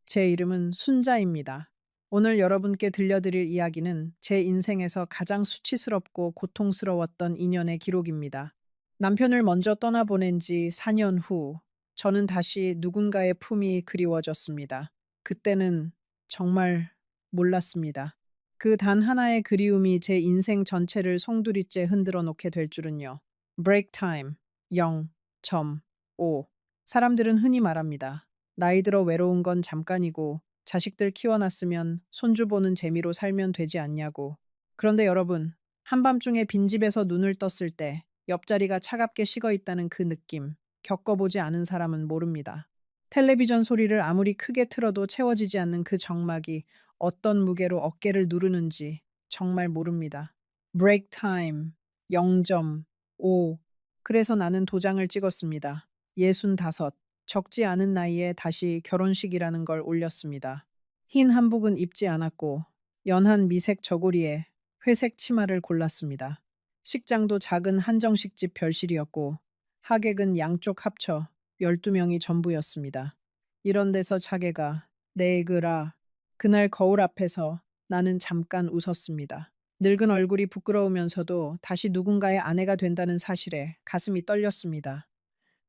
제 이름은 순자입니다. 오늘 여러분께 들려드릴 이야기는 제 인생에서 가장 수치스럽고 고통스러웠던 인연의 기록입니다. 남편을 먼저 떠나보낸 지 4년 후, 저는 다시 누군가의 품이 그리워졌습니다. 그때는 정말 몰랐습니다. 그 단 하나의 그리움이 제 인생 전체를 송두리째 흔들어 놓게 될 줄은요. Break time 0.5. 사람들은 흔히 말합니다. 나이 들어 외로운 건 잠깐이고 자식들 키워놨으면 손주 보는 재미로 살면 되지 않냐고. 그런데 여러분, 한밤중에 빈집에서 눈을 떴을 때 옆자리가 차갑게 식어 있다는 그 느낌, 겪어보지 않은 사람은 모릅니다. 텔레비전 소리를 아무리 크게 틀어도 채워지지 않는 그 정막이 어떤 무게로 어깨를 누르는지 정말 모릅니다. Break time 0.5. 그래서 나는 도장을 찍었습니다. 65. 적지 않은 나이에 다시 결혼식이라는 걸 올렸습니다. 흰 한복은 입지 않았고 연한 미색 저고리에 회색 치마를 골랐습니다. 식장도 작은 한정식집 별실이었고 하객은 양쪽 합쳐 12명이 전부였습니다. 이런 데서 차게가 네 그라. 그날 거울 앞에서 나는 잠깐 웃었습니다. 늙은 얼굴이 부끄러우면서도 다시 누군가의 아내가 된다는 사실에 가슴이 떨렸습니다.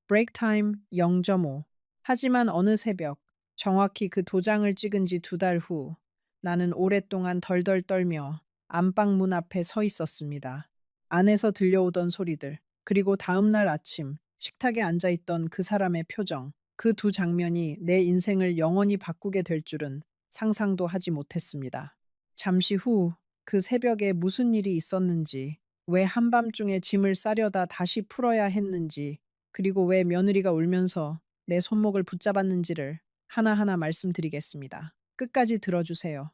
브레이크 타임 0.5. 하지만 어느 새벽, 정확히 그 도장을 찍은 지 2달 후, 나는 오랫동안 덜덜 떨며 안방 문 앞에 서 있었습니다. 안에서 들려오던 소리들, 그리고 다음 날 아침, 식탁에 앉아있던 그 사람의 표정, 그 두 장면이 내 인생을 영원히 바꾸게 될 줄은 상상도 하지 못했습니다. 잠시 후, 그 새벽에 무슨 일이 있었는지, 왜 한밤중에 짐을 싸려다 다시 풀어야 했는지, 그리고 왜 며느리가 울면서 내 손목을 붙잡았는지를 하나하나 말씀드리겠습니다. 끝까지 들어주세요.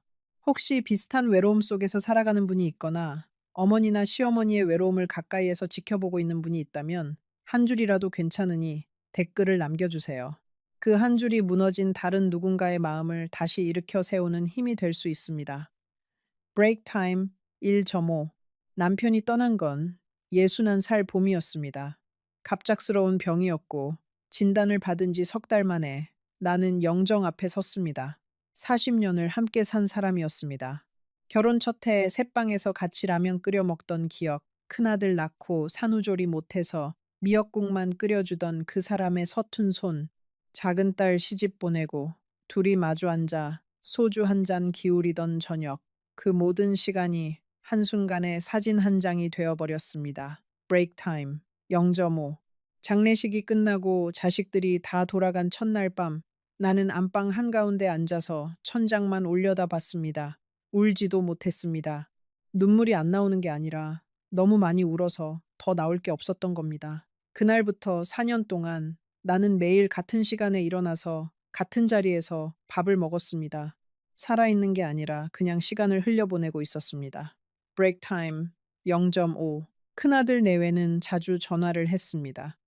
혹시 비슷한 외로움 속에서 살아가는 분이 있거나 어머니나 시어머니의 외로움을 가까이에서 지켜보고 있는 분이 있다면 한 줄이라도 괜찮으니 댓글을 남겨주세요. 그 한 줄이 무너진 다른 누군가의 마음을 다시 일으켜 세우는 힘이 될 수 있습니다. 브레이크 타임 1.5. 남편이 떠난 건 61살 봄이었습니다. 갑작스러운 병이었고 진단을 받은 지 석 달 만에 나는 영정 앞에 섰습니다. 40년을 함께 산 사람이었습니다. 결혼 첫 해에 새방에서 같이 라면 끓여 먹던 기억, 큰아들 낳고 산후조리 못해서 미역국만 끓여주던 그 사람의 서툰 손, 작은 딸 시집 보내고 둘이 마주 앉아 소주 한 잔 기울이던 저녁, 그 모든 시간이 한순간에 사진 한 장이 되어버렸습니다. 브레이크 타임 0.5. 장례식이 끝나고 자식들이 다 돌아간 첫날 밤, 나는 안방 한가운데 앉아서 천장만 올려다봤습니다. 울지도 못했습니다. 눈물이 안 나오는 게 아니라 너무 많이 울어서 더 나올 게 없었던 겁니다. 그날부터 4년 동안 나는 매일 같은 시간에 일어나서 같은 자리에서 밥을 먹었습니다. 살아있는 게 아니라 그냥 시간을 흘려보내고 있었습니다. 브레이크 타임 0.5. 큰아들 내외는 자주 전화를 했습니다.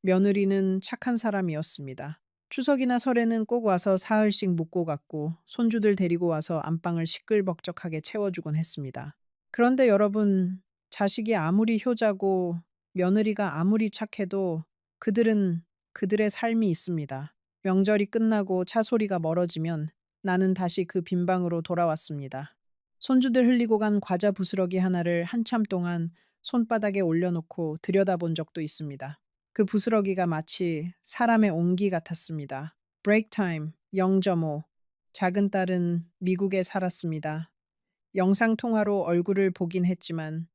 며느리는 착한 사람이었습니다. 추석이나 설에는 꼭 와서 사흘씩 묵고 갔고 손주들 데리고 와서 안방을 시끌벅적하게 채워주곤 했습니다. 그런데 여러분, 자식이 아무리 효자고 며느리가 아무리 착해도 그들은 그들의 삶이 있습니다. 명절이 끝나고 차 소리가 멀어지면 나는 다시 그 빈 방으로 돌아왔습니다. 손주들 흘리고 간 과자 부스러기 하나를 한참 동안 손바닥에 올려놓고 들여다본 적도 있습니다. 그 부스러기가 마치 사람의 온기 같았습니다. 브레이크 타임 0.5. 작은 딸은 미국에 살았습니다. 영상 통화로 얼굴을 보긴 했지만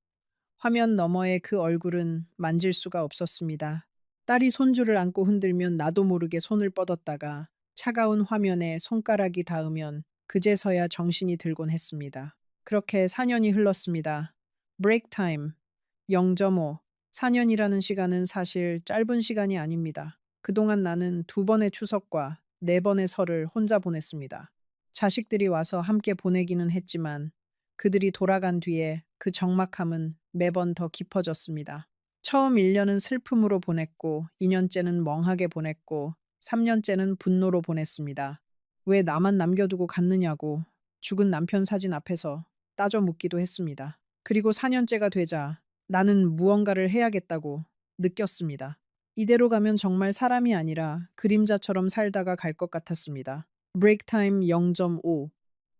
화면 너머의 그 얼굴은 만질 수가 없었습니다. 딸이 손주를 안고 흔들면 나도 모르게 손을 뻗었다가 차가운 화면에 손가락이 닿으면 그제서야 정신이 들곤 했습니다. 그렇게 4년이 흘렀습니다. 브레이크 타임 0.5. 4년이라는 시간은 사실 짧은 시간이 아닙니다. 그동안 나는 2번의 추석과 4번의 설을 혼자 보냈습니다. 자식들이 와서 함께 보내기는 했지만 그들이 돌아간 뒤에 그 적막함은 매번 더 깊어졌습니다. 처음 1년은 슬픔으로 보냈고 2년째는 멍하게 보냈고 3년째는 분노로 보냈습니다. 왜 나만 남겨두고 갔느냐고 죽은 남편 사진 앞에서 따져 묻기도 했습니다. 그리고 4년째가 되자 나는 무언가를 해야겠다고 느꼈습니다. 이대로 가면 정말 사람이 아니라 그림자처럼 살다가 갈 것 같았습니다. 브레이크 타임 0.5.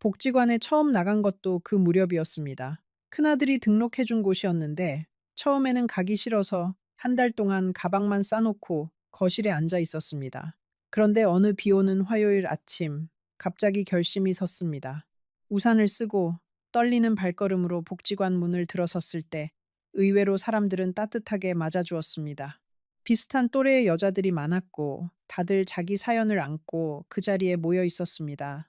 복지관에 처음 나간 것도 그 무렵이었습니다. 큰아들이 등록해준 곳이었는데 처음에는 가기 싫어서 한 달 동안 가방만 싸놓고 거실에 앉아 있었습니다. 그런데 어느 비 오는 화요일 아침 갑자기 결심이 섰습니다. 우산을 쓰고 떨리는 발걸음으로 복지관 문을 들어섰을 때 의외로 사람들은 따뜻하게 맞아주었습니다. 비슷한 또래의 여자들이 많았고 다들 자기 사연을 안고 그 자리에 모여 있었습니다.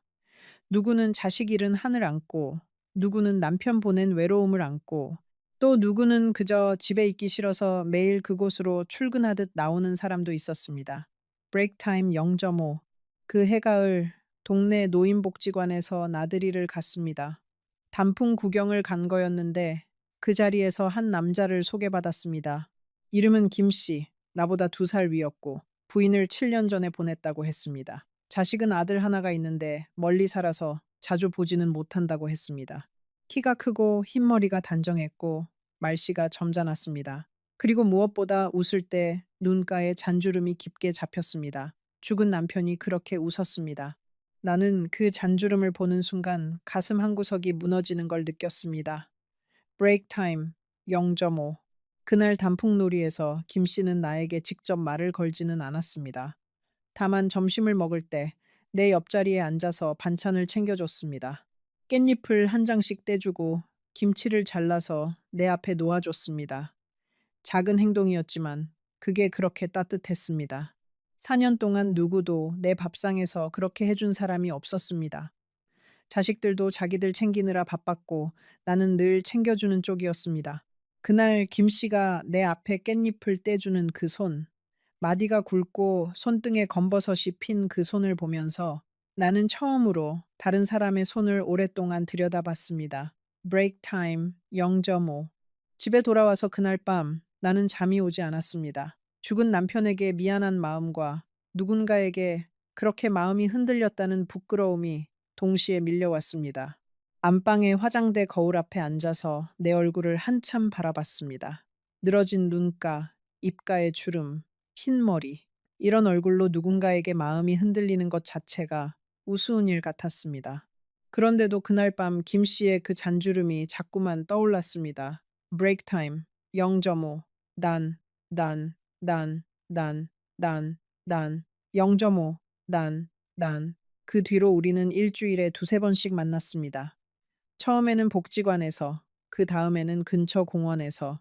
누구는 자식 잃은 한을 안고, 누구는 남편 보낸 외로움을 안고, 또 누구는 그저 집에 있기 싫어서 매일 그곳으로 출근하듯 나오는 사람도 있었습니다. 브레이크 타임 0.5. 그 해가을 동네 노인복지관에서 나들이를 갔습니다. 단풍 구경을 간 거였는데 그 자리에서 한 남자를 소개받았습니다. 이름은 김 씨. 나보다 2살 위였고 부인을 7년 전에 보냈다고 했습니다. 자식은 아들 하나가 있는데 멀리 살아서 자주 보지는 못한다고 했습니다. 키가 크고 흰머리가 단정했고 말씨가 점잖았습니다. 그리고 무엇보다 웃을 때 눈가에 잔주름이 깊게 잡혔습니다. 죽은 남편이 그렇게 웃었습니다. 나는 그 잔주름을 보는 순간 가슴 한구석이 무너지는 걸 느꼈습니다. 브레이크 타임 0.5. 그날 단풍놀이에서 김 씨는 나에게 직접 말을 걸지는 않았습니다. 다만 점심을 먹을 때 내 옆자리에 앉아서 반찬을 챙겨줬습니다. 깻잎을 한 장씩 떼주고 김치를 잘라서 내 앞에 놓아줬습니다. 작은 행동이었지만 그게 그렇게 따뜻했습니다. 4년 동안 누구도 내 밥상에서 그렇게 해준 사람이 없었습니다. 자식들도 자기들 챙기느라 바빴고 나는 늘 챙겨주는 쪽이었습니다. 그날 김 씨가 내 앞에 깻잎을 떼주는 그 손, 마디가 굵고 손등에 검버섯이 핀 그 손을 보면서 나는 처음으로 다른 사람의 손을 오랫동안 들여다봤습니다. 브레이크 타임 0.5. 집에 돌아와서 그날 밤 나는 잠이 오지 않았습니다. 죽은 남편에게 미안한 마음과 누군가에게 그렇게 마음이 흔들렸다는 부끄러움이 동시에 밀려왔습니다. 안방의 화장대 거울 앞에 앉아서 내 얼굴을 한참 바라봤습니다. 늘어진 눈가, 입가의 주름, 흰 머리. 이런 얼굴로 누군가에게 마음이 흔들리는 것 자체가 우스운 일 같았습니다. 그런데도 그날 밤 김 씨의 그 잔주름이 자꾸만 떠올랐습니다. 브레이크 타임 0.5. 난, 난, 난, 난, 난, 0.5. 난. 그 뒤로 우리는 일주일에 2~3번씩 만났습니다. 처음에는 복지관에서, 그 다음에는 근처 공원에서,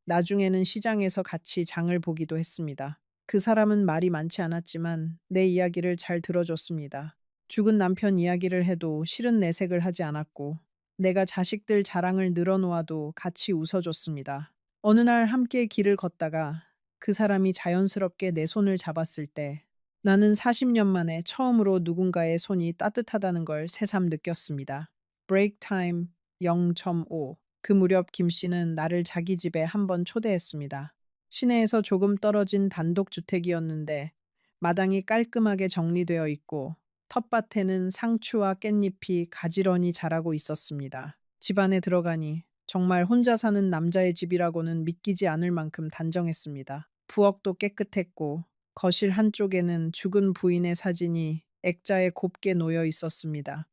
나중에는 시장에서 같이 장을 보기도 했습니다. 그 사람은 말이 많지 않았지만 내 이야기를 잘 들어줬습니다. 죽은 남편 이야기를 해도 싫은 내색을 하지 않았고 내가 자식들 자랑을 늘어놓아도 같이 웃어줬습니다. 어느 날 함께 길을 걷다가 그 사람이 자연스럽게 내 손을 잡았을 때 나는 40년 만에 처음으로 누군가의 손이 따뜻하다는 걸 새삼 느꼈습니다. 브레이크 타임 0.5. 그 무렵 김 씨는 나를 자기 집에 한번 초대했습니다. 시내에서 조금 떨어진 단독주택이었는데 마당이 깔끔하게 정리되어 있고 텃밭에는 상추와 깻잎이 가지런히 자라고 있었습니다. 집 안에 들어가니 정말 혼자 사는 남자의 집이라고는 믿기지 않을 만큼 단정했습니다. 부엌도 깨끗했고 거실 한쪽에는 죽은 부인의 사진이 액자에 곱게 놓여 있었습니다.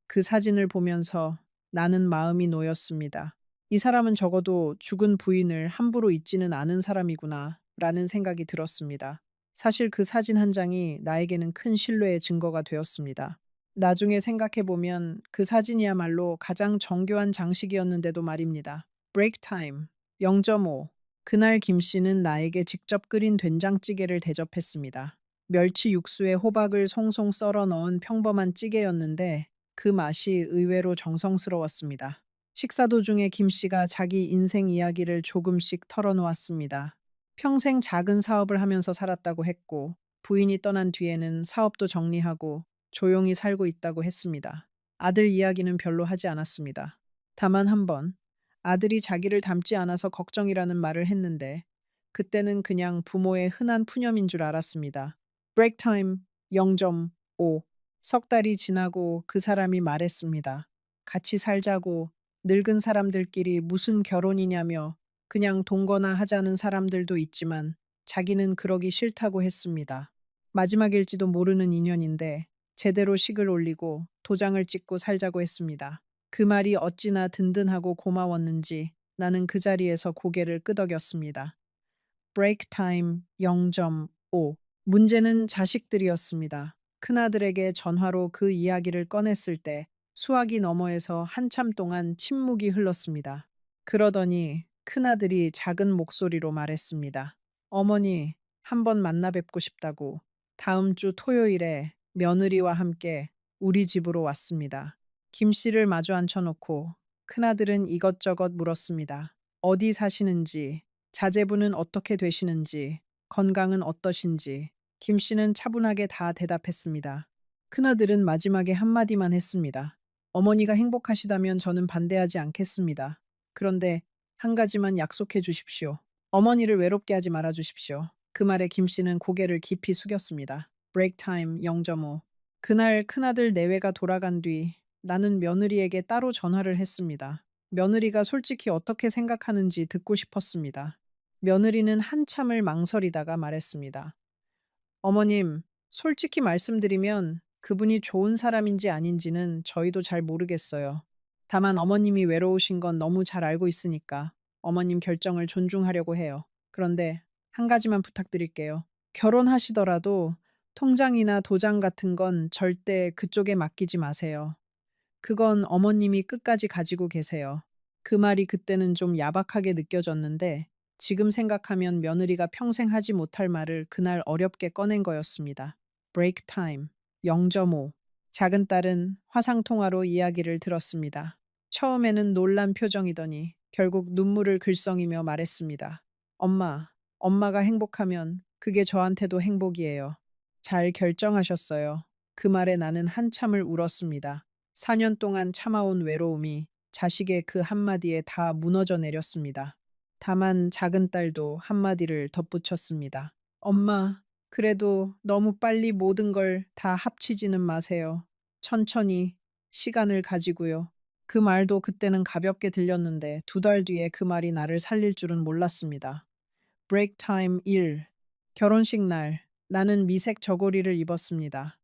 그 사진을 보면서 나는 마음이 놓였습니다. 이 사람은 적어도 죽은 부인을 함부로 잊지는 않은 사람이구나 라는 생각이 들었습니다. 사실 그 사진 한 장이 나에게는 큰 신뢰의 증거가 되었습니다. 나중에 생각해보면 그 사진이야말로 가장 정교한 장식이었는데도 말입니다. 브레이크 타임 0.5. 그날 김 씨는 나에게 직접 끓인 된장찌개를 대접했습니다. 멸치 육수에 호박을 송송 썰어 넣은 평범한 찌개였는데 그 맛이 의외로 정성스러웠습니다. 식사 도중에 김 씨가 자기 인생 이야기를 조금씩 털어놓았습니다. 평생 작은 사업을 하면서 살았다고 했고, 부인이 떠난 뒤에는 사업도 정리하고 조용히 살고 있다고 했습니다. 아들 이야기는 별로 하지 않았습니다. 다만 한 번, 아들이 자기를 닮지 않아서 걱정이라는 말을 했는데, 그때는 그냥 부모의 흔한 푸념인 줄 알았습니다. 브레이크 타임 0.5. 석 달이 지나고 그 사람이 말했습니다. 같이 살자고 늙은 사람들끼리 무슨 결혼이냐며 그냥 동거나 하자는 사람들도 있지만 자기는 그러기 싫다고 했습니다. 마지막일지도 모르는 인연인데 제대로 식을 올리고 도장을 찍고 살자고 했습니다. 그 말이 어찌나 든든하고 고마웠는지 나는 그 자리에서 고개를 끄덕였습니다. 브레이크 타임 0.5. 문제는 자식들이었습니다. 큰아들에게 전화로 그 이야기를 꺼냈을 때 수화기 너머에서 한참 동안 침묵이 흘렀습니다. 그러더니 큰아들이 작은 목소리로 말했습니다. 어머니, 한번 만나 뵙고 싶다고. 다음 주 토요일에 며느리와 함께 우리 집으로 왔습니다. 김 씨를 마주 앉혀놓고 큰아들은 이것저것 물었습니다. 어디 사시는지, 자제분은 어떻게 되시는지, 건강은 어떠신지. 김 씨는 차분하게 다 대답했습니다. 큰아들은 마지막에 한마디만 했습니다. 어머니가 행복하시다면 저는 반대하지 않겠습니다. 그런데 한 가지만 약속해 주십시오. 어머니를 외롭게 하지 말아 주십시오. 그 말에 김 씨는 고개를 깊이 숙였습니다. 브레이크 타임 0.5. 그날 큰아들 내외가 돌아간 뒤 나는 며느리에게 따로 전화를 했습니다. 며느리가 솔직히 어떻게 생각하는지 듣고 싶었습니다. 며느리는 한참을 망설이다가 말했습니다. 어머님, 솔직히 말씀드리면 그분이 좋은 사람인지 아닌지는 저희도 잘 모르겠어요. 다만 어머님이 외로우신 건 너무 잘 알고 있으니까 어머님 결정을 존중하려고 해요. 그런데 한 가지만 부탁드릴게요. 결혼하시더라도 통장이나 도장 같은 건 절대 그쪽에 맡기지 마세요. 그건 어머님이 끝까지 가지고 계세요. 그 말이 그때는 좀 야박하게 느껴졌는데 지금 생각하면 며느리가 평생 하지 못할 말을 그날 어렵게 꺼낸 거였습니다. 브레이크 타임 0.5. 작은 딸은 화상통화로 이야기를 들었습니다. 처음에는 놀란 표정이더니 결국 눈물을 글썽이며 말했습니다. 엄마, 엄마가 행복하면 그게 저한테도 행복이에요. 잘 결정하셨어요. 그 말에 나는 한참을 울었습니다. 4년 동안 참아온 외로움이 자식의 그 한마디에 다 무너져 내렸습니다. 다만 작은 딸도 한마디를 덧붙였습니다. 엄마, 그래도 너무 빨리 모든 걸 다 합치지는 마세요. 천천히 시간을 가지고요. 그 말도 그때는 가볍게 들렸는데 2달 뒤에 그 말이 나를 살릴 줄은 몰랐습니다. 브레이크 타임 1. 결혼식 날 나는 미색 저고리를 입었습니다.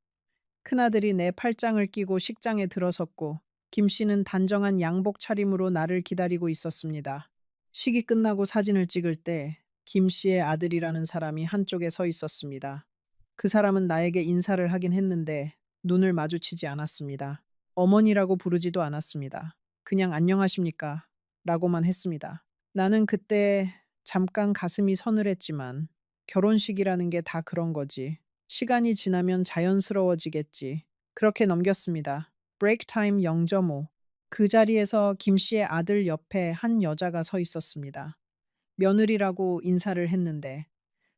큰아들이 내 팔짱을 끼고 식장에 들어섰고 김 씨는 단정한 양복 차림으로 나를 기다리고 있었습니다. 식이 끝나고 사진을 찍을 때 김 씨의 아들이라는 사람이 한쪽에 서 있었습니다. 그 사람은 나에게 인사를 하긴 했는데 눈을 마주치지 않았습니다. 어머니라고 부르지도 않았습니다. 그냥 안녕하십니까? 라고만 했습니다. 나는 그때 잠깐 가슴이 서늘했지만 결혼식이라는 게 다 그런 거지. 시간이 지나면 자연스러워지겠지. 그렇게 넘겼습니다. 브레이크 타임 0.5. 그 자리에서 김 씨의 아들 옆에 한 여자가 서 있었습니다. 며느리라고 인사를 했는데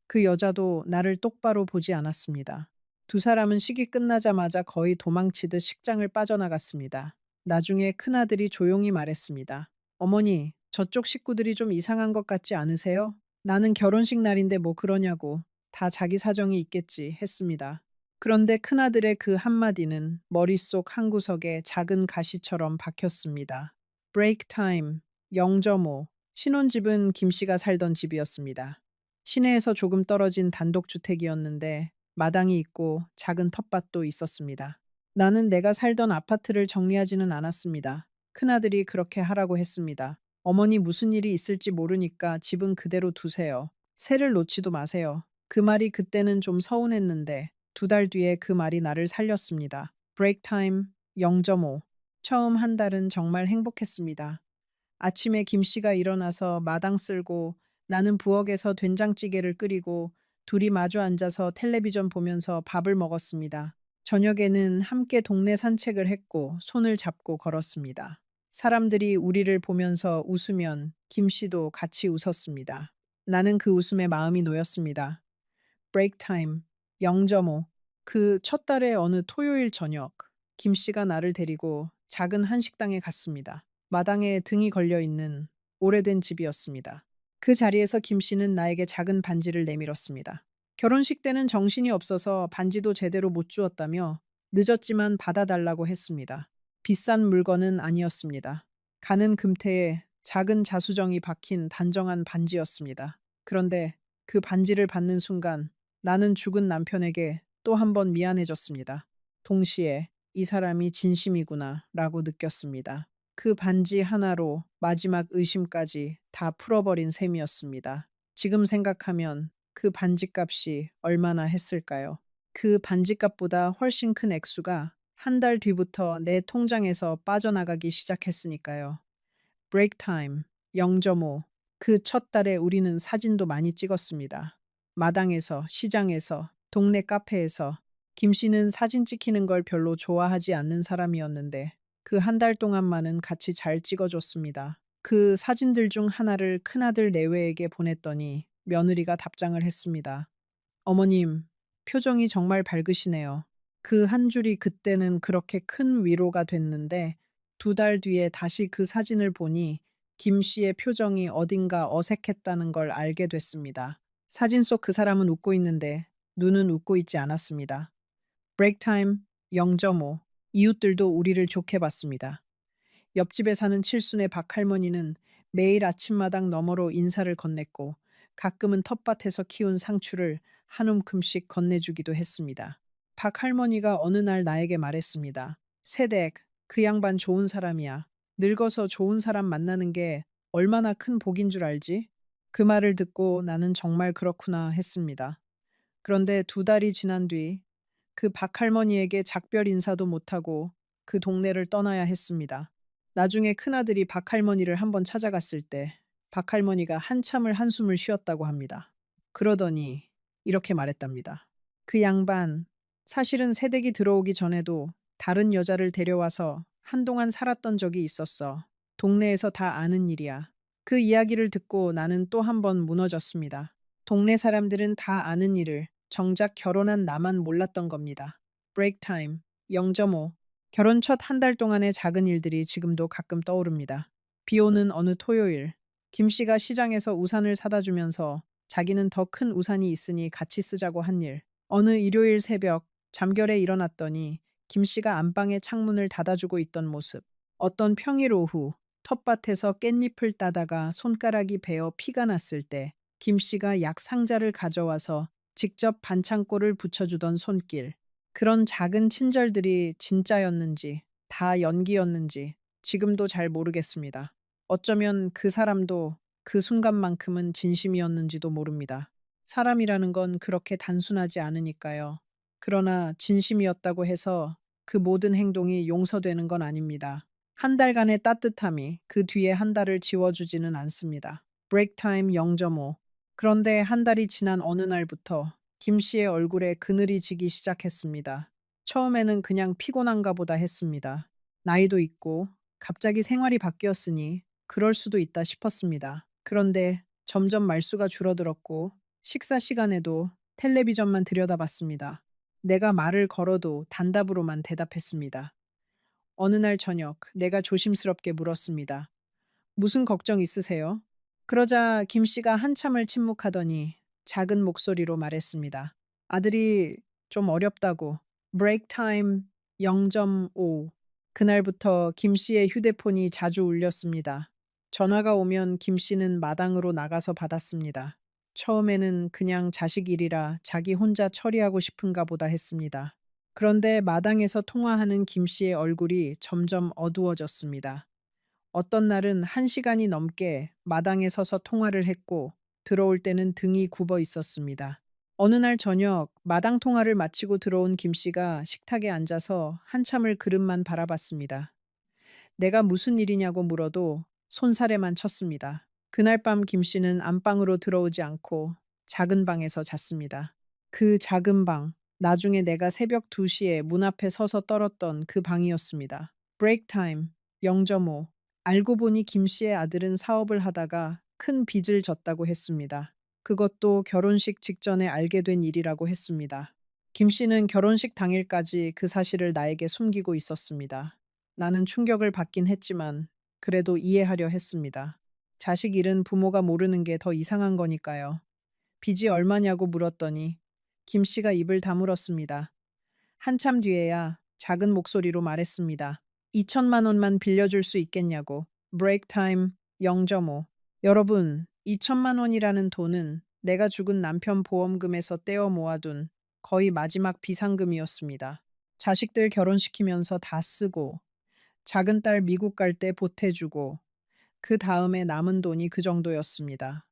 그 여자도 나를 똑바로 보지 않았습니다. 두 사람은 식이 끝나자마자 거의 도망치듯 식장을 빠져나갔습니다. 나중에 큰아들이 조용히 말했습니다. 어머니, 저쪽 식구들이 좀 이상한 것 같지 않으세요? 나는 결혼식 날인데 뭐 그러냐고. 다 자기 사정이 있겠지 했습니다. 그런데 큰아들의 그 한마디는 머릿속 한 구석에 작은 가시처럼 박혔습니다. 브레이크 타임 0.5. 신혼집은 김 씨가 살던 집이었습니다. 시내에서 조금 떨어진 단독주택이었는데 마당이 있고 작은 텃밭도 있었습니다. 나는 내가 살던 아파트를 정리하지는 않았습니다. 큰아들이 그렇게 하라고 했습니다. 어머니 무슨 일이 있을지 모르니까 집은 그대로 두세요. 새를 놓지도 마세요. 그 말이 그때는 좀 서운했는데 2달 뒤에 그 말이 나를 살렸습니다. 브레이크 타임 0.5. 처음 한 달은 정말 행복했습니다. 아침에 김 씨가 일어나서 마당 쓸고 나는 부엌에서 된장찌개를 끓이고 둘이 마주 앉아서 텔레비전 보면서 밥을 먹었습니다. 저녁에는 함께 동네 산책을 했고 손을 잡고 걸었습니다. 사람들이 우리를 보면서 웃으면 김 씨도 같이 웃었습니다. 나는 그 웃음에 마음이 놓였습니다. 브레이크 타임 0.5. 그 첫 달의 어느 토요일 저녁, 김 씨가 나를 데리고 작은 한식당에 갔습니다. 마당에 등이 걸려 있는 오래된 집이었습니다. 그 자리에서 김 씨는 나에게 작은 반지를 내밀었습니다. 결혼식 때는 정신이 없어서 반지도 제대로 못 주었다며 늦었지만 받아달라고 했습니다. 비싼 물건은 아니었습니다. 가는 금태에 작은 자수정이 박힌 단정한 반지였습니다. 그런데 그 반지를 받는 순간 나는 죽은 남편에게 또 한 번 미안해졌습니다. 동시에 '이 사람이 진심이구나.'라고 느꼈습니다. 그 반지 하나로 마지막 의심까지 다 풀어버린 셈이었습니다. 지금 생각하면 그 반지값이 얼마나 했을까요? 그 반지값보다 훨씬 큰 액수가 한 달 뒤부터 내 통장에서 빠져나가기 시작했으니까요. 브레이크 타임 0.5. 그 첫 달에 우리는 사진도 많이 찍었습니다. 마당에서, 시장에서, 동네 카페에서. 김 씨는 사진 찍히는 걸 별로 좋아하지 않는 사람이었는데 그 한 달 동안만은 같이 잘 찍어줬습니다. 그 사진들 중 하나를 큰아들 내외에게 보냈더니 며느리가 답장을 했습니다. 어머님, 표정이 정말 밝으시네요. 그 한 줄이 그때는 그렇게 큰 위로가 됐는데 2달 뒤에 다시 그 사진을 보니 김 씨의 표정이 어딘가 어색했다는 걸 알게 됐습니다. 사진 속 그 사람은 웃고 있는데 눈은 웃고 있지 않았습니다. 브레이크 타임 0.5. 이웃들도 우리를 좋게 봤습니다. 옆집에 사는 칠순의 박할머니는 매일 아침마당 너머로 인사를 건넸고 가끔은 텃밭에서 키운 상추를 한 움큼씩 건네주기도 했습니다. 박할머니가 어느 날 나에게 말했습니다. 세댁, 그 양반 좋은 사람이야. 늙어서 좋은 사람 만나는 게 얼마나 큰 복인 줄 알지? 그 말을 듣고 나는 정말 그렇구나 했습니다. 그런데 2달이 지난 뒤 그 박할머니에게 작별 인사도 못하고 그 동네를 떠나야 했습니다. 나중에 큰아들이 박할머니를 한번 찾아갔을 때 박할머니가 한참을 한숨을 쉬었다고 합니다. 그러더니 이렇게 말했답니다. 그 양반, 사실은 새댁이 들어오기 전에도 다른 여자를 데려와서 한동안 살았던 적이 있었어. 동네에서 다 아는 일이야. 그 이야기를 듣고 나는 또 한 번 무너졌습니다. 동네 사람들은 다 아는 일을 정작 결혼한 나만 몰랐던 겁니다. 브레이크 타임 0.5. 결혼 첫 한 달 동안의 작은 일들이 지금도 가끔 떠오릅니다. 비 오는 어느 토요일, 김 씨가 시장에서 우산을 사다 주면서 자기는 더 큰 우산이 있으니 같이 쓰자고 한 일. 어느 일요일 새벽, 잠결에 일어났더니 김 씨가 안방의 창문을 닫아주고 있던 모습. 어떤 평일 오후, 텃밭에서 깻잎을 따다가 손가락이 베어 피가 났을 때 김 씨가 약 상자를 가져와서 직접 반창고를 붙여주던 손길. 그런 작은 친절들이 진짜였는지 다 연기였는지 지금도 잘 모르겠습니다. 어쩌면 그 사람도 그 순간만큼은 진심이었는지도 모릅니다. 사람이라는 건 그렇게 단순하지 않으니까요. 그러나 진심이었다고 해서 그 모든 행동이 용서되는 건 아닙니다. 한 달간의 따뜻함이 그 뒤에 한 달을 지워주지는 않습니다. 브레이크 타임 0.5. 그런데 한 달이 지난 어느 날부터 김 씨의 얼굴에 그늘이 지기 시작했습니다. 처음에는 그냥 피곤한가 보다 했습니다. 나이도 있고 갑자기 생활이 바뀌었으니 그럴 수도 있다 싶었습니다. 그런데 점점 말수가 줄어들었고 식사 시간에도 텔레비전만 들여다봤습니다. 내가 말을 걸어도 단답으로만 대답했습니다. 어느 날 저녁 내가 조심스럽게 물었습니다. 무슨 걱정 있으세요? 그러자 김 씨가 한참을 침묵하더니 작은 목소리로 말했습니다. 아들이 좀 어렵다고. 브레이크 타임 0.5. 그날부터 김 씨의 휴대폰이 자주 울렸습니다. 전화가 오면 김 씨는 마당으로 나가서 받았습니다. 처음에는 그냥 자식 일이라 자기 혼자 처리하고 싶은가 보다 했습니다. 그런데 마당에서 통화하는 김 씨의 얼굴이 점점 어두워졌습니다. 어떤 날은 1시간이 넘게 마당에 서서 통화를 했고 들어올 때는 등이 굽어 있었습니다. 어느 날 저녁 마당 통화를 마치고 들어온 김 씨가 식탁에 앉아서 한참을 그릇만 바라봤습니다. 내가 무슨 일이냐고 물어도 손사래만 쳤습니다. 그날 밤 김 씨는 안방으로 들어오지 않고 작은 방에서 잤습니다. 그 작은 방, 나중에 내가 새벽 2시에 문 앞에 서서 떨었던 그 방이었습니다. 브레이크 타임 0.5. 알고 보니 김 씨의 아들은 사업을 하다가 큰 빚을 졌다고 했습니다. 그것도 결혼식 직전에 알게 된 일이라고 했습니다. 김 씨는 결혼식 당일까지 그 사실을 나에게 숨기고 있었습니다. 나는 충격을 받긴 했지만 그래도 이해하려 했습니다. 자식 일은 부모가 모르는 게 더 이상한 거니까요. 빚이 얼마냐고 물었더니 김 씨가 입을 다물었습니다. 한참 뒤에야 작은 목소리로 말했습니다. 2천만 원만 빌려줄 수 있겠냐고. 브레이크 타임 0.5. 여러분, 2천만 원이라는 돈은 내가 죽은 남편 보험금에서 떼어 모아둔 거의 마지막 비상금이었습니다. 자식들 결혼시키면서 다 쓰고, 작은 딸 미국 갈 때 보태주고, 그 다음에 남은 돈이 그 정도였습니다.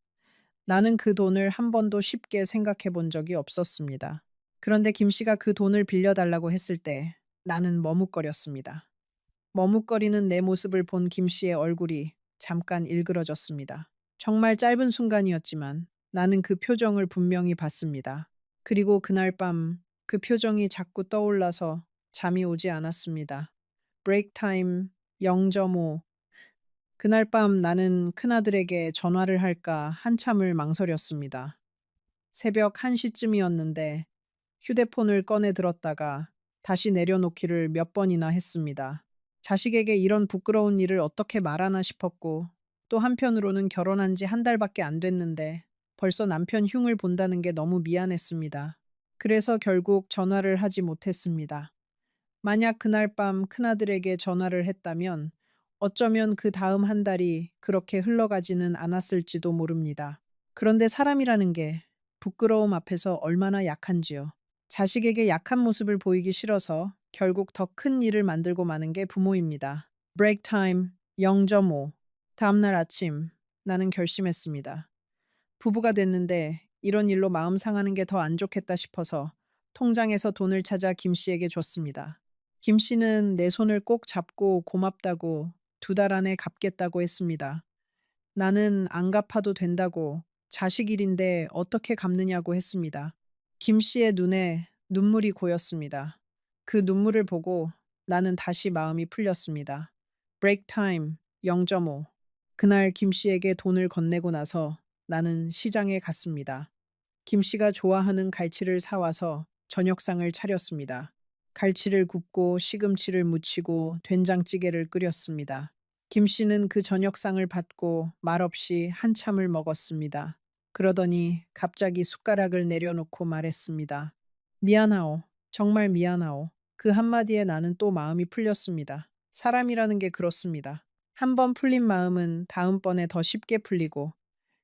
나는 그 돈을 한 번도 쉽게 생각해 본 적이 없었습니다. 그런데 김 씨가 그 돈을 빌려달라고 했을 때 나는 머뭇거렸습니다. 머뭇거리는 내 모습을 본 김 씨의 얼굴이 잠깐 일그러졌습니다. 정말 짧은 순간이었지만 나는 그 표정을 분명히 봤습니다. 그리고 그날 밤 그 표정이 자꾸 떠올라서 잠이 오지 않았습니다. 브레이크 타임 0.5. 그날 밤 나는 큰아들에게 전화를 할까 한참을 망설였습니다. 새벽 1시쯤이었는데 휴대폰을 꺼내 들었다가 다시 내려놓기를 몇 번이나 했습니다. 자식에게 이런 부끄러운 일을 어떻게 말하나 싶었고, 또 한편으로는 결혼한 지 한 달밖에 안 됐는데 벌써 남편 흉을 본다는 게 너무 미안했습니다. 그래서 결국 전화를 하지 못했습니다. 만약 그날 밤 큰아들에게 전화를 했다면 어쩌면 그 다음 한 달이 그렇게 흘러가지는 않았을지도 모릅니다. 그런데 사람이라는 게 부끄러움 앞에서 얼마나 약한지요. 자식에게 약한 모습을 보이기 싫어서 결국 더 큰 일을 만들고 마는 게 부모입니다. 브레이크 타임 0.5. 다음날 아침 나는 결심했습니다. 부부가 됐는데 이런 일로 마음 상하는 게 더 안 좋겠다 싶어서 통장에서 돈을 찾아 김 씨에게 줬습니다. 김 씨는 내 손을 꼭 잡고 고맙다고 2달 안에 갚겠다고 했습니다. 나는 안 갚아도 된다고 자식 일인데 어떻게 갚느냐고 했습니다. 김 씨의 눈에 눈물이 고였습니다. 그 눈물을 보고 나는 다시 마음이 풀렸습니다. 브레이크 타임 0.5. 그날 김 씨에게 돈을 건네고 나서 나는 시장에 갔습니다. 김 씨가 좋아하는 갈치를 사와서 저녁상을 차렸습니다. 갈치를 굽고 시금치를 무치고 된장찌개를 끓였습니다. 김 씨는 그 저녁상을 받고 말없이 한참을 먹었습니다. 그러더니 갑자기 숟가락을 내려놓고 말했습니다. 미안하오. 정말 미안하오. 그 한마디에 나는 또 마음이 풀렸습니다. 사람이라는 게 그렇습니다. 한 번 풀린 마음은 다음번에 더 쉽게 풀리고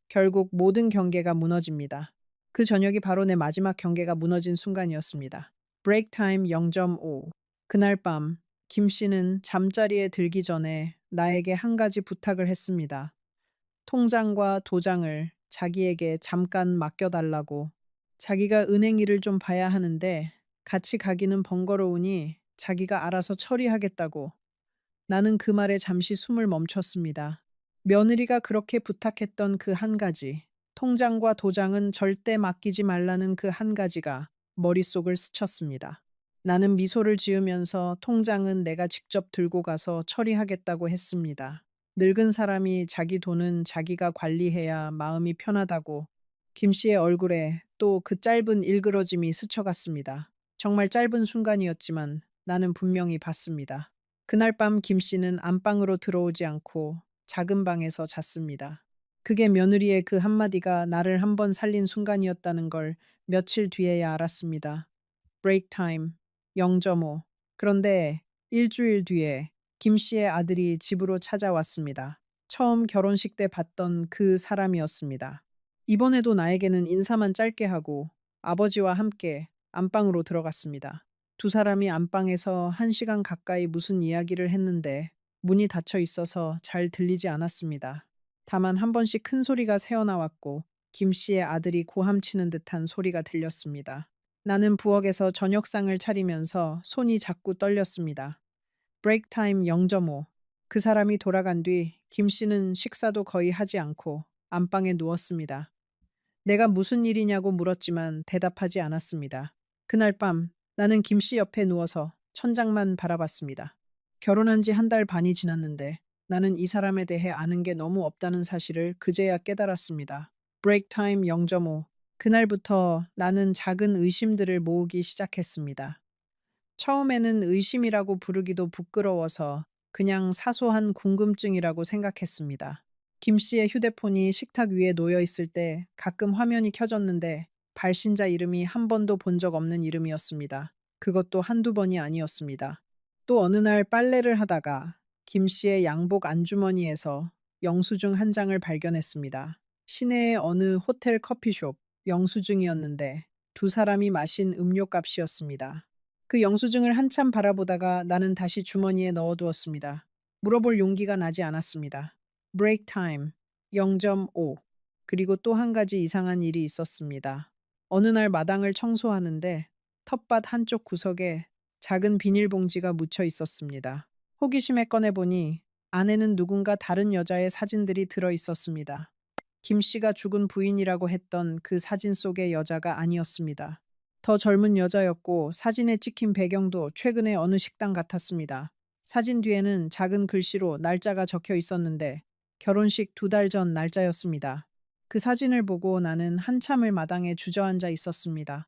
결국 모든 경계가 무너집니다. 그 저녁이 바로 내 마지막 경계가 무너진 순간이었습니다. 브레이크 타임 0.5. 그날 밤 김 씨는 잠자리에 들기 전에 나에게 한 가지 부탁을 했습니다. 통장과 도장을 자기에게 잠깐 맡겨달라고. 자기가 은행 일을 좀 봐야 하는데 같이 가기는 번거로우니 자기가 알아서 처리하겠다고. 나는 그 말에 잠시 숨을 멈췄습니다. 며느리가 그렇게 부탁했던 그 한 가지, 통장과 도장은 절대 맡기지 말라는 그 한 가지가 머릿속을 스쳤습니다. 나는 미소를 지으면서 통장은 내가 직접 들고 가서 처리하겠다고 했습니다. 늙은 사람이 자기 돈은 자기가 관리해야 마음이 편하다고. 김 씨의 얼굴에 또 그 짧은 일그러짐이 스쳐갔습니다. 정말 짧은 순간이었지만 나는 분명히 봤습니다. 그날 밤 김 씨는 안방으로 들어오지 않고 작은 방에서 잤습니다. 그게 며느리의 그 한마디가 나를 한번 살린 순간이었다는 걸 며칠 뒤에야 알았습니다. 브레이크 타임 0.5. 그런데 일주일 뒤에 김 씨의 아들이 집으로 찾아왔습니다. 처음 결혼식 때 봤던 그 사람이었습니다. 이번에도 나에게는 인사만 짧게 하고 아버지와 함께 안방으로 들어갔습니다. 두 사람이 안방에서 1시간 가까이 무슨 이야기를 했는데 문이 닫혀 있어서 잘 들리지 않았습니다. 다만 한 번씩 큰 소리가 새어나왔고 김 씨의 아들이 고함치는 듯한 소리가 들렸습니다. 나는 부엌에서 저녁상을 차리면서 손이 자꾸 떨렸습니다. 브레이크 타임 0.5. 그 사람이 돌아간 뒤 김 씨는 식사도 거의 하지 않고 안방에 누웠습니다. 내가 무슨 일이냐고 물었지만 대답하지 않았습니다. 그날 밤 나는 김 씨 옆에 누워서 천장만 바라봤습니다. 결혼한 지 한 달 반이 지났는데 나는 이 사람에 대해 아는 게 너무 없다는 사실을 그제야 깨달았습니다. 브레이크 타임 0.5. 그날부터 나는 작은 의심들을 모으기 시작했습니다. 처음에는 의심이라고 부르기도 부끄러워서 그냥 사소한 궁금증이라고 생각했습니다. 김 씨의 휴대폰이 식탁 위에 놓여 있을 때 가끔 화면이 켜졌는데 발신자 이름이 한 번도 본 적 없는 이름이었습니다. 그것도 한두 번이 아니었습니다. 또 어느 날 빨래를 하다가 김 씨의 양복 안주머니에서 영수증 한 장을 발견했습니다. 시내의 어느 호텔 커피숍 영수증이었는데 두 사람이 마신 음료값이었습니다. 그 영수증을 한참 바라보다가 나는 다시 주머니에 넣어두었습니다. 물어볼 용기가 나지 않았습니다. 브레이크 타임 0.5. 그리고 또 한 가지 이상한 일이 있었습니다. 어느 날 마당을 청소하는데 텃밭 한쪽 구석에 작은 비닐봉지가 묻혀 있었습니다. 호기심에 꺼내보니 안에는 누군가 다른 여자의 사진들이 들어 있었습니다. 김 씨가 죽은 부인이라고 했던 그 사진 속의 여자가 아니었습니다. 더 젊은 여자였고 사진에 찍힌 배경도 최근의 어느 식당 같았습니다. 사진 뒤에는 작은 글씨로 날짜가 적혀 있었는데 결혼식 2달 전 날짜였습니다. 그 사진을 보고 나는 한참을 마당에 주저앉아 있었습니다.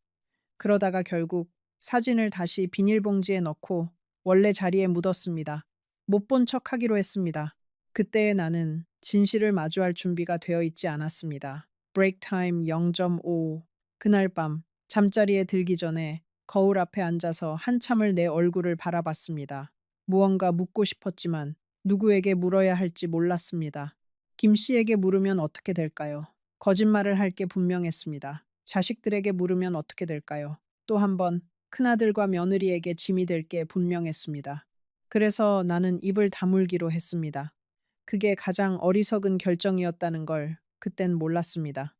그러다가 결국 사진을 다시 비닐봉지에 넣고 원래 자리에 묻었습니다. 못 본 척 하기로 했습니다. 그때의 나는 진실을 마주할 준비가 되어 있지 않았습니다. 브레이크 타임 0.5. 그날 밤 잠자리에 들기 전에 거울 앞에 앉아서 한참을 내 얼굴을 바라봤습니다. 무언가 묻고 싶었지만 누구에게 물어야 할지 몰랐습니다. 김 씨에게 물으면 어떻게 될까요? 거짓말을 할 게 분명했습니다. 자식들에게 물으면 어떻게 될까요? 또 한 번 큰아들과 며느리에게 짐이 될 게 분명했습니다. 그래서 나는 입을 다물기로 했습니다. 그게 가장 어리석은 결정이었다는 걸 그땐 몰랐습니다.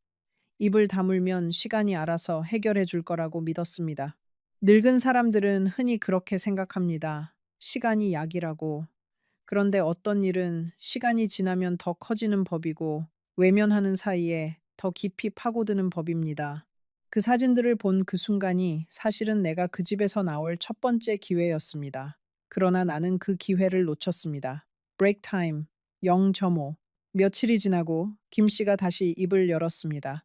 입을 다물면 시간이 알아서 해결해 줄 거라고 믿었습니다. 늙은 사람들은 흔히 그렇게 생각합니다. 시간이 약이라고. 그런데 어떤 일은 시간이 지나면 더 커지는 법이고 외면하는 사이에 더 깊이 파고드는 법입니다. 그 사진들을 본 그 순간이 사실은 내가 그 집에서 나올 첫 번째 기회였습니다. 그러나 나는 그 기회를 놓쳤습니다. 브레이크 타임 0.5. 며칠이 지나고 김 씨가 다시 입을 열었습니다.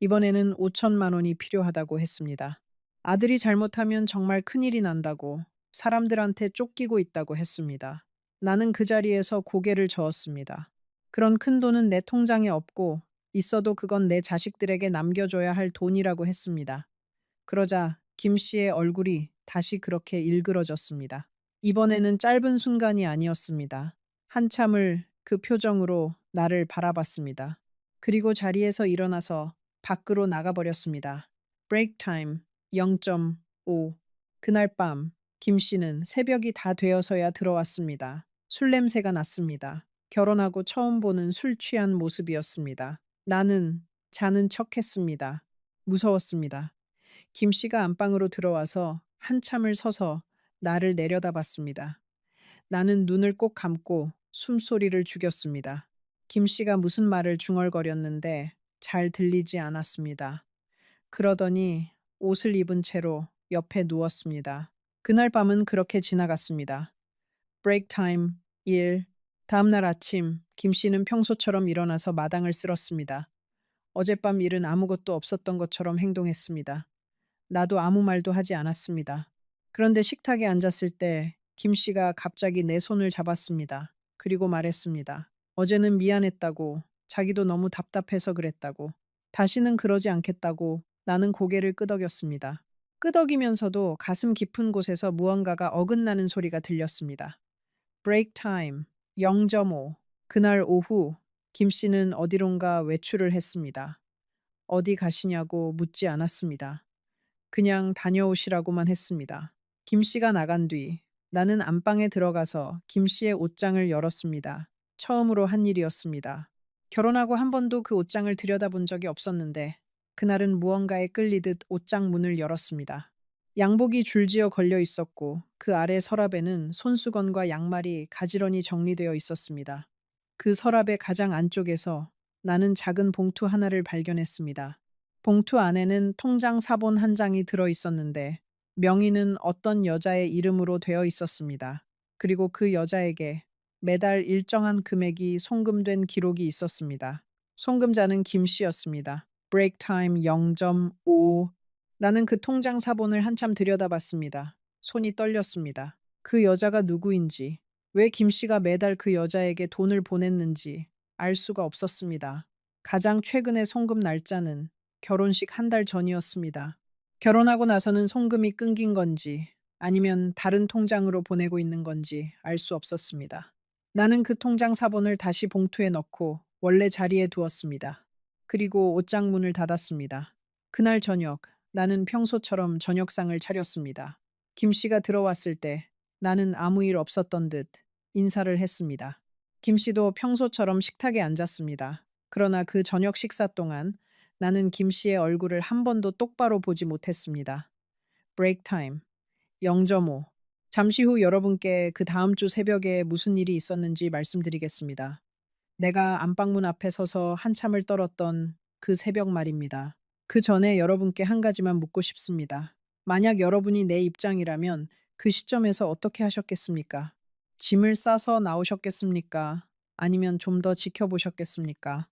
이번에는 5천만 원이 필요하다고 했습니다. 아들이 잘못하면 정말 큰일이 난다고 사람들한테 쫓기고 있다고 했습니다. 나는 그 자리에서 고개를 저었습니다. 그런 큰 돈은 내 통장에 없고 있어도 그건 내 자식들에게 남겨줘야 할 돈이라고 했습니다. 그러자 김 씨의 얼굴이 다시 그렇게 일그러졌습니다. 이번에는 짧은 순간이 아니었습니다. 한참을 그 표정으로 나를 바라봤습니다. 그리고 자리에서 일어나서 밖으로 나가버렸습니다. 브레이크 타임 0.5. 그날 밤 김 씨는 새벽이 다 되어서야 들어왔습니다. 술 냄새가 났습니다. 결혼하고 처음 보는 술 취한 모습이었습니다. 나는 자는 척했습니다. 무서웠습니다. 김 씨가 안방으로 들어와서 한참을 서서 나를 내려다봤습니다. 나는 눈을 꼭 감고 숨소리를 죽였습니다. 김 씨가 무슨 말을 중얼거렸는데 잘 들리지 않았습니다. 그러더니 옷을 입은 채로 옆에 누웠습니다. 그날 밤은 그렇게 지나갔습니다. 브레이크 타임 1. 다음날 아침 김 씨는 평소처럼 일어나서 마당을 쓸었습니다. 어젯밤 일은 아무것도 없었던 것처럼 행동했습니다. 나도 아무 말도 하지 않았습니다. 그런데 식탁에 앉았을 때 김 씨가 갑자기 내 손을 잡았습니다. 그리고 말했습니다. 어제는 미안했다고, 자기도 너무 답답해서 그랬다고, 다시는 그러지 않겠다고 나는 고개를 끄덕였습니다. 끄덕이면서도 가슴 깊은 곳에서 무언가가 어긋나는 소리가 들렸습니다. 브레이크 타임 0.5. 그날 오후 김 씨는 어디론가 외출을 했습니다. 어디 가시냐고 묻지 않았습니다. 그냥 다녀오시라고만 했습니다. 김 씨가 나간 뒤 나는 안방에 들어가서 김 씨의 옷장을 열었습니다. 처음으로 한 일이었습니다. 결혼하고 한 번도 그 옷장을 들여다본 적이 없었는데 그날은 무언가에 끌리듯 옷장 문을 열었습니다. 양복이 줄지어 걸려 있었고 그 아래 서랍에는 손수건과 양말이 가지런히 정리되어 있었습니다. 그 서랍의 가장 안쪽에서 나는 작은 봉투 하나를 발견했습니다. 봉투 안에는 통장 사본 한 장이 들어 있었는데 명의는 어떤 여자의 이름으로 되어 있었습니다. 그리고 그 여자에게 매달 일정한 금액이 송금된 기록이 있었습니다. 송금자는 김 씨였습니다. 브레이크 타임 0.5. 나는 그 통장 사본을 한참 들여다봤습니다. 손이 떨렸습니다. 그 여자가 누구인지, 왜 김 씨가 매달 그 여자에게 돈을 보냈는지 알 수가 없었습니다. 가장 최근의 송금 날짜는 결혼식 한 달 전이었습니다. 결혼하고 나서는 송금이 끊긴 건지 아니면 다른 통장으로 보내고 있는 건지 알 수 없었습니다. 나는 그 통장 사본을 다시 봉투에 넣고 원래 자리에 두었습니다. 그리고 옷장 문을 닫았습니다. 그날 저녁 나는 평소처럼 저녁상을 차렸습니다. 김 씨가 들어왔을 때 나는 아무 일 없었던 듯 인사를 했습니다. 김 씨도 평소처럼 식탁에 앉았습니다. 그러나 그 저녁 식사 동안 나는 김 씨의 얼굴을 한 번도 똑바로 보지 못했습니다. 브레이크 타임 0.5. 잠시 후 여러분께 그 다음 주 새벽에 무슨 일이 있었는지 말씀드리겠습니다. 내가 안방문 앞에 서서 한참을 떨었던 그 새벽 말입니다. 그 전에 여러분께 한 가지만 묻고 싶습니다. 만약 여러분이 내 입장이라면 그 시점에서 어떻게 하셨겠습니까? 짐을 싸서 나오셨겠습니까? 아니면 좀 더 지켜보셨겠습니까?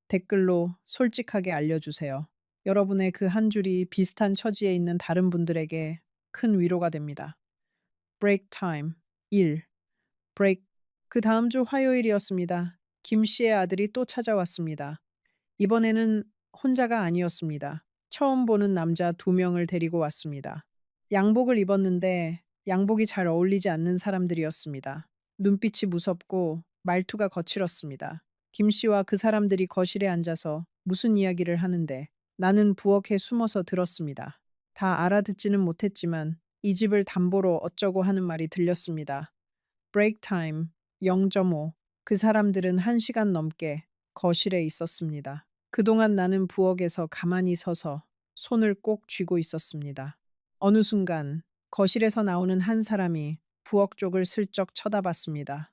댓글로 솔직하게 알려주세요. 여러분의 그 한 줄이 비슷한 처지에 있는 다른 분들에게 큰 위로가 됩니다. 브레이크 타임 1. 브레이크. 그 다음 주 화요일이었습니다. 김 씨의 아들이 또 찾아왔습니다. 이번에는 혼자가 아니었습니다. 처음 보는 남자 두 명을 데리고 왔습니다. 양복을 입었는데 양복이 잘 어울리지 않는 사람들이었습니다. 눈빛이 무섭고 말투가 거칠었습니다. 김 씨와 그 사람들이 거실에 앉아서 무슨 이야기를 하는데 나는 부엌에 숨어서 들었습니다. 다 알아듣지는 못했지만 이 집을 담보로 어쩌고 하는 말이 들렸습니다. 브레이크 타임 0.5. 그 사람들은 1시간 넘게 거실에 있었습니다. 그동안 나는 부엌에서 가만히 서서 손을 꼭 쥐고 있었습니다. 어느 순간 거실에서 나오는 한 사람이 부엌 쪽을 슬쩍 쳐다봤습니다.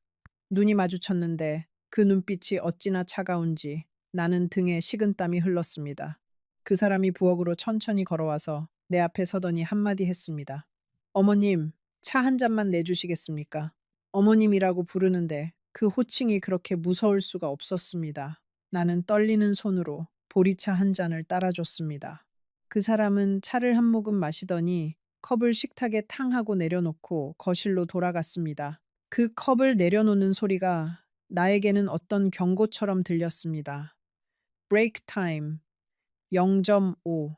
눈이 마주쳤는데 그 눈빛이 어찌나 차가운지 나는 등에 식은땀이 흘렀습니다. 그 사람이 부엌으로 천천히 걸어와서 내 앞에 서더니 한마디 했습니다. 어머님, 차 한 잔만 내주시겠습니까? 어머님이라고 부르는데 그 호칭이 그렇게 무서울 수가 없었습니다. 나는 떨리는 손으로 보리차 한 잔을 따라줬습니다. 그 사람은 차를 한 모금 마시더니 컵을 식탁에 탕 하고 내려놓고 거실로 돌아갔습니다. 그 컵을 내려놓는 소리가 나에게는 어떤 경고처럼 들렸습니다. 브레이크 타임 0.5.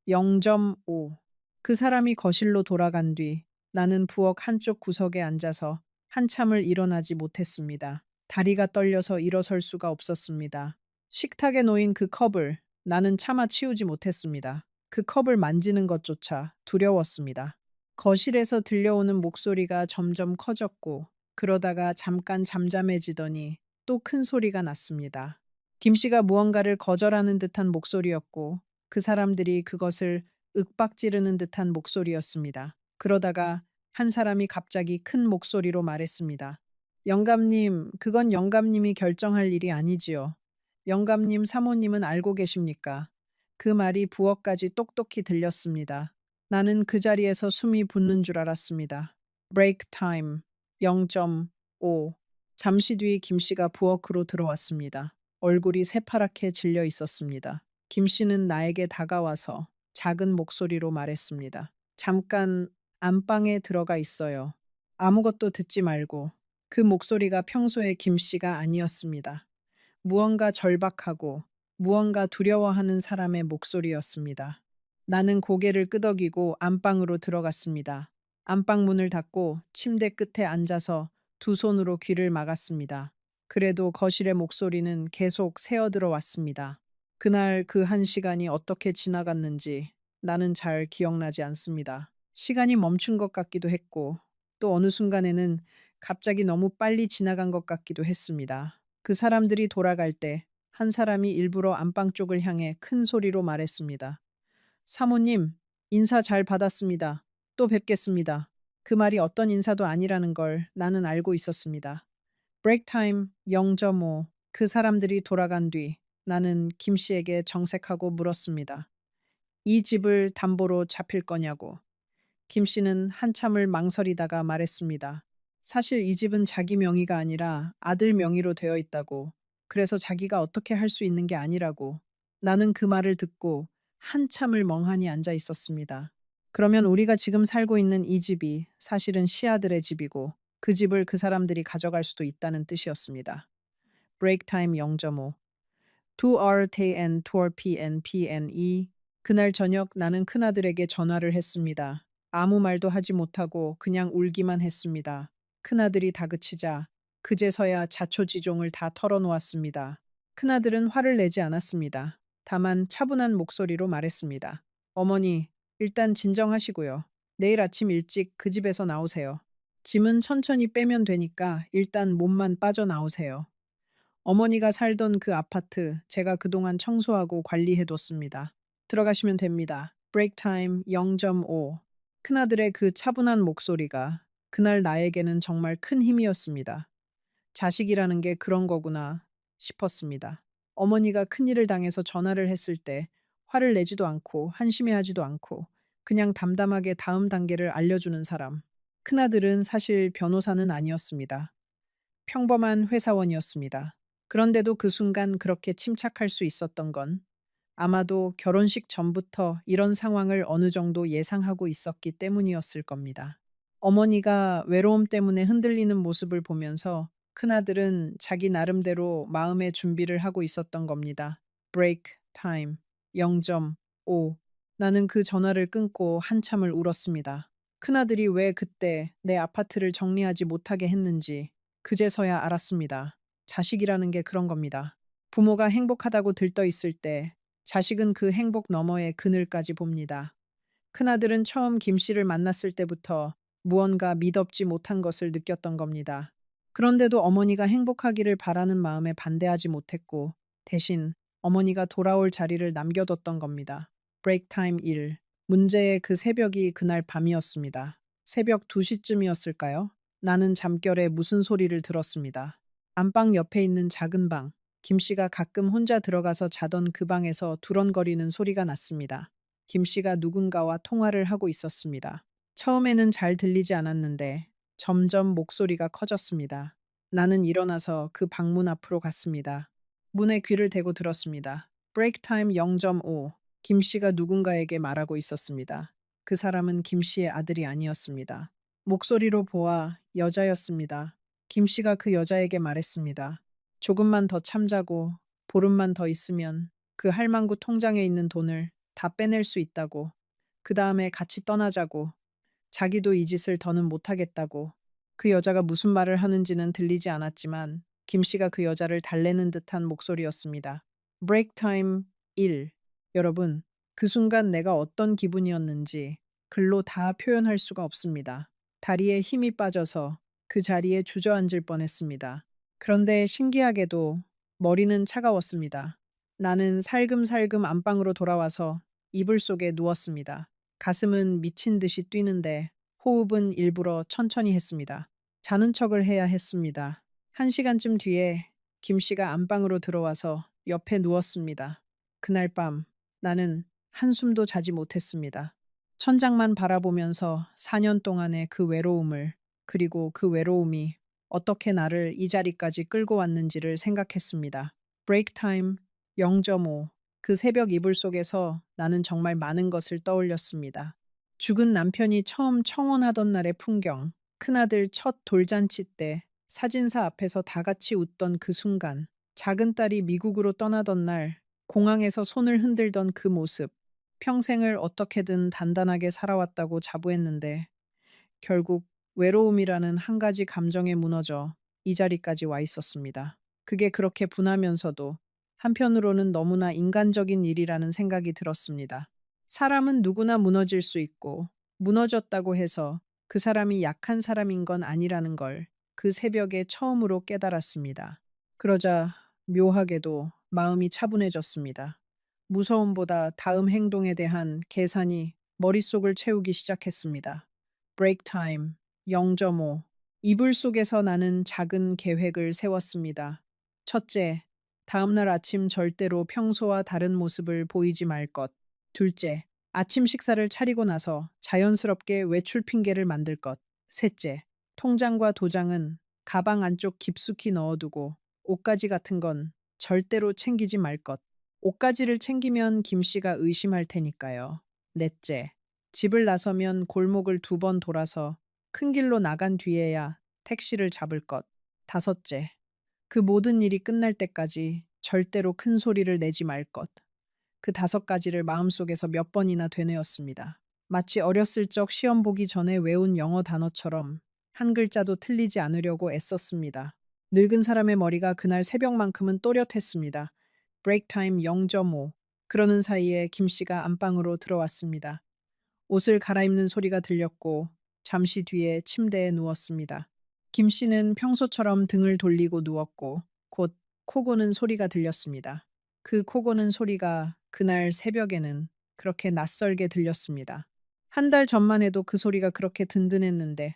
0.5. 그 사람이 거실로 돌아간 뒤 나는 부엌 한쪽 구석에 앉아서 한참을 일어나지 못했습니다. 다리가 떨려서 일어설 수가 없었습니다. 식탁에 놓인 그 컵을 나는 차마 치우지 못했습니다. 그 컵을 만지는 것조차 두려웠습니다. 거실에서 들려오는 목소리가 점점 커졌고 그러다가 잠깐 잠잠해지더니 또 큰 소리가 났습니다. 김 씨가 무언가를 거절하는 듯한 목소리였고 그 사람들이 그것을 윽박지르는 듯한 목소리였습니다. 그러다가 한 사람이 갑자기 큰 목소리로 말했습니다. 영감님, 그건 영감님이 결정할 일이 아니지요. 영감님, 사모님은 알고 계십니까? 그 말이 부엌까지 똑똑히 들렸습니다. 나는 그 자리에서 숨이 붙는 줄 알았습니다. 브레이크 타임 0.5. 잠시 뒤 김 씨가 부엌으로 들어왔습니다. 얼굴이 새파랗게 질려 있었습니다. 김 씨는 나에게 다가와서 작은 목소리로 말했습니다. 잠깐 안방에 들어가 있어요. 아무것도 듣지 말고. 그 목소리가 평소의 김 씨가 아니었습니다. 무언가 절박하고 무언가 두려워하는 사람의 목소리였습니다. 나는 고개를 끄덕이고 안방으로 들어갔습니다. 안방 문을 닫고 침대 끝에 앉아서 두 손으로 귀를 막았습니다. 그래도 거실의 목소리는 계속 새어들어 왔습니다. 그날 그 1시간이 어떻게 지나갔는지 나는 잘 기억나지 않습니다. 시간이 멈춘 것 같기도 했고 또 어느 순간에는 갑자기 너무 빨리 지나간 것 같기도 했습니다. 그 사람들이 돌아갈 때 한 사람이 일부러 안방 쪽을 향해 큰 소리로 말했습니다. 사모님, 인사 잘 받았습니다. 또 뵙겠습니다. 그 말이 어떤 인사도 아니라는 걸 나는 알고 있었습니다. 브레이크 타임 0.5. 그 사람들이 돌아간 뒤 나는 김 씨에게 정색하고 물었습니다. 이 집을 담보로 잡힐 거냐고. 김 씨는 한참을 망설이다가 말했습니다. 사실 이 집은 자기 명의가 아니라 아들 명의로 되어 있다고. 그래서 자기가 어떻게 할 수 있는 게 아니라고. 나는 그 말을 듣고 한참을 멍하니 앉아 있었습니다. 그러면 우리가 지금 살고 있는 이 집이 사실은 시아들의 집이고 그 집을 그 사람들이 가져갈 수도 있다는 뜻이었습니다. 브레이크 타임 0.5. 2RTN 2PNPNE. 그날 저녁 나는 큰아들에게 전화를 했습니다. 아무 말도 하지 못하고 그냥 울기만 했습니다. 큰아들이 다그치자 그제서야 자초지종을 다 털어놓았습니다. 큰아들은 화를 내지 않았습니다. 다만 차분한 목소리로 말했습니다. 어머니, 일단 진정하시고요. 내일 아침 일찍 그 집에서 나오세요. 짐은 천천히 빼면 되니까 일단 몸만 빠져나오세요. 어머니가 살던 그 아파트 제가 그동안 청소하고 관리해뒀습니다. 들어가시면 됩니다. 브레이크 타임 0.5. 큰아들의 그 차분한 목소리가 그날 나에게는 정말 큰 힘이었습니다. 자식이라는 게 그런 거구나 싶었습니다. 어머니가 큰일을 당해서 전화를 했을 때 화를 내지도 않고 한심해하지도 않고 그냥 담담하게 다음 단계를 알려주는 사람. 큰아들은 사실 변호사는 아니었습니다. 평범한 회사원이었습니다. 그런데도 그 순간 그렇게 침착할 수 있었던 건 아마도 결혼식 전부터 이런 상황을 어느 정도 예상하고 있었기 때문이었을 겁니다. 어머니가 외로움 때문에 흔들리는 모습을 보면서 큰아들은 자기 나름대로 마음의 준비를 하고 있었던 겁니다. Break time 0.5. 나는 그 전화를 끊고 한참을 울었습니다. 큰아들이 왜 그때 내 아파트를 정리하지 못하게 했는지 그제서야 알았습니다. 자식이라는 게 그런 겁니다. 부모가 행복하다고 들떠 있을 때 자식은 그 행복 너머의 그늘까지 봅니다. 큰아들은 처음 김 씨를 만났을 때부터 무언가 믿업지 못한 것을 느꼈던 겁니다. 그런데도 어머니가 행복하기를 바라는 마음에 반대하지 못했고 대신 어머니가 돌아올 자리를 남겨뒀던 겁니다. 브레이크 타임 1. 문제의 그 새벽이 그날 밤이었습니다. 새벽 2시쯤이었을까요? 나는 잠결에 무슨 소리를 들었습니다. 안방 옆에 있는 작은 방, 김 씨가 가끔 혼자 들어가서 자던 그 방에서 두런거리는 소리가 났습니다. 김 씨가 누군가와 통화를 하고 있었습니다. 처음에는 잘 들리지 않았는데 점점 목소리가 커졌습니다. 나는 일어나서 그 방문 앞으로 갔습니다. 문에 귀를 대고 들었습니다. 브레이크 타임 0.5. 김 씨가 누군가에게 말하고 있었습니다. 그 사람은 김 씨의 아들이 아니었습니다. 목소리로 보아 여자였습니다. 김 씨가 그 여자에게 말했습니다. 조금만 더 참자고 보름만 더 있으면 그 할망구 통장에 있는 돈을 다 빼낼 수 있다고. 그 다음에 같이 떠나자고. 자기도 이 짓을 더는 못하겠다고. 그 여자가 무슨 말을 하는지는 들리지 않았지만 김 씨가 그 여자를 달래는 듯한 목소리였습니다. 브레이크 타임 1. 여러분, 그 순간 내가 어떤 기분이었는지 글로 다 표현할 수가 없습니다. 다리에 힘이 빠져서 그 자리에 주저앉을 뻔했습니다. 그런데 신기하게도 머리는 차가웠습니다. 나는 살금살금 안방으로 돌아와서 이불 속에 누웠습니다. 가슴은 미친 듯이 뛰는데 호흡은 일부러 천천히 했습니다. 자는 척을 해야 했습니다. 1시간쯤 뒤에 김 씨가 안방으로 들어와서 옆에 누웠습니다. 그날 밤 나는 한숨도 자지 못했습니다. 천장만 바라보면서 4년 동안의 그 외로움을 그리고 그 외로움이 어떻게 나를 이 자리까지 끌고 왔는지를 생각했습니다. 브레이크 타임 0.5. 그 새벽 이불 속에서 나는 정말 많은 것을 떠올렸습니다. 죽은 남편이 처음 청혼하던 날의 풍경, 큰아들 첫 돌잔치 때 사진사 앞에서 다 같이 웃던 그 순간, 작은 딸이 미국으로 떠나던 날 공항에서 손을 흔들던 그 모습, 평생을 어떻게든 단단하게 살아왔다고 자부했는데 결국 외로움이라는 한 가지 감정에 무너져 이 자리까지 와 있었습니다. 그게 그렇게 분하면서도 한편으로는 너무나 인간적인 일이라는 생각이 들었습니다. 사람은 누구나 무너질 수 있고 무너졌다고 해서 그 사람이 약한 사람인 건 아니라는 걸 그 새벽에 처음으로 깨달았습니다. 그러자 묘하게도 마음이 차분해졌습니다. 무서움보다 다음 행동에 대한 계산이 머릿속을 채우기 시작했습니다. 브레이크 타임 0.5. 이불 속에서 나는 작은 계획을 세웠습니다. 첫째, 다음날 아침 절대로 평소와 다른 모습을 보이지 말 것. 둘째, 아침 식사를 차리고 나서 자연스럽게 외출 핑계를 만들 것. 셋째, 통장과 도장은 가방 안쪽 깊숙이 넣어두고 옷가지 같은 건 절대로 챙기지 말 것. 옷가지를 챙기면 김 씨가 의심할 테니까요. 넷째, 집을 나서면 골목을 2번 돌아서 큰 길로 나간 뒤에야 택시를 잡을 것. 다섯째, 그 모든 일이 끝날 때까지 절대로 큰 소리를 내지 말 것. 그 5가지를 마음속에서 몇 번이나 되뇌었습니다. 마치 어렸을 적 시험 보기 전에 외운 영어 단어처럼 한 글자도 틀리지 않으려고 애썼습니다. 늙은 사람의 머리가 그날 새벽만큼은 또렷했습니다. 브레이크 타임 0.5. 그러는 사이에 김 씨가 안방으로 들어왔습니다. 옷을 갈아입는 소리가 들렸고 잠시 뒤에 침대에 누웠습니다. 김 씨는 평소처럼 등을 돌리고 누웠고 곧 코 고는 소리가 들렸습니다. 그 코 고는 소리가 그날 새벽에는 그렇게 낯설게 들렸습니다. 한 달 전만 해도 그 소리가 그렇게 든든했는데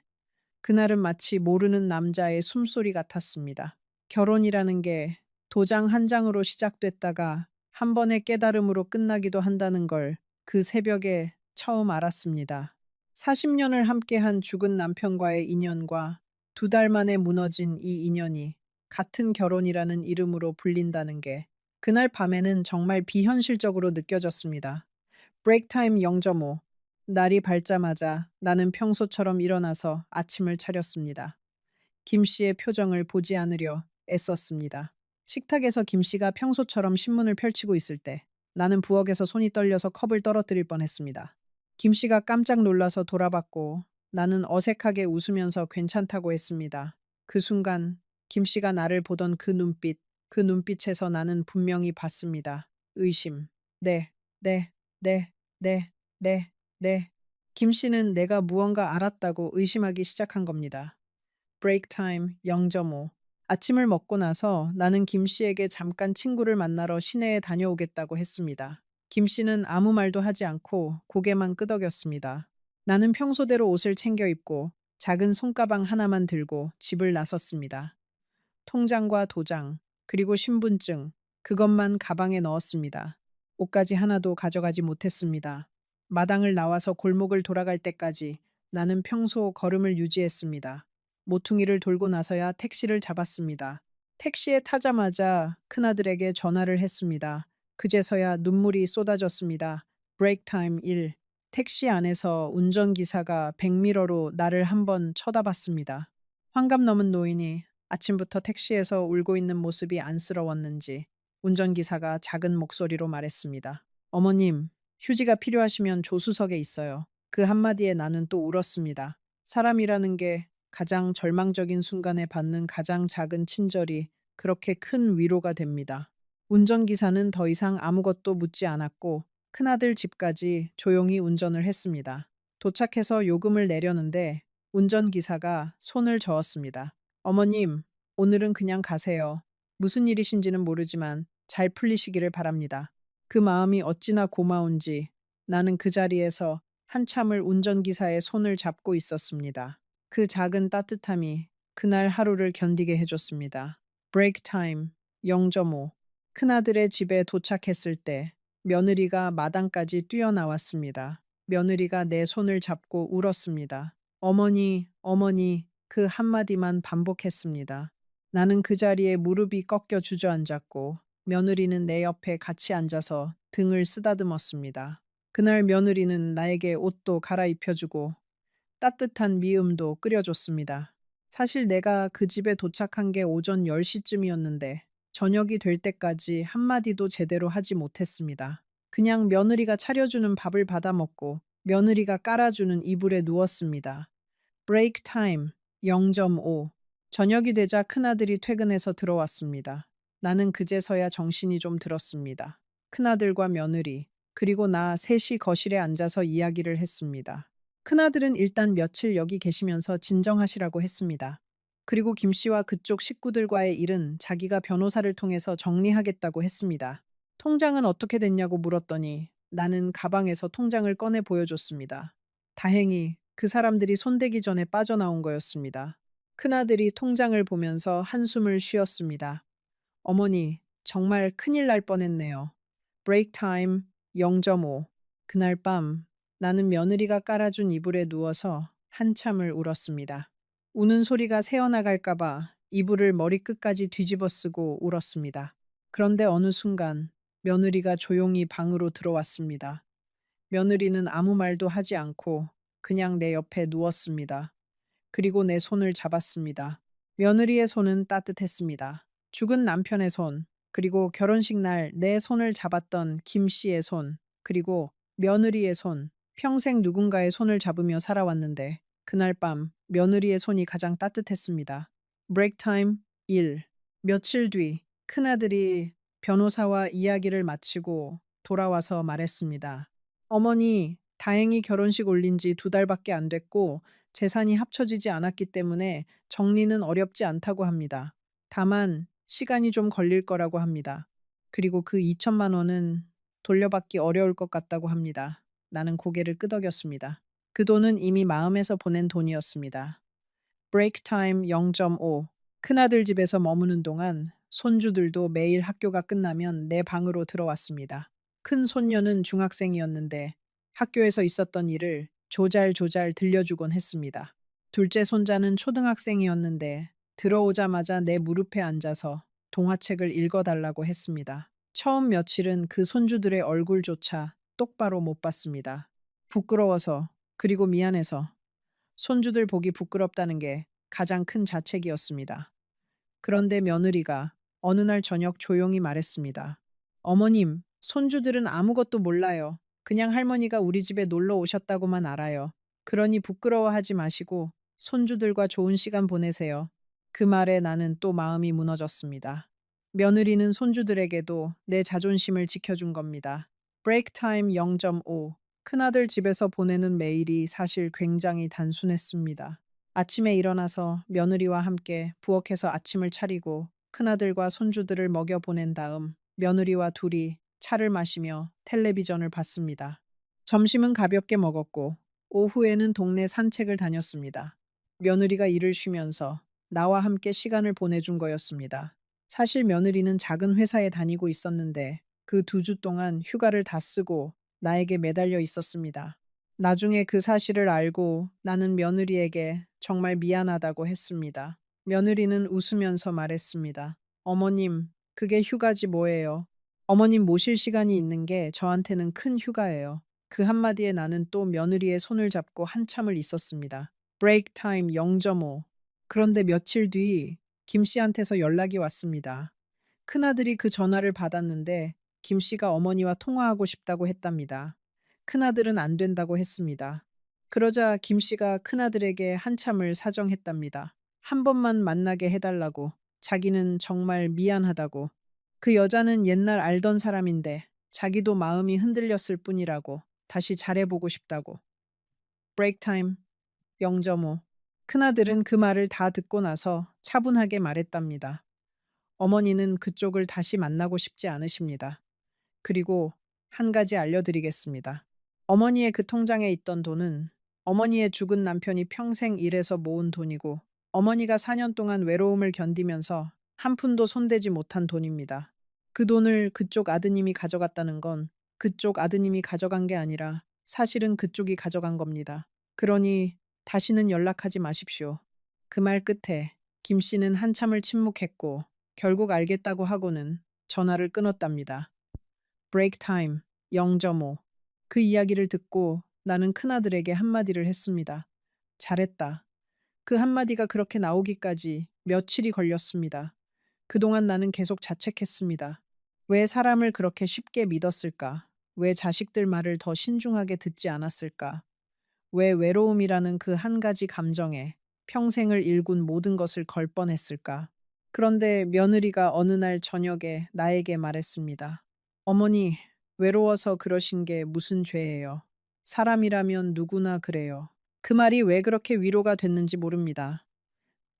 그날은 마치 모르는 남자의 숨소리 같았습니다. 결혼이라는 게 도장 한 장으로 시작됐다가 한 번의 깨달음으로 끝나기도 한다는 걸 그 새벽에 처음 알았습니다. 40년을 함께한 죽은 남편과의 인연과 두 달 만에 무너진 이 인연이 같은 결혼이라는 이름으로 불린다는 게 그날 밤에는 정말 비현실적으로 느껴졌습니다. 브레이크 타임 0.5. 날이 밝자마자 나는 평소처럼 일어나서 아침을 차렸습니다. 김 씨의 표정을 보지 않으려 애썼습니다. 식탁에서 김 씨가 평소처럼 신문을 펼치고 있을 때 나는 부엌에서 손이 떨려서 컵을 떨어뜨릴 뻔했습니다. 김 씨가 깜짝 놀라서 돌아봤고 나는 어색하게 웃으면서 괜찮다고 했습니다. 그 순간 김 씨가 나를 보던 그 눈빛에서 나는 분명히 봤습니다. 의심. 네, 네, 네, 네, 네, 네. 김 씨는 내가 무언가 알았다고 의심하기 시작한 겁니다. 브레이크 타임 0.5. 아침을 먹고 나서 나는 김 씨에게 잠깐 친구를 만나러 시내에 다녀오겠다고 했습니다. 김 씨는 아무 말도 하지 않고 고개만 끄덕였습니다. 나는 평소대로 옷을 챙겨 입고 작은 손가방 하나만 들고 집을 나섰습니다. 통장과 도장, 그리고 신분증, 그것만 가방에 넣었습니다. 옷까지 하나도 가져가지 못했습니다. 마당을 나와서 골목을 돌아갈 때까지 나는 평소 걸음을 유지했습니다. 모퉁이를 돌고 나서야 택시를 잡았습니다. 택시에 타자마자 큰아들에게 전화를 했습니다. 그제서야 눈물이 쏟아졌습니다. 브레이크 타임 1. 택시 안에서 운전기사가 백미러로 나를 한번 쳐다봤습니다. 환갑 넘은 노인이 아침부터 택시에서 울고 있는 모습이 안쓰러웠는지 운전기사가 작은 목소리로 말했습니다. 어머님, 휴지가 필요하시면 조수석에 있어요. 그 한마디에 나는 또 울었습니다. 사람이라는 게 가장 절망적인 순간에 받는 가장 작은 친절이 그렇게 큰 위로가 됩니다. 운전기사는 더 이상 아무것도 묻지 않았고 큰아들 집까지 조용히 운전을 했습니다. 도착해서 요금을 내려는데 운전기사가 손을 저었습니다. 어머님, 오늘은 그냥 가세요. 무슨 일이신지는 모르지만 잘 풀리시기를 바랍니다. 그 마음이 어찌나 고마운지 나는 그 자리에서 한참을 운전기사의 손을 잡고 있었습니다. 그 작은 따뜻함이 그날 하루를 견디게 해줬습니다. 브레이크 타임 0.5. 큰아들의 집에 도착했을 때 며느리가 마당까지 뛰어나왔습니다. 며느리가 내 손을 잡고 울었습니다. 어머니, 어머니, 그 한마디만 반복했습니다. 나는 그 자리에 무릎이 꺾여 주저앉았고 며느리는 내 옆에 같이 앉아서 등을 쓰다듬었습니다. 그날 며느리는 나에게 옷도 갈아입혀주고 따뜻한 미음도 끓여줬습니다. 사실 내가 그 집에 도착한 게 오전 10시쯤이었는데 저녁이 될 때까지 한마디도 제대로 하지 못했습니다. 그냥 며느리가 차려주는 밥을 받아 먹고 며느리가 깔아주는 이불에 누웠습니다. 브레이크 타임 0.5. 저녁이 되자 큰아들이 퇴근해서 들어왔습니다. 나는 그제서야 정신이 좀 들었습니다. 큰아들과 며느리, 그리고 나 셋이 거실에 앉아서 이야기를 했습니다. 큰아들은 일단 며칠 여기 계시면서 진정하시라고 했습니다. 그리고 김 씨와 그쪽 식구들과의 일은 자기가 변호사를 통해서 정리하겠다고 했습니다. 통장은 어떻게 됐냐고 물었더니 나는 가방에서 통장을 꺼내 보여줬습니다. 다행히 그 사람들이 손대기 전에 빠져나온 거였습니다. 큰아들이 통장을 보면서 한숨을 쉬었습니다. 어머니, 정말 큰일 날 뻔했네요. 브레이크 타임 0.5. 그날 밤 나는 며느리가 깔아준 이불에 누워서 한참을 울었습니다. 우는 소리가 새어나갈까봐 이불을 머리끝까지 뒤집어 쓰고 울었습니다. 그런데 어느 순간 며느리가 조용히 방으로 들어왔습니다. 며느리는 아무 말도 하지 않고 그냥 내 옆에 누웠습니다. 그리고 내 손을 잡았습니다. 며느리의 손은 따뜻했습니다. 죽은 남편의 손, 그리고 결혼식 날 내 손을 잡았던 김 씨의 손, 그리고 며느리의 손, 평생 누군가의 손을 잡으며 살아왔는데 그날 밤 며느리의 손이 가장 따뜻했습니다. 브레이크 타임 1. 며칠 뒤 큰아들이 변호사와 이야기를 마치고 돌아와서 말했습니다. 어머니, 다행히 결혼식 올린 지 2달밖에 안 됐고 재산이 합쳐지지 않았기 때문에 정리는 어렵지 않다고 합니다. 다만 시간이 좀 걸릴 거라고 합니다. 그리고 그 2천만 원은 돌려받기 어려울 것 같다고 합니다. 나는 고개를 끄덕였습니다. 그 돈은 이미 마음에서 보낸 돈이었습니다. 브레이크 타임 0.5. 큰아들 집에서 머무는 동안 손주들도 매일 학교가 끝나면 내 방으로 들어왔습니다. 큰 손녀는 중학생이었는데 학교에서 있었던 일을 조잘조잘 들려주곤 했습니다. 둘째 손자는 초등학생이었는데 들어오자마자 내 무릎에 앉아서 동화책을 읽어달라고 했습니다. 처음 며칠은 그 손주들의 얼굴조차 똑바로 못 봤습니다. 부끄러워서, 그리고 미안해서. 손주들 보기 부끄럽다는 게 가장 큰 자책이었습니다. 그런데 며느리가 어느 날 저녁 조용히 말했습니다. 어머님, 손주들은 아무것도 몰라요. 그냥 할머니가 우리 집에 놀러 오셨다고만 알아요. 그러니 부끄러워하지 마시고 손주들과 좋은 시간 보내세요. 그 말에 나는 또 마음이 무너졌습니다. 며느리는 손주들에게도 내 자존심을 지켜준 겁니다. 브레이크 타임 0.5. 큰아들 집에서 보내는 매일이 사실 굉장히 단순했습니다. 아침에 일어나서 며느리와 함께 부엌에서 아침을 차리고 큰아들과 손주들을 먹여 보낸 다음 며느리와 둘이 차를 마시며 텔레비전을 봤습니다. 점심은 가볍게 먹었고 오후에는 동네 산책을 다녔습니다. 며느리가 일을 쉬면서 나와 함께 시간을 보내준 거였습니다. 사실 며느리는 작은 회사에 다니고 있었는데 그 2주 동안 휴가를 다 쓰고 나에게 매달려 있었습니다. 나중에 그 사실을 알고 나는 며느리에게 정말 미안하다고 했습니다. 며느리는 웃으면서 말했습니다. 어머님, 그게 휴가지 뭐예요. 어머님 모실 시간이 있는 게 저한테는 큰 휴가예요. 그 한마디에 나는 또 며느리의 손을 잡고 한참을 있었습니다. 브레이크 타임 0.5. 그런데 며칠 뒤 김 씨한테서 연락이 왔습니다. 큰아들이 그 전화를 받았는데 김 씨가 어머니와 통화하고 싶다고 했답니다. 큰아들은 안 된다고 했습니다. 그러자 김 씨가 큰아들에게 한참을 사정했답니다. 한 번만 만나게 해달라고, 자기는 정말 미안하다고, 그 여자는 옛날 알던 사람인데 자기도 마음이 흔들렸을 뿐이라고, 다시 잘해보고 싶다고. 브레이크 타임 0.5. 큰아들은 그 말을 다 듣고 나서 차분하게 말했답니다. 어머니는 그쪽을 다시 만나고 싶지 않으십니다. 그리고 한 가지 알려드리겠습니다. 어머니의 그 통장에 있던 돈은 어머니의 죽은 남편이 평생 일해서 모은 돈이고 어머니가 4년 동안 외로움을 견디면서 한 푼도 손대지 못한 돈입니다. 그 돈을 그쪽 아드님이 가져갔다는 건 그쪽 아드님이 가져간 게 아니라 사실은 그쪽이 가져간 겁니다. 그러니 다시는 연락하지 마십시오. 그 말 끝에 김 씨는 한참을 침묵했고 결국 알겠다고 하고는 전화를 끊었답니다. 브레이크 타임 0.5. 그 이야기를 듣고 나는 큰아들에게 한마디를 했습니다. 잘했다. 그 한마디가 그렇게 나오기까지 며칠이 걸렸습니다. 그동안 나는 계속 자책했습니다. 왜 사람을 그렇게 쉽게 믿었을까? 왜 자식들 말을 더 신중하게 듣지 않았을까? 왜 외로움이라는 그 한 가지 감정에 평생을 일군 모든 것을 걸 뻔했을까? 그런데 며느리가 어느 날 저녁에 나에게 말했습니다. 어머니, 외로워서 그러신 게 무슨 죄예요. 사람이라면 누구나 그래요. 그 말이 왜 그렇게 위로가 됐는지 모릅니다.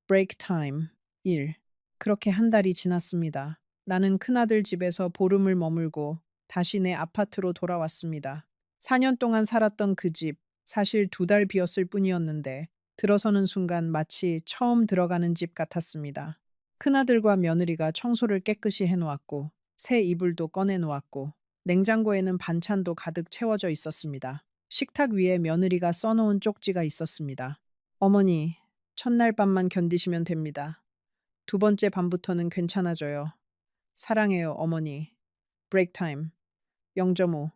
브레이크 타임 1. 그렇게 한 달이 지났습니다. 나는 큰아들 집에서 보름을 머물고 다시 내 아파트로 돌아왔습니다. 4년 동안 살았던 그 집, 사실 2달 비었을 뿐이었는데 들어서는 순간 마치 처음 들어가는 집 같았습니다. 큰아들과 며느리가 청소를 깨끗이 해놓았고 새 이불도 꺼내놓았고 냉장고에는 반찬도 가득 채워져 있었습니다. 식탁 위에 며느리가 써놓은 쪽지가 있었습니다. 어머니, 첫날 밤만 견디시면 됩니다. 두 번째 밤부터는 괜찮아져요. 사랑해요, 어머니. 브레이크 타임 0.5.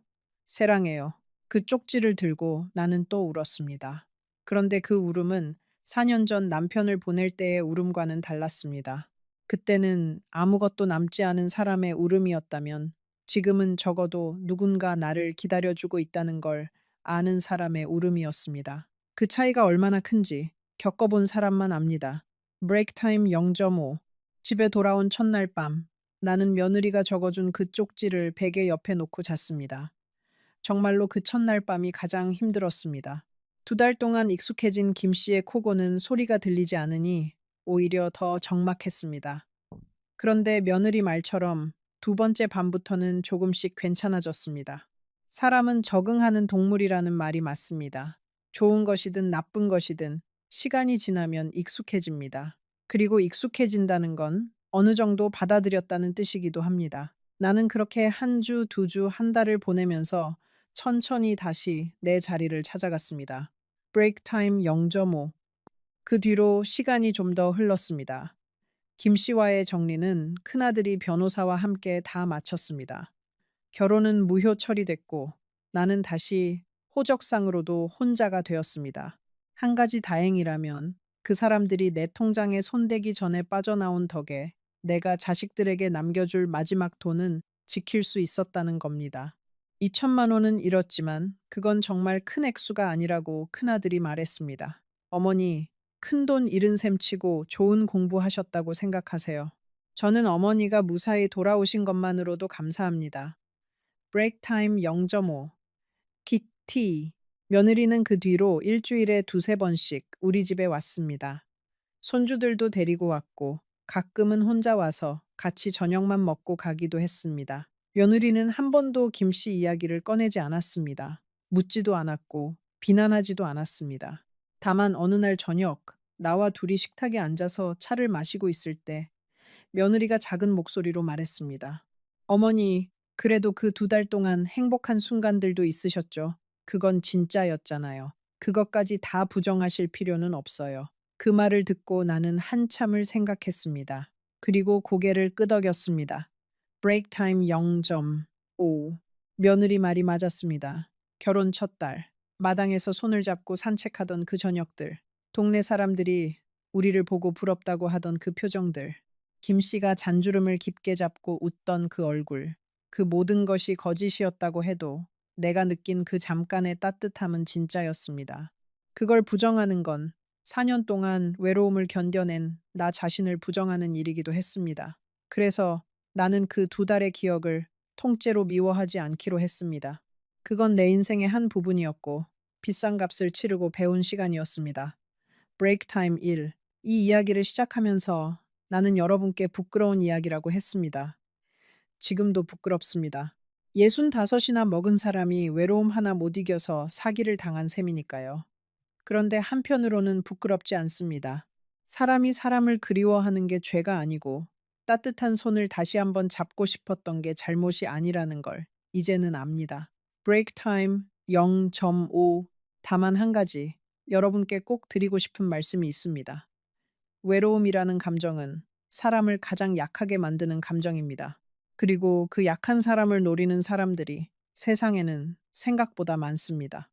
사랑해요. 그 쪽지를 들고 나는 또 울었습니다. 그런데 그 울음은 4년 전 남편을 보낼 때의 울음과는 달랐습니다. 그때는 아무것도 남지 않은 사람의 울음이었다면 지금은 적어도 누군가 나를 기다려주고 있다는 걸 아는 사람의 울음이었습니다. 그 차이가 얼마나 큰지 겪어본 사람만 압니다. 브레이크 타임 0.5. 집에 돌아온 첫날 밤 나는 며느리가 적어준 그 쪽지를 베개 옆에 놓고 잤습니다. 정말로 그 첫날 밤이 가장 힘들었습니다. 2달 동안 익숙해진 김 씨의 코고는 소리가 들리지 않으니 오히려 더 적막했습니다. 그런데 며느리 말처럼 두 번째 밤부터는 조금씩 괜찮아졌습니다. 사람은 적응하는 동물이라는 말이 맞습니다. 좋은 것이든 나쁜 것이든 시간이 지나면 익숙해집니다. 그리고 익숙해진다는 건 어느 정도 받아들였다는 뜻이기도 합니다. 나는 그렇게 한 주, 두 주, 한 달을 보내면서 천천히 다시 내 자리를 찾아갔습니다. 브레이크 타임 0.5. 그 뒤로 시간이 좀 더 흘렀습니다. 김 씨와의 정리는 큰아들이 변호사와 함께 다 마쳤습니다. 결혼은 무효 처리됐고 나는 다시 호적상으로도 혼자가 되었습니다. 한 가지 다행이라면 그 사람들이 내 통장에 손대기 전에 빠져나온 덕에 내가 자식들에게 남겨줄 마지막 돈은 지킬 수 있었다는 겁니다. 2천만 원은 잃었지만 그건 정말 큰 액수가 아니라고 큰아들이 말했습니다. 어머니, 큰 돈 잃은 셈 치고 좋은 공부하셨다고 생각하세요. 저는 어머니가 무사히 돌아오신 것만으로도 감사합니다. 브레이크 타임 0.5. 키티. 며느리는 그 뒤로 일주일에 두세 번씩 우리 집에 왔습니다. 손주들도 데리고 왔고 가끔은 혼자 와서 같이 저녁만 먹고 가기도 했습니다. 며느리는 한 번도 김 씨 이야기를 꺼내지 않았습니다. 묻지도 않았고 비난하지도 않았습니다. 다만 어느 날 저녁 나와 둘이 식탁에 앉아서 차를 마시고 있을 때 며느리가 작은 목소리로 말했습니다. 어머니, 그래도 그 2달 동안 행복한 순간들도 있으셨죠. 그건 진짜였잖아요. 그것까지 다 부정하실 필요는 없어요. 그 말을 듣고 나는 한참을 생각했습니다. 그리고 고개를 끄덕였습니다. 브레이크 타임 0.5. 며느리 말이 맞았습니다. 결혼 첫 달, 마당에서 손을 잡고 산책하던 그 저녁들, 동네 사람들이 우리를 보고 부럽다고 하던 그 표정들, 김 씨가 잔주름을 깊게 잡고 웃던 그 얼굴, 그 모든 것이 거짓이었다고 해도 내가 느낀 그 잠깐의 따뜻함은 진짜였습니다. 그걸 부정하는 건 4년 동안 외로움을 견뎌낸 나 자신을 부정하는 일이기도 했습니다. 그래서 나는 그 2달의 기억을 통째로 미워하지 않기로 했습니다. 그건 내 인생의 한 부분이었고 비싼 값을 치르고 배운 시간이었습니다. 브레이크 타임 1. 이 이야기를 시작하면서 나는 여러분께 부끄러운 이야기라고 했습니다. 지금도 부끄럽습니다. 65이나 먹은 사람이 외로움 하나 못 이겨서 사기를 당한 셈이니까요. 그런데 한편으로는 부끄럽지 않습니다. 사람이 사람을 그리워하는 게 죄가 아니고 따뜻한 손을 다시 한번 잡고 싶었던 게 잘못이 아니라는 걸 이제는 압니다. 브레이크 타임 0.5. 다만 한 가지 여러분께 꼭 드리고 싶은 말씀이 있습니다. 외로움이라는 감정은 사람을 가장 약하게 만드는 감정입니다. 그리고 그 약한 사람을 노리는 사람들이 세상에는 생각보다 많습니다.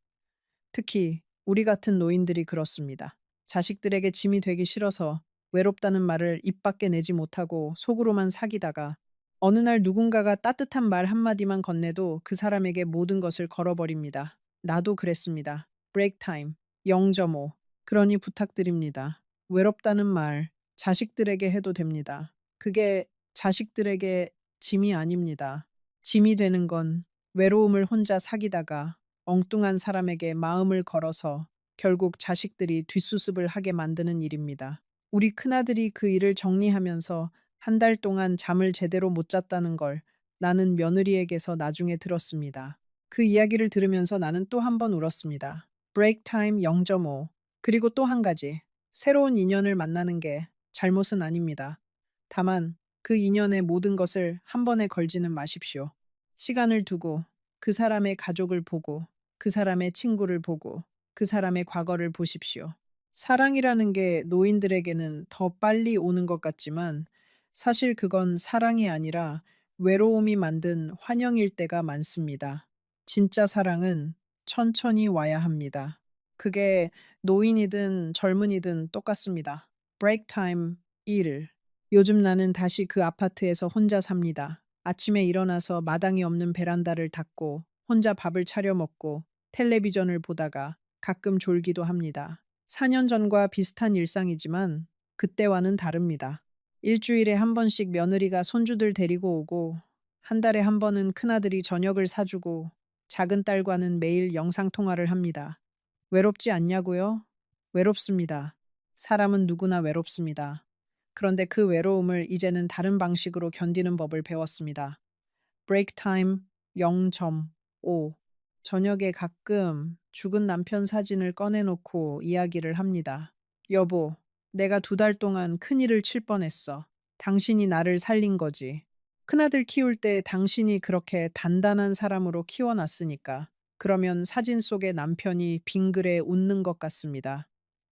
특히 우리 같은 노인들이 그렇습니다. 자식들에게 짐이 되기 싫어서 외롭다는 말을 입 밖에 내지 못하고 속으로만 사귀다가 어느 날 누군가가 따뜻한 말 한마디만 건네도 그 사람에게 모든 것을 걸어버립니다. 나도 그랬습니다. 브레이크 타임 0.5. 그러니 부탁드립니다. 외롭다는 말 자식들에게 해도 됩니다. 그게 자식들에게 짐이 아닙니다. 짐이 되는 건 외로움을 혼자 사귀다가 엉뚱한 사람에게 마음을 걸어서 결국 자식들이 뒷수습을 하게 만드는 일입니다. 우리 큰아들이 그 일을 정리하면서 한 달 동안 잠을 제대로 못 잤다는 걸 나는 며느리에게서 나중에 들었습니다. 그 이야기를 들으면서 나는 또 한 번 울었습니다. 브레이크 타임 0.5. 그리고 또 한 가지. 새로운 인연을 만나는 게 잘못은 아닙니다. 다만 그 인연의 모든 것을 한 번에 걸지는 마십시오. 시간을 두고 그 사람의 가족을 보고 그 사람의 친구를 보고 그 사람의 과거를 보십시오. 사랑이라는 게 노인들에게는 더 빨리 오는 것 같지만 사실 그건 사랑이 아니라 외로움이 만든 환영일 때가 많습니다. 진짜 사랑은 천천히 와야 합니다. 그게 노인이든 젊은이든 똑같습니다. 브레이크 타임 1. 요즘 나는 다시 그 아파트에서 혼자 삽니다. 아침에 일어나서 마당이 없는 베란다를 닦고 혼자 밥을 차려 먹고 텔레비전을 보다가 가끔 졸기도 합니다. 4년 전과 비슷한 일상이지만 그때와는 다릅니다. 일주일에 한 번씩 며느리가 손주들 데리고 오고 한 달에 한 번은 큰아들이 저녁을 사주고 작은 딸과는 매일 영상통화를 합니다. 외롭지 않냐고요? 외롭습니다. 사람은 누구나 외롭습니다. 그런데 그 외로움을 이제는 다른 방식으로 견디는 법을 배웠습니다. 브레이크 타임 0.5. 저녁에 가끔 죽은 남편 사진을 꺼내놓고 이야기를 합니다. 여보, 내가 2달 동안 큰일을 칠 뻔했어. 당신이 나를 살린 거지. 큰아들 키울 때 당신이 그렇게 단단한 사람으로 키워놨으니까. 그러면 사진 속의 남편이 빙그레 웃는 것 같습니다.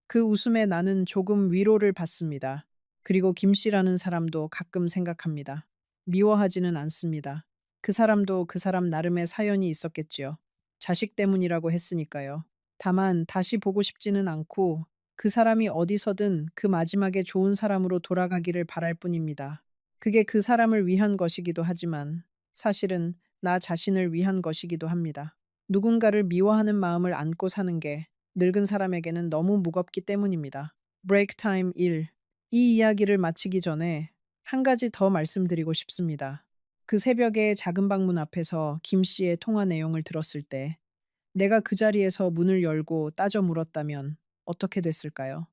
그 웃음에 나는 조금 위로를 받습니다. 그리고 김 씨라는 사람도 가끔 생각합니다. 미워하지는 않습니다. 그 사람도 그 사람 나름의 사연이 있었겠지요. 자식 때문이라고 했으니까요. 다만 다시 보고 싶지는 않고 그 사람이 어디서든 그 마지막에 좋은 사람으로 돌아가기를 바랄 뿐입니다. 그게 그 사람을 위한 것이기도 하지만 사실은 나 자신을 위한 것이기도 합니다. 누군가를 미워하는 마음을 안고 사는 게 늙은 사람에게는 너무 무겁기 때문입니다. 브레이크 타임 1. 이 이야기를 마치기 전에 한 가지 더 말씀드리고 싶습니다. 그 새벽에 작은 방문 앞에서 김 씨의 통화 내용을 들었을 때 내가 그 자리에서 문을 열고 따져 물었다면 어떻게 됐을까요?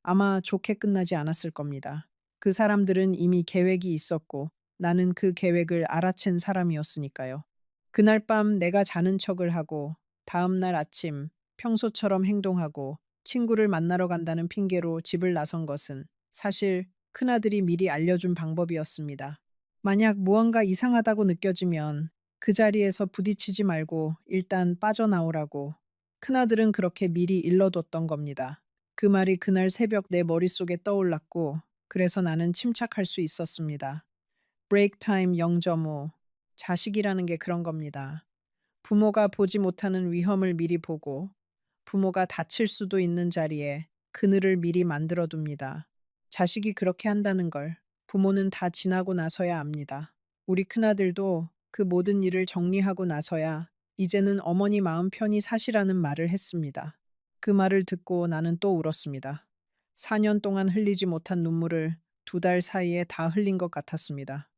아마 좋게 끝나지 않았을 겁니다. 그 사람들은 이미 계획이 있었고 나는 그 계획을 알아챈 사람이었으니까요. 그날 밤 내가 자는 척을 하고 다음 날 아침 평소처럼 행동하고 친구를 만나러 간다는 핑계로 집을 나선 것은 사실 큰아들이 미리 알려준 방법이었습니다. 만약 무언가 이상하다고 느껴지면 그 자리에서 부딪히지 말고 일단 빠져나오라고 큰아들은 그렇게 미리 일러뒀던 겁니다. 그 말이 그날 새벽 내 머릿속에 떠올랐고 그래서 나는 침착할 수 있었습니다. 브레이크 타임 0.5. 자식이라는 게 그런 겁니다. 부모가 보지 못하는 위험을 미리 보고 부모가 다칠 수도 있는 자리에 그늘을 미리 만들어 둡니다. 자식이 그렇게 한다는 걸 부모는 다 지나고 나서야 압니다. 우리 큰아들도 그 모든 일을 정리하고 나서야 이제는 어머니 마음 편히 사시라는 말을 했습니다. 그 말을 듣고 나는 또 울었습니다. 4년 동안 흘리지 못한 눈물을 2달 사이에 다 흘린 것 같았습니다.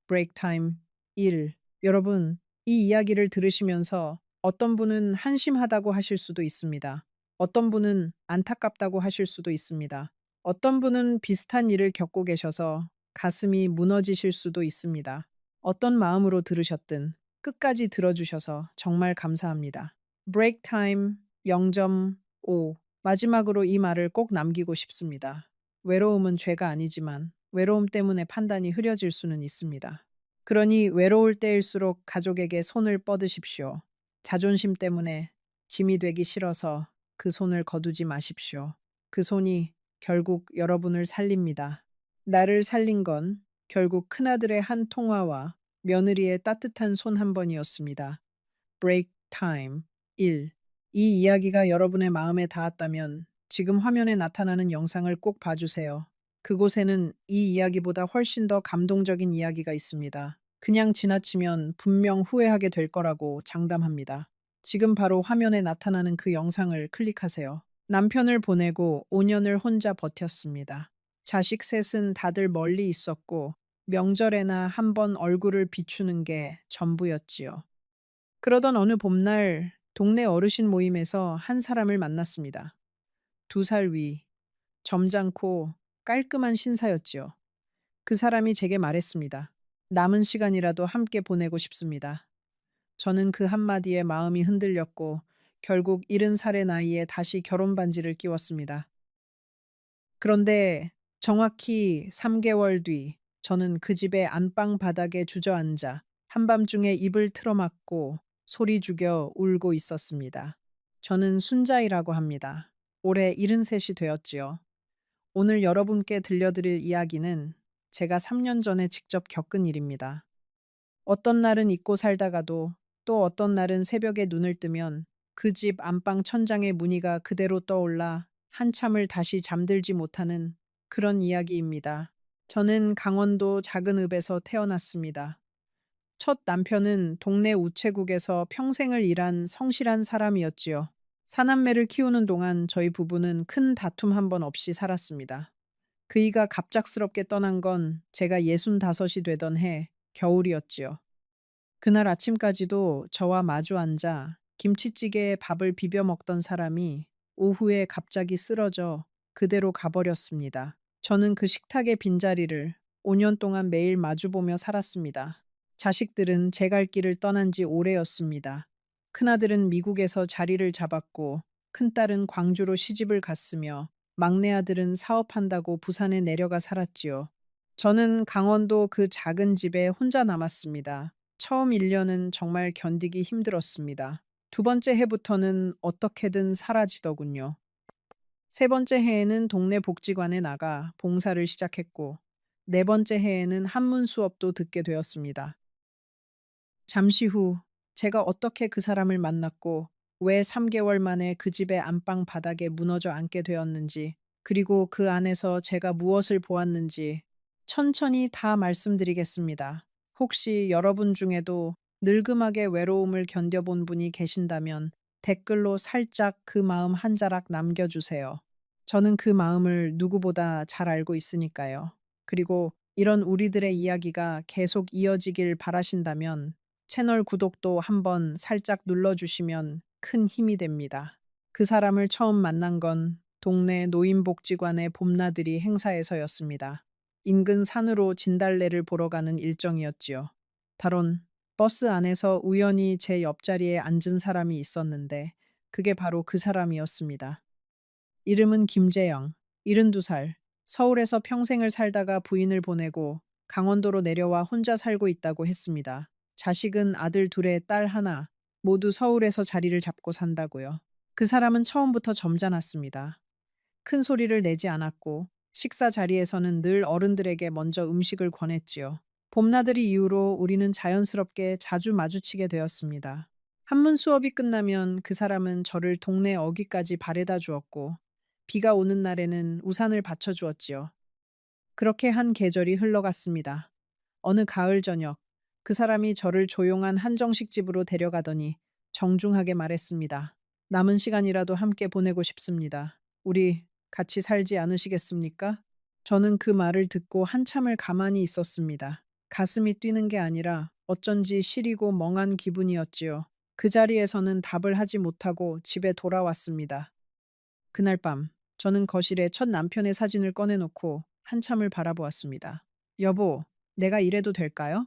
브레이크 타임 1. 여러분, 이 이야기를 들으시면서 어떤 분은 한심하다고 하실 수도 있습니다. 어떤 분은 안타깝다고 하실 수도 있습니다. 어떤 분은 비슷한 일을 겪고 계셔서 가슴이 무너지실 수도 있습니다. 어떤 마음으로 들으셨든 끝까지 들어주셔서 정말 감사합니다. 브레이크 타임 0.5. 마지막으로 이 말을 꼭 남기고 싶습니다. 외로움은 죄가 아니지만 외로움 때문에 판단이 흐려질 수는 있습니다. 그러니 외로울 때일수록 가족에게 손을 뻗으십시오. 자존심 때문에 짐이 되기 싫어서 그 손을 거두지 마십시오. 그 손이 결국 여러분을 살립니다. 나를 살린 건 결국 큰아들의 한 통화와 며느리의 따뜻한 손 한 번이었습니다. 브레이크 타임 1. 이 이야기가 여러분의 마음에 닿았다면 지금 화면에 나타나는 영상을 꼭 봐주세요. 그곳에는 이 이야기보다 훨씬 더 감동적인 이야기가 있습니다. 그냥 지나치면 분명 후회하게 될 거라고 장담합니다. 지금 바로 화면에 나타나는 그 영상을 클릭하세요. 남편을 보내고 5년을 혼자 버텼습니다. 자식 셋은 다들 멀리 있었고 명절에나 한번 얼굴을 비추는 게 전부였지요. 그러던 어느 봄날 동네 어르신 모임에서 한 사람을 만났습니다. 2살 위, 점잖고 깔끔한 신사였지요. 그 사람이 제게 말했습니다. 남은 시간이라도 함께 보내고 싶습니다. 저는 그 한마디에 마음이 흔들렸고 결국 70살의 나이에 다시 결혼 반지를 끼웠습니다. 그런데 정확히 3개월 뒤 저는 그 집의 안방 바닥에 주저앉아 한밤중에 입을 틀어막고 소리 죽여 울고 있었습니다. 저는 순자이라고 합니다. 올해 73이 되었지요. 오늘 여러분께 들려드릴 이야기는 제가 3년 전에 직접 겪은 일입니다. 어떤 날은 잊고 살다가도 또 어떤 날은 새벽에 눈을 뜨면 그 집 안방 천장의 무늬가 그대로 떠올라 한참을 다시 잠들지 못하는 그런 이야기입니다. 저는 강원도 작은 읍에서 태어났습니다. 첫 남편은 동네 우체국에서 평생을 일한 성실한 사람이었지요. 사남매를 키우는 동안 저희 부부는 큰 다툼 한 번 없이 살았습니다. 그이가 갑작스럽게 떠난 건 제가 65이 되던 해 겨울이었지요. 그날 아침까지도 저와 마주 앉아 김치찌개에 밥을 비벼 먹던 사람이 오후에 갑자기 쓰러져 그대로 가버렸습니다. 저는 그 식탁의 빈자리를 5년 동안 매일 마주보며 살았습니다. 자식들은 제 갈 길을 떠난 지 오래였습니다. 큰아들은 미국에서 자리를 잡았고 큰딸은 광주로 시집을 갔으며 막내 아들은 사업한다고 부산에 내려가 살았지요. 저는 강원도 그 작은 집에 혼자 남았습니다. 처음 1년은 정말 견디기 힘들었습니다. 두 번째 해부터는 어떻게든 사라지더군요. 세 번째 해에는 동네 복지관에 나가 봉사를 시작했고, 네 번째 해에는 한문 수업도 듣게 되었습니다. 잠시 후 제가 어떻게 그 사람을 만났고 왜 3개월 만에 그 집의 안방 바닥에 무너져 앉게 되었는지, 그리고 그 안에서 제가 무엇을 보았는지 천천히 다 말씀드리겠습니다. 혹시 여러분 중에도 늙음하게 외로움을 견뎌본 분이 계신다면 댓글로 살짝 그 마음 한 자락 남겨주세요. 저는 그 마음을 누구보다 잘 알고 있으니까요. 그리고 이런 우리들의 이야기가 계속 이어지길 바라신다면 채널 구독도 한번 살짝 눌러주시면 큰 힘이 됩니다. 그 사람을 처음 만난 건 동네 노인복지관의 봄나들이 행사에서였습니다. 인근 산으로 진달래를 보러 가는 일정이었지요. 다론 버스 안에서 우연히 제 옆자리에 앉은 사람이 있었는데 그게 바로 그 사람이었습니다. 이름은 김재영, 72살. 서울에서 평생을 살다가 부인을 보내고 강원도로 내려와 혼자 살고 있다고 했습니다. 자식은 아들 둘에 딸 하나, 모두 서울에서 자리를 잡고 산다고요. 그 사람은 처음부터 점잖았습니다. 큰 소리를 내지 않았고 식사 자리에서는 늘 어른들에게 먼저 음식을 권했지요. 봄나들이 이후로 우리는 자연스럽게 자주 마주치게 되었습니다. 한문 수업이 끝나면 그 사람은 저를 동네 어귀까지 바래다 주었고 비가 오는 날에는 우산을 받쳐주었지요. 그렇게 한 계절이 흘러갔습니다. 어느 가을 저녁, 그 사람이 저를 조용한 한정식 집으로 데려가더니 정중하게 말했습니다. 남은 시간이라도 함께 보내고 싶습니다. 우리 같이 살지 않으시겠습니까? 저는 그 말을 듣고 한참을 가만히 있었습니다. 가슴이 뛰는 게 아니라 어쩐지 시리고 멍한 기분이었지요. 그 자리에서는 답을 하지 못하고 집에 돌아왔습니다. 그날 밤, 저는 거실에 첫 남편의 사진을 꺼내놓고 한참을 바라보았습니다. 여보, 내가 이래도 될까요?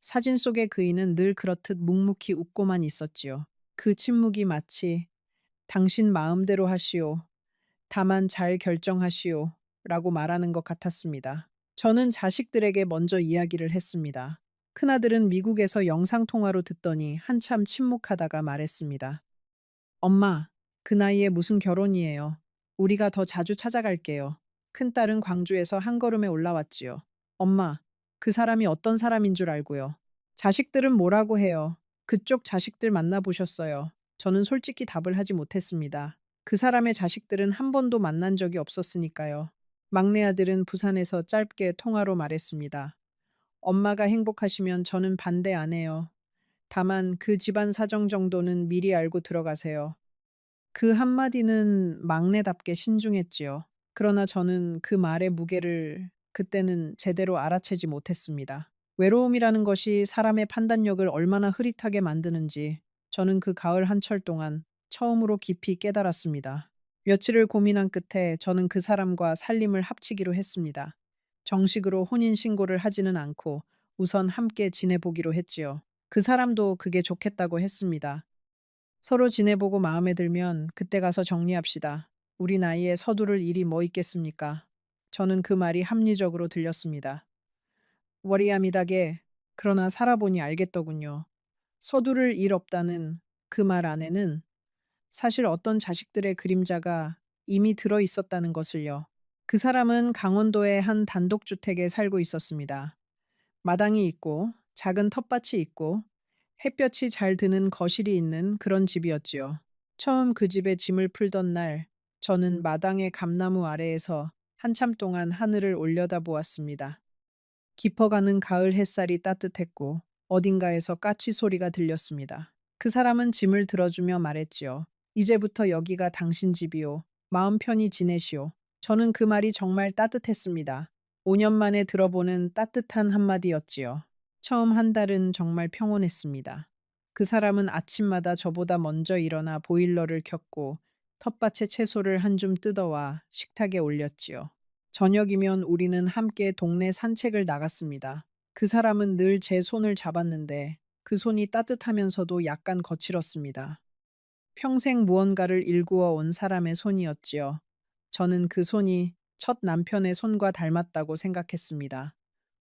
사진 속의 그이는 늘 그렇듯 묵묵히 웃고만 있었지요. 그 침묵이 마치 당신 마음대로 하시오. 다만 잘 결정하시오. 라고 말하는 것 같았습니다. 저는 자식들에게 먼저 이야기를 했습니다. 큰아들은 미국에서 영상통화로 듣더니 한참 침묵하다가 말했습니다. 엄마, 그 나이에 무슨 결혼이에요. 우리가 더 자주 찾아갈게요. 큰딸은 광주에서 한 걸음에 올라왔지요. 엄마, 그 사람이 어떤 사람인 줄 알고요. 자식들은 뭐라고 해요. 그쪽 자식들 만나보셨어요. 저는 솔직히 답을 하지 못했습니다. 그 사람의 자식들은 한 번도 만난 적이 없었으니까요. 막내 아들은 부산에서 짧게 통화로 말했습니다. 엄마가 행복하시면 저는 반대 안 해요. 다만 그 집안 사정 정도는 미리 알고 들어가세요. 그 한마디는 막내답게 신중했지요. 그러나 저는 그 말의 무게를 그때는 제대로 알아채지 못했습니다. 외로움이라는 것이 사람의 판단력을 얼마나 흐릿하게 만드는지 저는 그 가을 한철 동안 처음으로 깊이 깨달았습니다. 며칠을 고민한 끝에 저는 그 사람과 살림을 합치기로 했습니다. 정식으로 혼인 신고를 하지는 않고 우선 함께 지내보기로 했지요. 그 사람도 그게 좋겠다고 했습니다. 서로 지내보고 마음에 들면 그때 가서 정리합시다. 우리 나이에 서두를 일이 뭐 있겠습니까? 저는 그 말이 합리적으로 들렸습니다. 워리아미다게 그러나 살아보니 알겠더군요. 서두를 일 없다는 그 말 안에는 사실 어떤 자식들의 그림자가 이미 들어 있었다는 것을요. 그 사람은 강원도의 한 단독주택에 살고 있었습니다. 마당이 있고 작은 텃밭이 있고 햇볕이 잘 드는 거실이 있는 그런 집이었지요. 처음 그 집에 짐을 풀던 날, 저는 마당의 감나무 아래에서 한참 동안 하늘을 올려다보았습니다. 깊어가는 가을 햇살이 따뜻했고 어딘가에서 까치 소리가 들렸습니다. 그 사람은 짐을 들어주며 말했지요. 이제부터 여기가 당신 집이오. 마음 편히 지내시오. 저는 그 말이 정말 따뜻했습니다. 5년 만에 들어보는 따뜻한 한마디였지요. 처음 한 달은 정말 평온했습니다. 그 사람은 아침마다 저보다 먼저 일어나 보일러를 켰고 텃밭에 채소를 한 줌 뜯어와 식탁에 올렸지요. 저녁이면 우리는 함께 동네 산책을 나갔습니다. 그 사람은 늘 제 손을 잡았는데 그 손이 따뜻하면서도 약간 거칠었습니다. 평생 무언가를 일구어 온 사람의 손이었지요. 저는 그 손이 첫 남편의 손과 닮았다고 생각했습니다.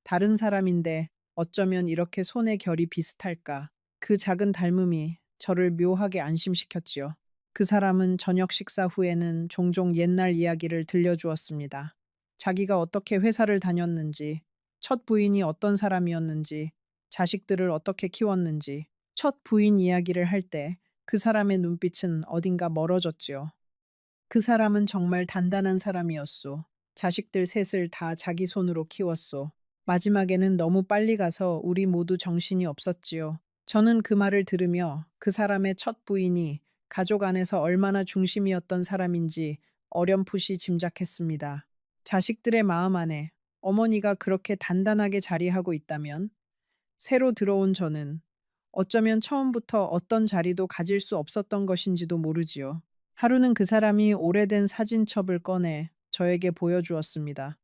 다른 사람인데 어쩌면 이렇게 손의 결이 비슷할까. 그 작은 닮음이 저를 묘하게 안심시켰지요. 그 사람은 저녁 식사 후에는 종종 옛날 이야기를 들려주었습니다. 자기가 어떻게 회사를 다녔는지, 첫 부인이 어떤 사람이었는지, 자식들을 어떻게 키웠는지, 첫 부인 이야기를 할 때 그 사람의 눈빛은 어딘가 멀어졌지요. 그 사람은 정말 단단한 사람이었소. 자식들 셋을 다 자기 손으로 키웠소. 마지막에는 너무 빨리 가서 우리 모두 정신이 없었지요. 저는 그 말을 들으며 그 사람의 첫 부인이 가족 안에서 얼마나 중심이었던 사람인지 어렴풋이 짐작했습니다. 자식들의 마음 안에 어머니가 그렇게 단단하게 자리하고 있다면 새로 들어온 저는 어쩌면 처음부터 어떤 자리도 가질 수 없었던 것인지도 모르지요. 하루는 그 사람이 오래된 사진첩을 꺼내 저에게 보여주었습니다.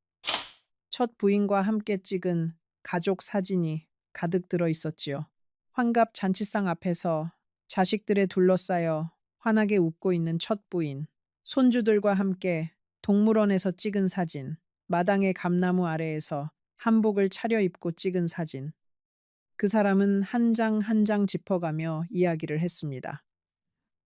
첫 부인과 함께 찍은 가족 사진이 가득 들어 있었지요. 환갑 잔치상 앞에서 자식들에 둘러싸여 환하게 웃고 있는 첫 부인, 손주들과 함께 동물원에서 찍은 사진, 마당의 감나무 아래에서 한복을 차려입고 찍은 사진. 그 사람은 한 장 한 장 짚어가며 이야기를 했습니다.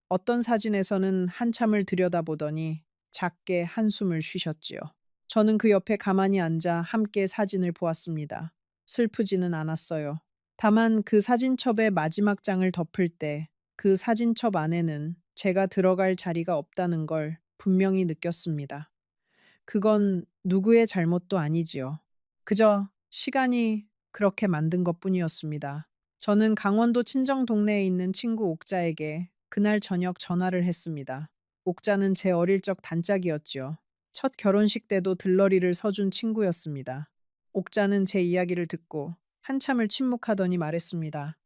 어떤 사진에서는 한참을 들여다보더니 작게 한숨을 쉬셨지요. 저는 그 옆에 가만히 앉아 함께 사진을 보았습니다. 슬프지는 않았어요. 다만 그 사진첩의 마지막 장을 덮을 때 그 사진첩 안에는 제가 들어갈 자리가 없다는 걸 분명히 느꼈습니다. 그건 누구의 잘못도 아니지요. 그저 시간이 그렇게 만든 것뿐이었습니다. 저는 강원도 친정 동네에 있는 친구 옥자에게 그날 저녁 전화를 했습니다. 옥자는 제 어릴 적 단짝이었지요. 첫 결혼식 때도 들러리를 서준 친구였습니다. 옥자는 제 이야기를 듣고 한참을 침묵하더니 말했습니다.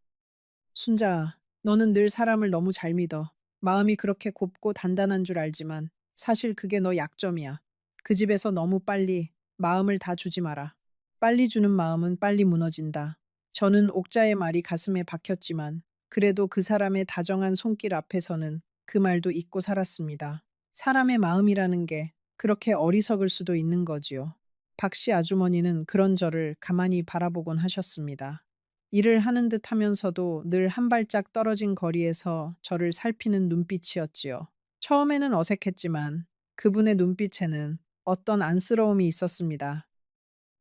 순자, 너는 늘 사람을 너무 잘 믿어. 마음이 그렇게 곱고 단단한 줄 알지만 사실 그게 너 약점이야. 그 집에서 너무 빨리 마음을 다 주지 마라. 빨리 주는 마음은 빨리 무너진다. 저는 옥자의 말이 가슴에 박혔지만 그래도 그 사람의 다정한 손길 앞에서는 그 말도 잊고 살았습니다. 사람의 마음이라는 게 그렇게 어리석을 수도 있는 거지요. 박씨 아주머니는 그런 저를 가만히 바라보곤 하셨습니다. 일을 하는 듯 하면서도 늘 한 발짝 떨어진 거리에서 저를 살피는 눈빛이었지요. 처음에는 어색했지만 그분의 눈빛에는 어떤 안쓰러움이 있었습니다.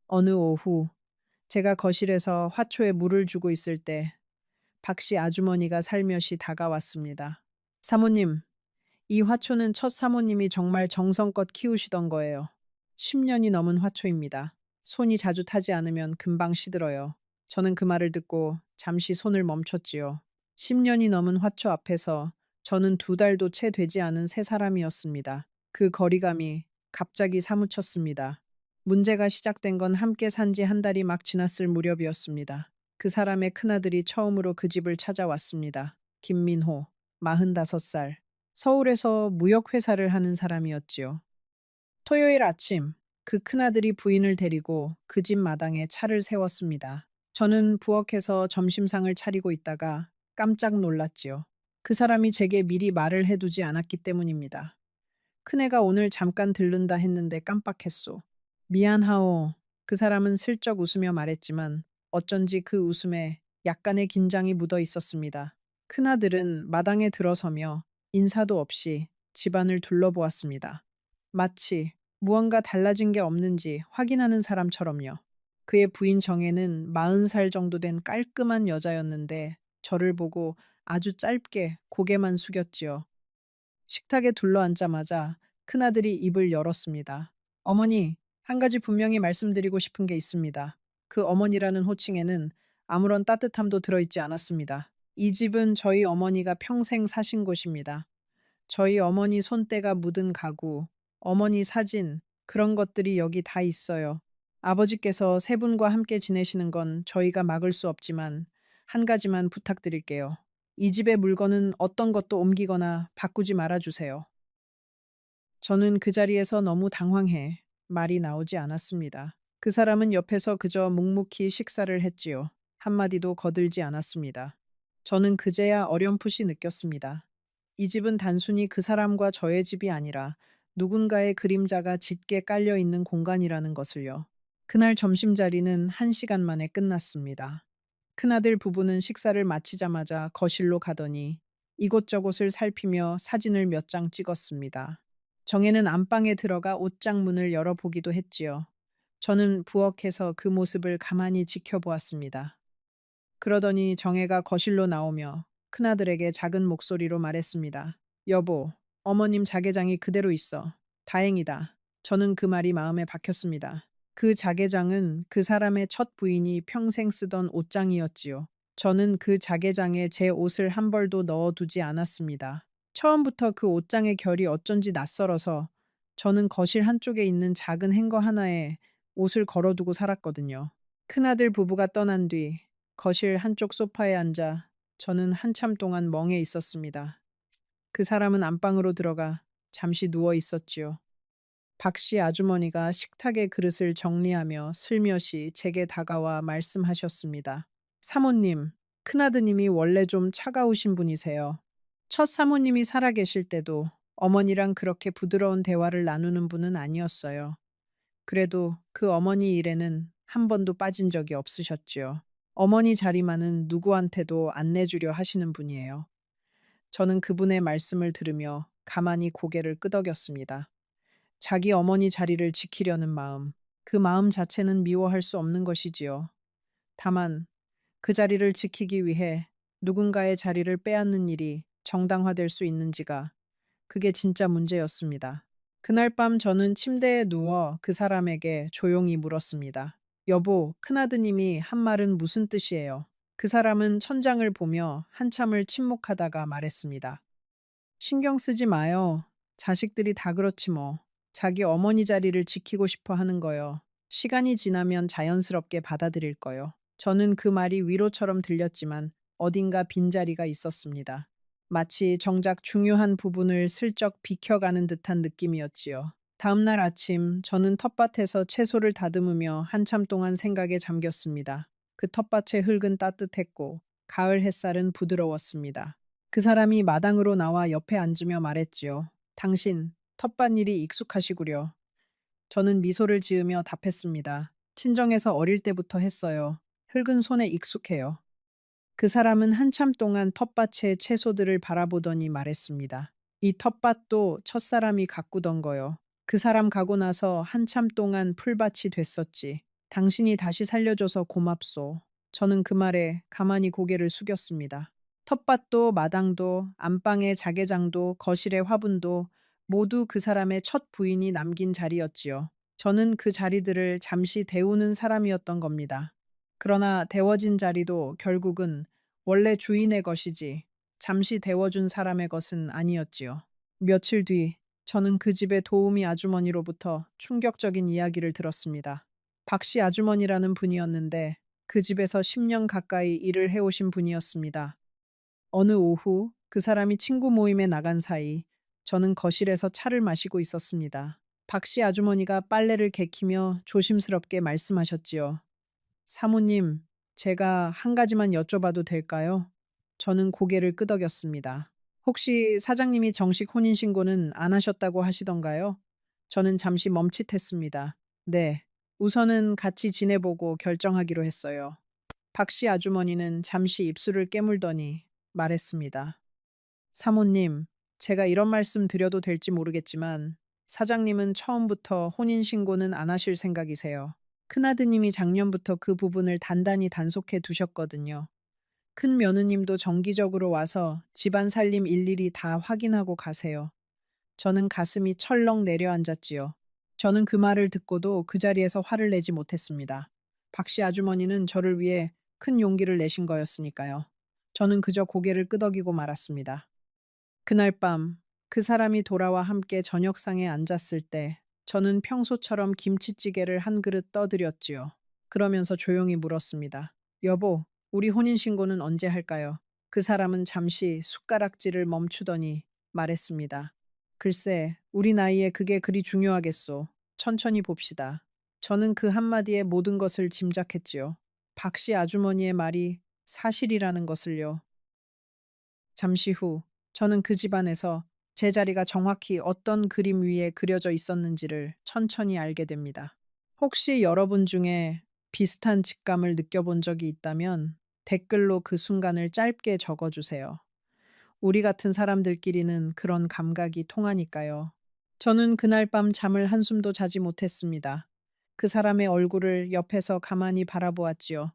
어느 오후 제가 거실에서 화초에 물을 주고 있을 때 박씨 아주머니가 살며시 다가왔습니다. 사모님, 이 화초는 첫 사모님이 정말 정성껏 키우시던 거예요. 10년이 넘은 화초입니다. 손이 자주 타지 않으면 금방 시들어요. 저는 그 말을 듣고 잠시 손을 멈췄지요. 10년이 넘은 화초 앞에서 저는 2달도 채 되지 않은 새 사람이었습니다. 그 거리감이 갑자기 사무쳤습니다. 문제가 시작된 건 함께 산지 한 달이 막 지났을 무렵이었습니다. 그 사람의 큰아들이 처음으로 그 집을 찾아왔습니다. 김민호, 45살. 서울에서 무역회사를 하는 사람이었지요. 토요일 아침, 그 큰아들이 부인을 데리고 그 집 마당에 차를 세웠습니다. 저는 부엌에서 점심상을 차리고 있다가 깜짝 놀랐지요. 그 사람이 제게 미리 말을 해두지 않았기 때문입니다. 큰애가 오늘 잠깐 들른다 했는데 깜빡했소. 미안하오. 그 사람은 슬쩍 웃으며 말했지만 어쩐지 그 웃음에 약간의 긴장이 묻어 있었습니다. 큰아들은 마당에 들어서며 인사도 없이 집안을 둘러보았습니다. 마치 무언가 달라진 게 없는지 확인하는 사람처럼요. 그의 부인 정혜는 40살 정도 된 깔끔한 여자였는데 저를 보고 아주 짧게 고개만 숙였지요. 식탁에 둘러앉자마자 큰아들이 입을 열었습니다. 어머니, 한 가지 분명히 말씀드리고 싶은 게 있습니다. 그 어머니라는 호칭에는 아무런 따뜻함도 들어있지 않았습니다. 이 집은 저희 어머니가 평생 사신 곳입니다. 저희 어머니 손때가 묻은 가구, 어머니 사진, 그런 것들이 여기 다 있어요. 아버지께서 세 분과 함께 지내시는 건 저희가 막을 수 없지만 한 가지만 부탁드릴게요. 이 집의 물건은 어떤 것도 옮기거나 바꾸지 말아주세요. 저는 그 자리에서 너무 당황해 말이 나오지 않았습니다. 그 사람은 옆에서 그저 묵묵히 식사를 했지요. 한마디도 거들지 않았습니다. 저는 그제야 어렴풋이 느꼈습니다. 이 집은 단순히 그 사람과 저의 집이 아니라 누군가의 그림자가 짙게 깔려 있는 공간이라는 것을요. 그날 점심자리는 1시간 만에 끝났습니다. 큰아들 부부는 식사를 마치자마자 거실로 가더니 이곳저곳을 살피며 사진을 몇 장 찍었습니다. 정혜는 안방에 들어가 옷장 문을 열어보기도 했지요. 저는 부엌에서 그 모습을 가만히 지켜보았습니다. 그러더니 정혜가 거실로 나오며 큰아들에게 작은 목소리로 말했습니다. 여보, 어머님 자개장이 그대로 있어. 다행이다. 저는 그 말이 마음에 박혔습니다. 그 자개장은 그 사람의 첫 부인이 평생 쓰던 옷장이었지요. 저는 그 자개장에 제 옷을 한 벌도 넣어두지 않았습니다. 처음부터 그 옷장의 결이 어쩐지 낯설어서 저는 거실 한쪽에 있는 작은 행거 하나에 옷을 걸어두고 살았거든요. 큰아들 부부가 떠난 뒤 거실 한쪽 소파에 앉아 저는 한참 동안 멍해 있었습니다. 그 사람은 안방으로 들어가 잠시 누워 있었지요. 박씨 아주머니가 식탁의 그릇을 정리하며 슬며시 제게 다가와 말씀하셨습니다. 사모님, 큰아드님이 원래 좀 차가우신 분이세요. 첫 사모님이 살아계실 때도 어머니랑 그렇게 부드러운 대화를 나누는 분은 아니었어요. 그래도 그 어머니 일에는 한 번도 빠진 적이 없으셨지요. 어머니 자리만은 누구한테도 안 내주려 하시는 분이에요. 저는 그분의 말씀을 들으며 가만히 고개를 끄덕였습니다. 자기 어머니 자리를 지키려는 마음, 그 마음 자체는 미워할 수 없는 것이지요. 다만 그 자리를 지키기 위해 누군가의 자리를 빼앗는 일이 정당화될 수 있는지가 그게 진짜 문제였습니다. 그날 밤 저는 침대에 누워 그 사람에게 조용히 물었습니다. 여보, 큰아드님이 한 말은 무슨 뜻이에요? 그 사람은 천장을 보며 한참을 침묵하다가 말했습니다. 신경 쓰지 마요. 자식들이 다 그렇지 뭐. 자기 어머니 자리를 지키고 싶어 하는 거요. 시간이 지나면 자연스럽게 받아들일 거요. 저는 그 말이 위로처럼 들렸지만 어딘가 빈자리가 있었습니다. 마치 정작 중요한 부분을 슬쩍 비켜가는 듯한 느낌이었지요. 다음 날 아침 저는 텃밭에서 채소를 다듬으며 한참 동안 생각에 잠겼습니다. 그 텃밭의 흙은 따뜻했고 가을 햇살은 부드러웠습니다. 그 사람이 마당으로 나와 옆에 앉으며 말했지요. 당신, 텃밭일이 익숙하시구려. 저는 미소를 지으며 답했습니다. 친정에서 어릴 때부터 했어요. 흙은 손에 익숙해요. 그 사람은 한참 동안 텃밭의 채소들을 바라보더니 말했습니다. 이 텃밭도 첫사람이 가꾸던 거요. 그 사람 가고 나서 한참 동안 풀밭이 됐었지. 당신이 다시 살려줘서 고맙소. 저는 그 말에 가만히 고개를 숙였습니다. 텃밭도 마당도 안방의 자개장도 거실의 화분도 모두 그 사람의 첫 부인이 남긴 자리였지요. 저는 그 자리들을 잠시 데우는 사람이었던 겁니다. 그러나 데워진 자리도 결국은 원래 주인의 것이지 잠시 데워준 사람의 것은 아니었지요. 며칠 뒤 저는 그 집의 도우미 아주머니로부터 충격적인 이야기를 들었습니다. 박씨 아주머니라는 분이었는데 그 집에서 10년 가까이 일을 해오신 분이었습니다. 어느 오후 그 사람이 친구 모임에 나간 사이 저는 거실에서 차를 마시고 있었습니다. 박씨 아주머니가 빨래를 개키며 조심스럽게 말씀하셨지요. 사모님, 제가 한 가지만 여쭤봐도 될까요? 저는 고개를 끄덕였습니다. 혹시 사장님이 정식 혼인신고는 안 하셨다고 하시던가요? 저는 잠시 멈칫했습니다. 네. 우선은 같이 지내보고 결정하기로 했어요. 박씨 아주머니는 잠시 입술을 깨물더니 말했습니다. 사모님, 제가 이런 말씀 드려도 될지 모르겠지만 사장님은 처음부터 혼인신고는 안 하실 생각이세요. 큰아드님이 작년부터 그 부분을 단단히 단속해 두셨거든요. 큰 며느님도 정기적으로 와서 집안 살림 일일이 다 확인하고 가세요. 저는 가슴이 철렁 내려앉았지요. 저는 그 말을 듣고도 그 자리에서 화를 내지 못했습니다. 박씨 아주머니는 저를 위해 큰 용기를 내신 거였으니까요. 저는 그저 고개를 끄덕이고 말았습니다. 그날 밤 그 사람이 돌아와 함께 저녁상에 앉았을 때 저는 평소처럼 김치찌개를 한 그릇 떠드렸지요. 그러면서 조용히 물었습니다. 여보, 우리 혼인신고는 언제 할까요? 그 사람은 잠시 숟가락질을 멈추더니 말했습니다. 글쎄, 우리 나이에 그게 그리 중요하겠소. 천천히 봅시다. 저는 그 한마디에 모든 것을 짐작했지요. 박씨 아주머니의 말이 사실이라는 것을요. 잠시 후, 저는 그 집안에서 제 자리가 정확히 어떤 그림 위에 그려져 있었는지를 천천히 알게 됩니다. 혹시 여러분 중에 비슷한 직감을 느껴본 적이 있다면 댓글로 그 순간을 짧게 적어주세요. 우리 같은 사람들끼리는 그런 감각이 통하니까요. 저는 그날 밤 잠을 한숨도 자지 못했습니다. 그 사람의 얼굴을 옆에서 가만히 바라보았지요.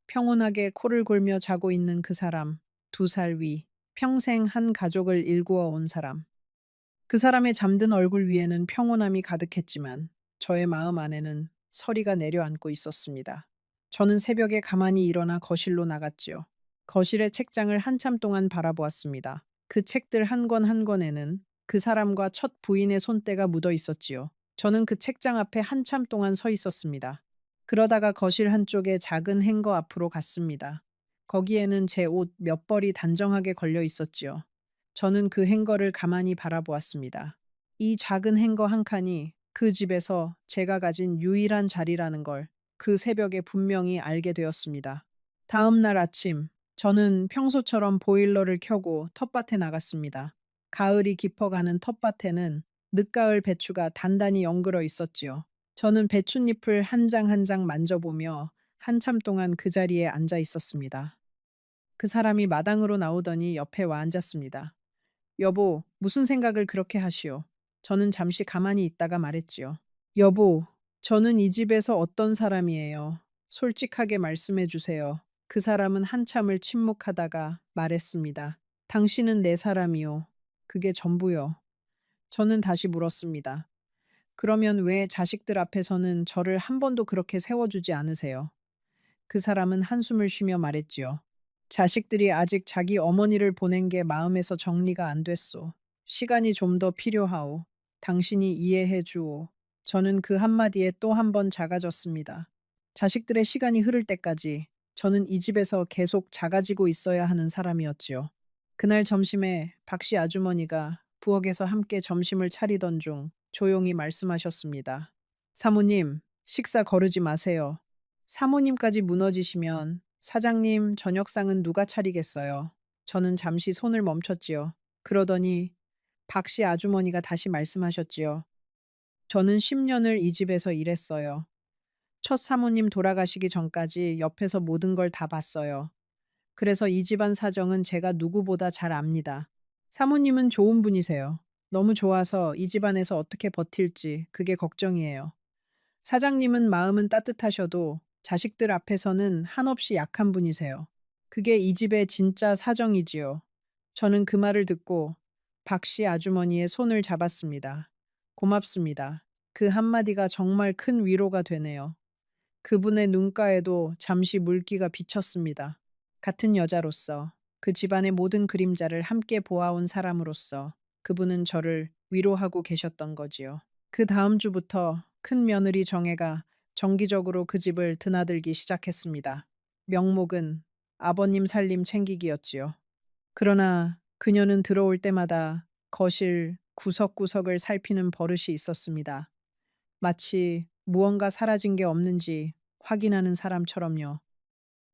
평온하게 코를 골며 자고 있는 그 사람, 2살 위, 평생 한 가족을 일구어 온 사람. 그 사람의 잠든 얼굴 위에는 평온함이 가득했지만 저의 마음 안에는 서리가 내려앉고 있었습니다. 저는 새벽에 가만히 일어나 거실로 나갔지요. 거실의 책장을 한참 동안 바라보았습니다. 그 책들 한 권 한 권에는 그 사람과 첫 부인의 손때가 묻어 있었지요. 저는 그 책장 앞에 한참 동안 서 있었습니다. 그러다가 거실 한쪽에 작은 행거 앞으로 갔습니다. 거기에는 제 옷 몇 벌이 단정하게 걸려 있었지요. 저는 그 행거를 가만히 바라보았습니다. 이 작은 행거 한 칸이 그 집에서 제가 가진 유일한 자리라는 걸 그 새벽에 분명히 알게 되었습니다. 다음 날 아침, 저는 평소처럼 보일러를 켜고 텃밭에 나갔습니다. 가을이 깊어가는 텃밭에는 늦가을 배추가 단단히 엉그러 있었지요. 저는 배춧잎을 한 장 한 장 만져보며 한참 동안 그 자리에 앉아 있었습니다. 그 사람이 마당으로 나오더니 옆에 와 앉았습니다. 여보, 무슨 생각을 그렇게 하시오? 저는 잠시 가만히 있다가 말했지요. 여보, 저는 이 집에서 어떤 사람이에요? 솔직하게 말씀해 주세요. 그 사람은 한참을 침묵하다가 말했습니다. 당신은 내 사람이요. 그게 전부요. 저는 다시 물었습니다. 그러면 왜 자식들 앞에서는 저를 한 번도 그렇게 세워주지 않으세요? 그 사람은 한숨을 쉬며 말했지요. 자식들이 아직 자기 어머니를 보낸 게 마음에서 정리가 안 됐소. 시간이 좀 더 필요하오. 당신이 이해해 주오. 저는 그 한마디에 또 한 번 작아졌습니다. 자식들의 시간이 흐를 때까지 저는 이 집에서 계속 작아지고 있어야 하는 사람이었지요. 그날 점심에 박씨 아주머니가 부엌에서 함께 점심을 차리던 중 조용히 말씀하셨습니다. 사모님, 식사 거르지 마세요. 사모님까지 무너지시면 사장님 저녁상은 누가 차리겠어요? 저는 잠시 손을 멈췄지요. 그러더니 박씨 아주머니가 다시 말씀하셨지요. 저는 10년을 이 집에서 일했어요. 첫 사모님 돌아가시기 전까지 옆에서 모든 걸 다 봤어요. 그래서 이 집안 사정은 제가 누구보다 잘 압니다. 사모님은 좋은 분이세요. 너무 좋아서 이 집안에서 어떻게 버틸지 그게 걱정이에요. 사장님은 마음은 따뜻하셔도 자식들 앞에서는 한없이 약한 분이세요. 그게 이 집의 진짜 사정이지요. 저는 그 말을 듣고 박씨 아주머니의 손을 잡았습니다. 고맙습니다. 그 한마디가 정말 큰 위로가 되네요. 그분의 눈가에도 잠시 물기가 비쳤습니다. 같은 여자로서 그 집안의 모든 그림자를 함께 보아온 사람으로서 그분은 저를 위로하고 계셨던 거지요. 그 다음 주부터 큰 며느리 정혜가 정기적으로 그 집을 드나들기 시작했습니다. 명목은 아버님 살림 챙기기였지요. 그러나 그녀는 들어올 때마다 거실 구석구석을 살피는 버릇이 있었습니다. 마치 무언가 사라진 게 없는지 확인하는 사람처럼요.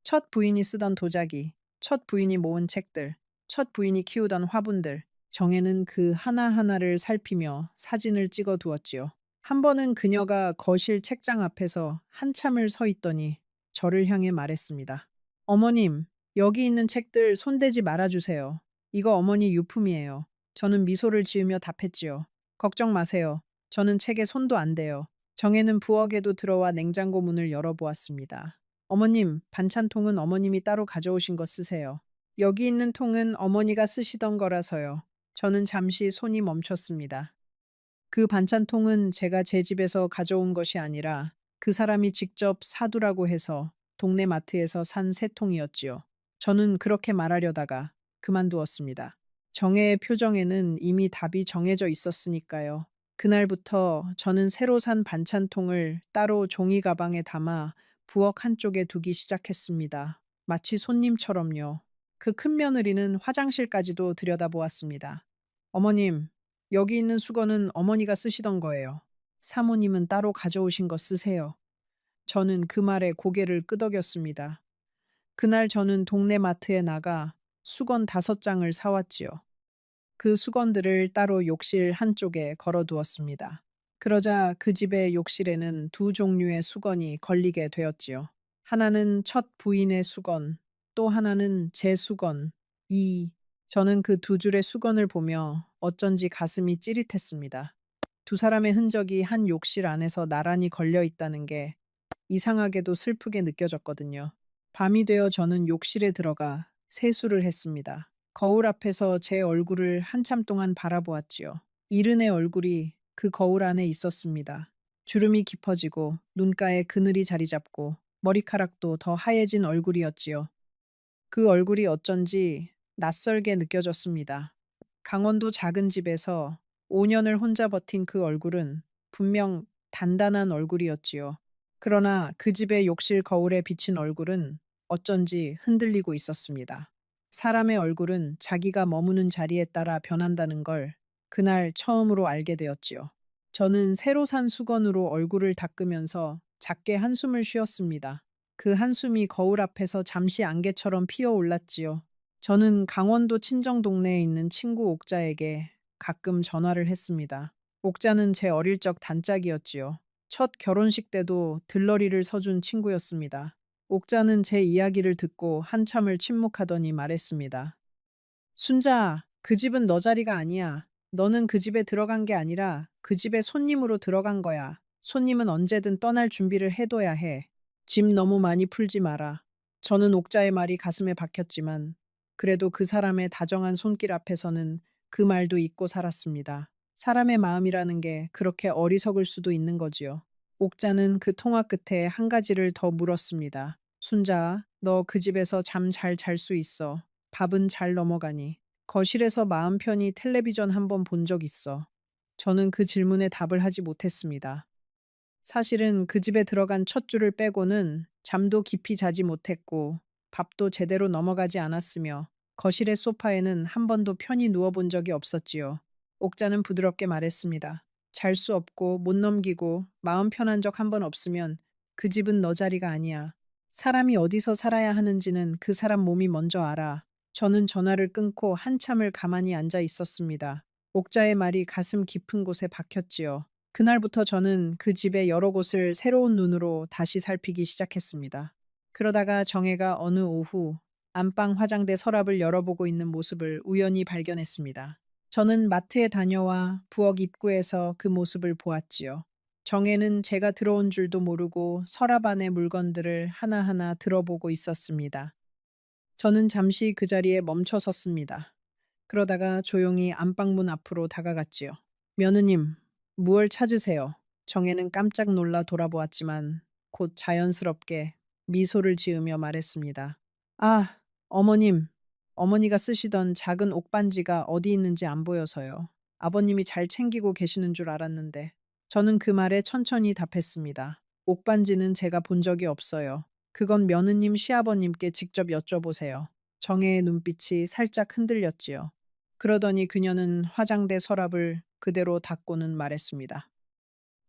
첫 부인이 쓰던 도자기, 첫 부인이 모은 책들, 첫 부인이 키우던 화분들, 정혜는 그 하나하나를 살피며 사진을 찍어 두었지요. 한 번은 그녀가 거실 책장 앞에서 한참을 서 있더니 저를 향해 말했습니다. 어머님, 여기 있는 책들 손대지 말아주세요. 이거 어머니 유품이에요. 저는 미소를 지으며 답했지요. 걱정 마세요. 저는 책에 손도 안 대요. 정혜는 부엌에도 들어와 냉장고 문을 열어보았습니다. 어머님, 반찬통은 어머님이 따로 가져오신 거 쓰세요. 여기 있는 통은 어머니가 쓰시던 거라서요. 저는 잠시 손이 멈췄습니다. 그 반찬통은 제가 제 집에서 가져온 것이 아니라 그 사람이 직접 사두라고 해서 동네 마트에서 산 새 통이었지요. 저는 그렇게 말하려다가 그만두었습니다. 정혜의 표정에는 이미 답이 정해져 있었으니까요. 그날부터 저는 새로 산 반찬통을 따로 종이 가방에 담아 부엌 한쪽에 두기 시작했습니다. 마치 손님처럼요. 그 큰 며느리는 화장실까지도 들여다보았습니다. 어머님, 여기 있는 수건은 어머니가 쓰시던 거예요. 사모님은 따로 가져오신 거 쓰세요. 저는 그 말에 고개를 끄덕였습니다. 그날 저는 동네 마트에 나가 수건 5장을 사왔지요. 그 수건들을 따로 욕실 한쪽에 걸어두었습니다. 그러자 그 집의 욕실에는 두 종류의 수건이 걸리게 되었지요. 하나는 첫 부인의 수건, 또 하나는 제 수건. 저는 그 두 줄의 수건을 보며 어쩐지 가슴이 찌릿했습니다. 두 사람의 흔적이 한 욕실 안에서 나란히 걸려 있다는 게 이상하게도 슬프게 느껴졌거든요. 밤이 되어 저는 욕실에 들어가 세수를 했습니다. 거울 앞에서 제 얼굴을 한참 동안 바라보았지요. 이른의 얼굴이 그 거울 안에 있었습니다. 주름이 깊어지고 눈가에 그늘이 자리 잡고 머리카락도 더 하얘진 얼굴이었지요. 그 얼굴이 어쩐지 낯설게 느껴졌습니다. 강원도 작은 집에서 5년을 혼자 버틴 그 얼굴은 분명 단단한 얼굴이었지요. 그러나 그 집의 욕실 거울에 비친 얼굴은 어쩐지 흔들리고 있었습니다. 사람의 얼굴은 자기가 머무는 자리에 따라 변한다는 걸 그날 처음으로 알게 되었지요. 저는 새로 산 수건으로 얼굴을 닦으면서 작게 한숨을 쉬었습니다. 그 한숨이 거울 앞에서 잠시 안개처럼 피어올랐지요. 저는 강원도 친정 동네에 있는 친구 옥자에게 가끔 전화를 했습니다. 옥자는 제 어릴 적 단짝이었지요. 첫 결혼식 때도 들러리를 서준 친구였습니다. 옥자는 제 이야기를 듣고 한참을 침묵하더니 말했습니다. 순자, 그 집은 너 자리가 아니야. 너는 그 집에 들어간 게 아니라 그 집에 손님으로 들어간 거야. 손님은 언제든 떠날 준비를 해둬야 해. 짐 너무 많이 풀지 마라. 저는 옥자의 말이 가슴에 박혔지만 그래도 그 사람의 다정한 손길 앞에서는 그 말도 잊고 살았습니다. 사람의 마음이라는 게 그렇게 어리석을 수도 있는 거지요. 옥자는 그 통화 끝에 한 가지를 더 물었습니다. 순자, 너 그 집에서 잠 잘 잘 수 있어. 밥은 잘 넘어가니. 거실에서 마음 편히 텔레비전 한번 본 적 있어. 저는 그 질문에 답을 하지 못했습니다. 사실은 그 집에 들어간 첫 주를 빼고는 잠도 깊이 자지 못했고 밥도 제대로 넘어가지 않았으며 거실의 소파에는 한 번도 편히 누워본 적이 없었지요. 옥자는 부드럽게 말했습니다. 잘 수 없고 못 넘기고 마음 편한 적 한 번 없으면 그 집은 너 자리가 아니야. 사람이 어디서 살아야 하는지는 그 사람 몸이 먼저 알아. 저는 전화를 끊고 한참을 가만히 앉아 있었습니다. 옥자의 말이 가슴 깊은 곳에 박혔지요. 그날부터 저는 그 집의 여러 곳을 새로운 눈으로 다시 살피기 시작했습니다. 그러다가 정혜가 어느 오후 안방 화장대 서랍을 열어보고 있는 모습을 우연히 발견했습니다. 저는 마트에 다녀와 부엌 입구에서 그 모습을 보았지요. 정혜는 제가 들어온 줄도 모르고 서랍 안의 물건들을 하나하나 들어보고 있었습니다. 저는 잠시 그 자리에 멈춰 섰습니다. 그러다가 조용히 안방문 앞으로 다가갔지요. 며느님, 무얼 찾으세요? 정혜는 깜짝 놀라 돌아보았지만 곧 자연스럽게 미소를 지으며 말했습니다. 아, 어머님. 어머니가 쓰시던 작은 옥반지가 어디 있는지 안 보여서요. 아버님이 잘 챙기고 계시는 줄 알았는데. 저는 그 말에 천천히 답했습니다. 옥반지는 제가 본 적이 없어요. 그건 며느님 시아버님께 직접 여쭤보세요. 정혜의 눈빛이 살짝 흔들렸지요. 그러더니 그녀는 화장대 서랍을 그대로 닫고는 말했습니다.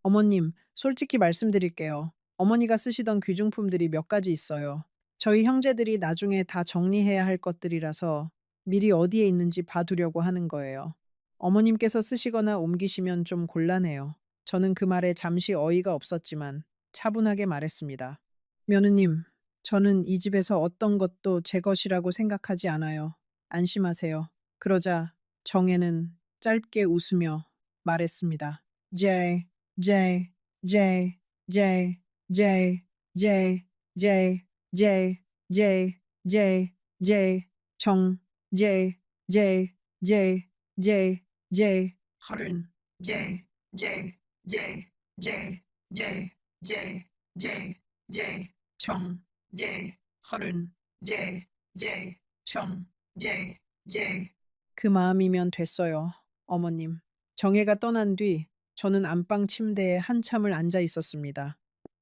어머님, 솔직히 말씀드릴게요. 어머니가 쓰시던 귀중품들이 몇 가지 있어요. 저희 형제들이 나중에 다 정리해야 할 것들이라서 미리 어디에 있는지 봐두려고 하는 거예요. 어머님께서 쓰시거나 옮기시면 좀 곤란해요. 저는 그 말에 잠시 어이가 없었지만 차분하게 말했습니다. 며느님, 저는 이 집에서 어떤 것도 제 것이라고 생각하지 않아요. 안심하세요. 그러자 정혜는 짧게 웃으며 말했습니다. J, J, J, J, J, J, J, J, J, J, J, 정, J, J, J, J, J, 허른, J, J, J, J, J, J, J, J, 정, J, 허른, J, J, 정, J, J. 그 마음이면 됐어요, 어머님. 정혜가 떠난 뒤 저는 안방 침대에 한참을 앉아 있었습니다.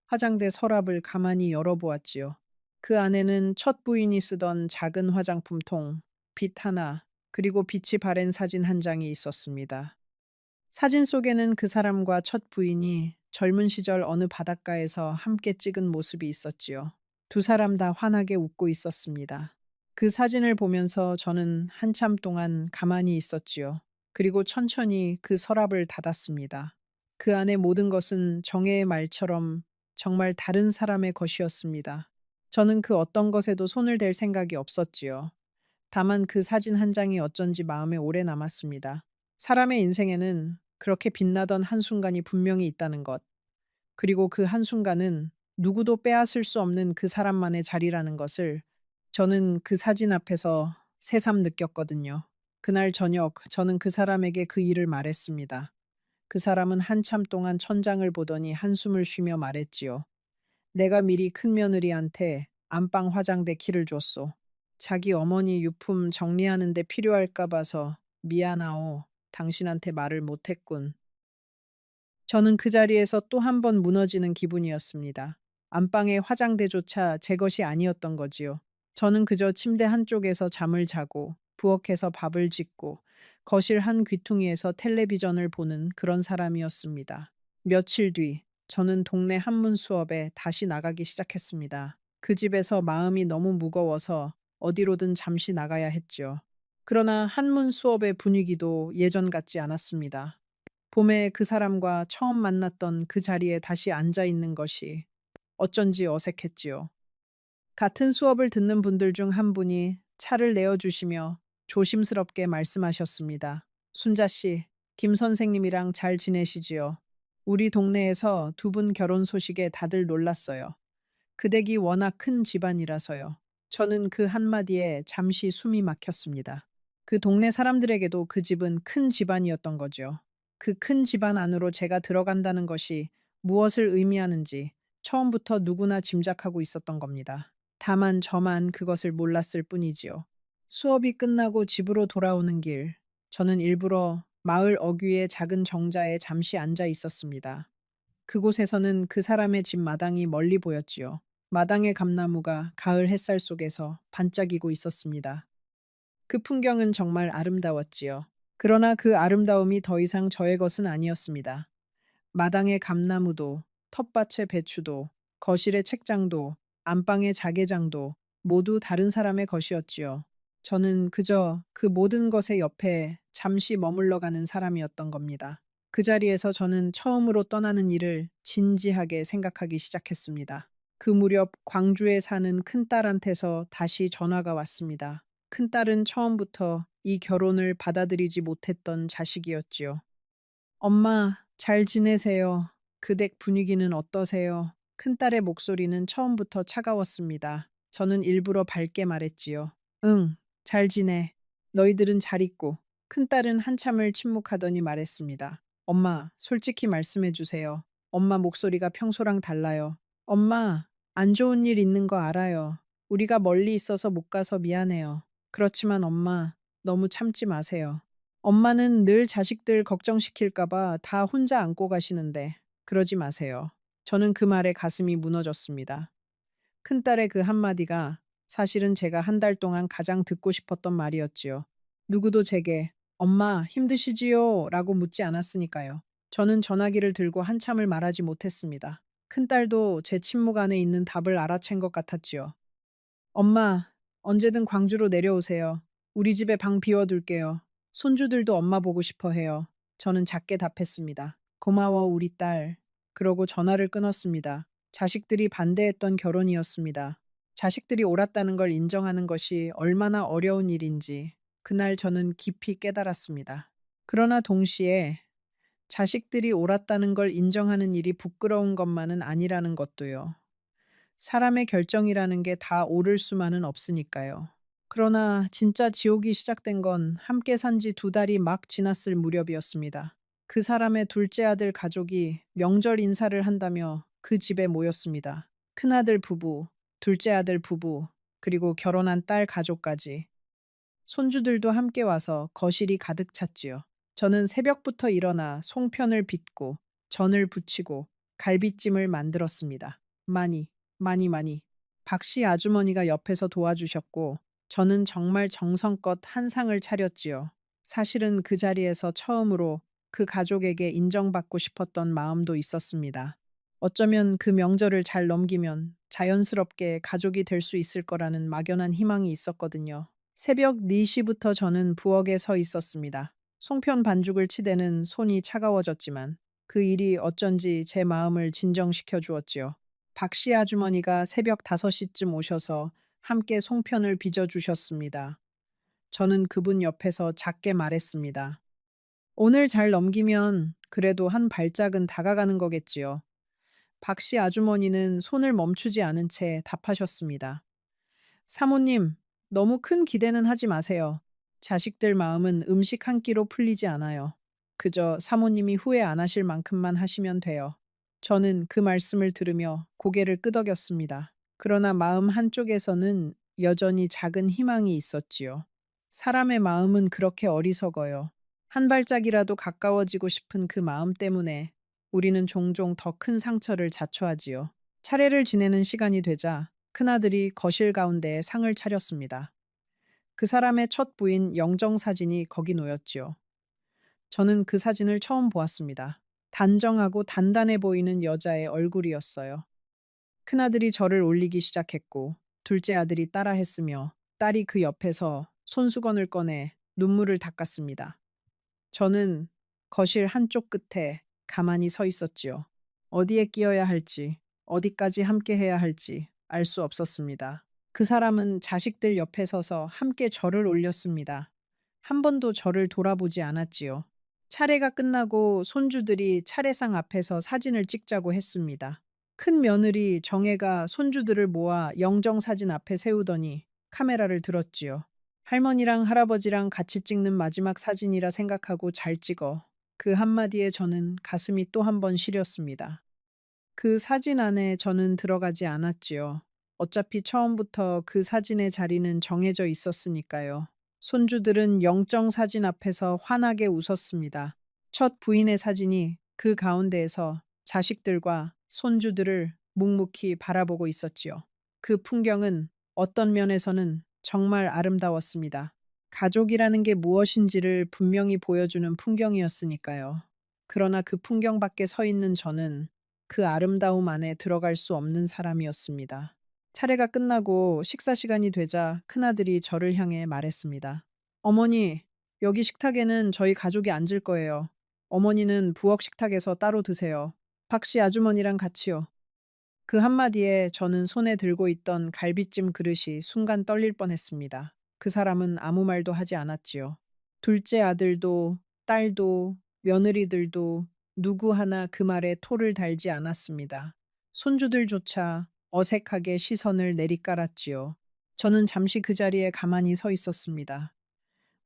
화장대 서랍을 가만히 열어보았지요. 그 안에는 첫 부인이 쓰던 작은 화장품통, 빛 하나, 그리고 빛이 바랜 사진 한 장이 있었습니다. 사진 속에는 그 사람과 첫 부인이 젊은 시절 어느 바닷가에서 함께 찍은 모습이 있었지요. 두 사람 다 환하게 웃고 있었습니다. 그 사진을 보면서 저는 한참 동안 가만히 있었지요. 그리고 천천히 그 서랍을 닫았습니다. 그 안에 모든 것은 정혜의 말처럼 정말 다른 사람의 것이었습니다. 저는 그 어떤 것에도 손을 댈 생각이 없었지요. 다만 그 사진 한 장이 어쩐지 마음에 오래 남았습니다. 사람의 인생에는 그렇게 빛나던 한순간이 분명히 있다는 것, 그리고 그 한순간은 누구도 빼앗을 수 없는 그 사람만의 자리라는 것을 저는 그 사진 앞에서 새삼 느꼈거든요. 그날 저녁 저는 그 사람에게 그 일을 말했습니다. 그 사람은 한참 동안 천장을 보더니 한숨을 쉬며 말했지요. 내가 미리 큰며느리한테 안방 화장대 키를 줬소. 자기 어머니 유품 정리하는 데 필요할까 봐서 미안하오. 당신한테 말을 못했군. 저는 그 자리에서 또 한 번 무너지는 기분이었습니다. 안방의 화장대조차 제 것이 아니었던 거지요. 저는 그저 침대 한쪽에서 잠을 자고 부엌에서 밥을 짓고 거실 한 귀퉁이에서 텔레비전을 보는 그런 사람이었습니다. 며칠 뒤 저는 동네 한문 수업에 다시 나가기 시작했습니다. 그 집에서 마음이 너무 무거워서 어디로든 잠시 나가야 했죠. 그러나 한문 수업의 분위기도 예전 같지 않았습니다. 봄에 그 사람과 처음 만났던 그 자리에 다시 앉아 있는 것이 어쩐지 어색했지요. 같은 수업을 듣는 분들 중 한 분이 차를 내어주시며 조심스럽게 말씀하셨습니다. 순자 씨, 김 선생님이랑 잘 지내시지요? 우리 동네에서 두 분 결혼 소식에 다들 놀랐어요. 그 댁이 워낙 큰 집안이라서요. 저는 그 한마디에 잠시 숨이 막혔습니다. 그 동네 사람들에게도 그 집은 큰 집안이었던 거죠. 그 큰 집안 안으로 제가 들어간다는 것이 무엇을 의미하는지 처음부터 누구나 짐작하고 있었던 겁니다. 다만 저만 그것을 몰랐을 뿐이지요. 수업이 끝나고 집으로 돌아오는 길, 저는 일부러 마을 어귀의 작은 정자에 잠시 앉아 있었습니다. 그곳에서는 그 사람의 집 마당이 멀리 보였지요. 마당의 감나무가 가을 햇살 속에서 반짝이고 있었습니다. 그 풍경은 정말 아름다웠지요. 그러나 그 아름다움이 더 이상 저의 것은 아니었습니다. 마당의 감나무도, 텃밭의 배추도, 거실의 책장도, 안방의 자개장도 모두 다른 사람의 것이었지요. 저는 그저 그 모든 것의 옆에 잠시 머물러 가는 사람이었던 겁니다. 그 자리에서 저는 처음으로 떠나는 일을 진지하게 생각하기 시작했습니다. 그 무렵 광주에 사는 큰딸한테서 다시 전화가 왔습니다. 큰딸은 처음부터 이 결혼을 받아들이지 못했던 자식이었지요. 엄마, 잘 지내세요? 그 댁 분위기는 어떠세요? 큰딸의 목소리는 처음부터 차가웠습니다. 저는 일부러 밝게 말했지요. 응, 잘 지내. 너희들은 잘 있고. 큰딸은 한참을 침묵하더니 말했습니다. 엄마, 솔직히 말씀해 주세요. 엄마 목소리가 평소랑 달라요. 엄마, 안 좋은 일 있는 거 알아요. 우리가 멀리 있어서 못 가서 미안해요. 그렇지만 엄마, 너무 참지 마세요. 엄마는 늘 자식들 걱정시킬까 봐 다 혼자 안고 가시는데 그러지 마세요. 저는 그 말에 가슴이 무너졌습니다. 큰딸의 그 한마디가 사실은 제가 한 달 동안 가장 듣고 싶었던 말이었지요. 누구도 제게 엄마 힘드시지요? 라고 묻지 않았으니까요. 저는 전화기를 들고 한참을 말하지 못했습니다. 큰딸도 제 침묵 안에 있는 답을 알아챈 것 같았지요. 엄마, 언제든 광주로 내려오세요. 우리 집에 방 비워둘게요. 손주들도 엄마 보고 싶어 해요. 저는 작게 답했습니다. 고마워, 우리 딸. 그러고 전화를 끊었습니다. 자식들이 반대했던 결혼이었습니다. 자식들이 옳았다는 걸 인정하는 것이 얼마나 어려운 일인지 그날 저는 깊이 깨달았습니다. 그러나 동시에 자식들이 옳았다는 걸 인정하는 일이 부끄러운 것만은 아니라는 것도요. 사람의 결정이라는 게 다 옳을 수만은 없으니까요. 그러나 진짜 지옥이 시작된 건 함께 산 지 두 달이 막 지났을 무렵이었습니다. 그 사람의 둘째 아들 가족이 명절 인사를 한다며 그 집에 모였습니다. 큰아들 부부, 둘째 아들 부부, 그리고 결혼한 딸 가족까지. 손주들도 함께 와서 거실이 가득 찼지요. 저는 새벽부터 일어나 송편을 빚고 전을 부치고 갈비찜을 만들었습니다. 많이, 많이. 박씨 아주머니가 옆에서 도와주셨고 저는 정말 정성껏 한 상을 차렸지요. 사실은 그 자리에서 처음으로 그 가족에게 인정받고 싶었던 마음도 있었습니다. 어쩌면 그 명절을 잘 넘기면 자연스럽게 가족이 될 수 있을 거라는 막연한 희망이 있었거든요. 새벽 4시부터 저는 부엌에 서 있었습니다. 송편 반죽을 치대는 손이 차가워졌지만 그 일이 어쩐지 제 마음을 진정시켜 주었지요. 박씨 아주머니가 새벽 5시쯤 오셔서 함께 송편을 빚어 주셨습니다. 저는 그분 옆에서 작게 말했습니다. 오늘 잘 넘기면 그래도 한 발짝은 다가가는 거겠지요. 박씨 아주머니는 손을 멈추지 않은 채 답하셨습니다. 사모님, 너무 큰 기대는 하지 마세요. 자식들 마음은 음식 한 끼로 풀리지 않아요. 그저 사모님이 후회 안 하실 만큼만 하시면 돼요. 저는 그 말씀을 들으며 고개를 끄덕였습니다. 그러나 마음 한쪽에서는 여전히 작은 희망이 있었지요. 사람의 마음은 그렇게 어리석어요. 한 발짝이라도 가까워지고 싶은 그 마음 때문에 우리는 종종 더 큰 상처를 자초하지요. 차례를 지내는 시간이 되자 큰아들이 거실 가운데에 상을 차렸습니다. 그 사람의 첫 부인 영정 사진이 거기 놓였지요. 저는 그 사진을 처음 보았습니다. 단정하고 단단해 보이는 여자의 얼굴이었어요. 큰아들이 저를 올리기 시작했고 둘째 아들이 따라했으며 딸이 그 옆에서 손수건을 꺼내 눈물을 닦았습니다. 저는 거실 한쪽 끝에 가만히 서 있었지요. 어디에 끼어야 할지, 어디까지 함께 해야 할지 알 수 없었습니다. 그 사람은 자식들 옆에 서서 함께 절을 올렸습니다. 한 번도 저를 돌아보지 않았지요. 차례가 끝나고 손주들이 차례상 앞에서 사진을 찍자고 했습니다. 큰 며느리 정혜가 손주들을 모아 영정사진 앞에 세우더니 카메라를 들었지요. 할머니랑 할아버지랑 같이 찍는 마지막 사진이라 생각하고 잘 찍어. 그 한마디에 저는 가슴이 또 한 번 시렸습니다. 그 사진 안에 저는 들어가지 않았지요. 어차피 처음부터 그 사진의 자리는 정해져 있었으니까요. 손주들은 영정 사진 앞에서 환하게 웃었습니다. 첫 부인의 사진이 그 가운데에서 자식들과 손주들을 묵묵히 바라보고 있었지요. 그 풍경은 어떤 면에서는 정말 아름다웠습니다. 가족이라는 게 무엇인지를 분명히 보여주는 풍경이었으니까요. 그러나 그 풍경 밖에 서 있는 저는 그 아름다움 안에 들어갈 수 없는 사람이었습니다. 차례가 끝나고 식사 시간이 되자 큰아들이 저를 향해 말했습니다. 어머니, 여기 식탁에는 저희 가족이 앉을 거예요. 어머니는 부엌 식탁에서 따로 드세요. 박씨 아주머니랑 같이요. 그 한마디에 저는 손에 들고 있던 갈비찜 그릇이 순간 떨릴 뻔했습니다. 그 사람은 아무 말도 하지 않았지요. 둘째 아들도, 딸도, 며느리들도 누구 하나 그 말에 토를 달지 않았습니다. 손주들조차 어색하게 시선을 내리깔았지요. 저는 잠시 그 자리에 가만히 서 있었습니다.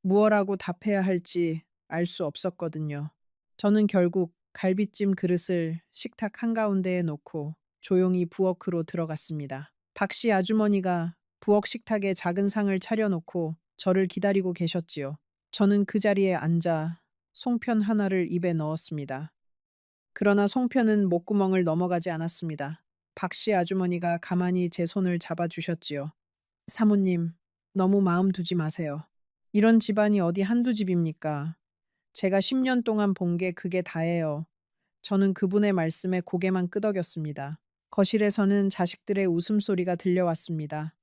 무엇라고 답해야 할지 알 수 없었거든요. 저는 결국 갈비찜 그릇을 식탁 한가운데에 놓고 조용히 부엌으로 들어갔습니다. 박씨 아주머니가 부엌 식탁에 작은 상을 차려놓고 저를 기다리고 계셨지요. 저는 그 자리에 앉아 송편 하나를 입에 넣었습니다. 그러나 송편은 목구멍을 넘어가지 않았습니다. 박씨 아주머니가 가만히 제 손을 잡아주셨지요. 사모님, 너무 마음 두지 마세요. 이런 집안이 어디 한두 집입니까? 제가 10년 동안 본 게 그게 다예요. 저는 그분의 말씀에 고개만 끄덕였습니다. 거실에서는 자식들의 웃음소리가 들려왔습니다.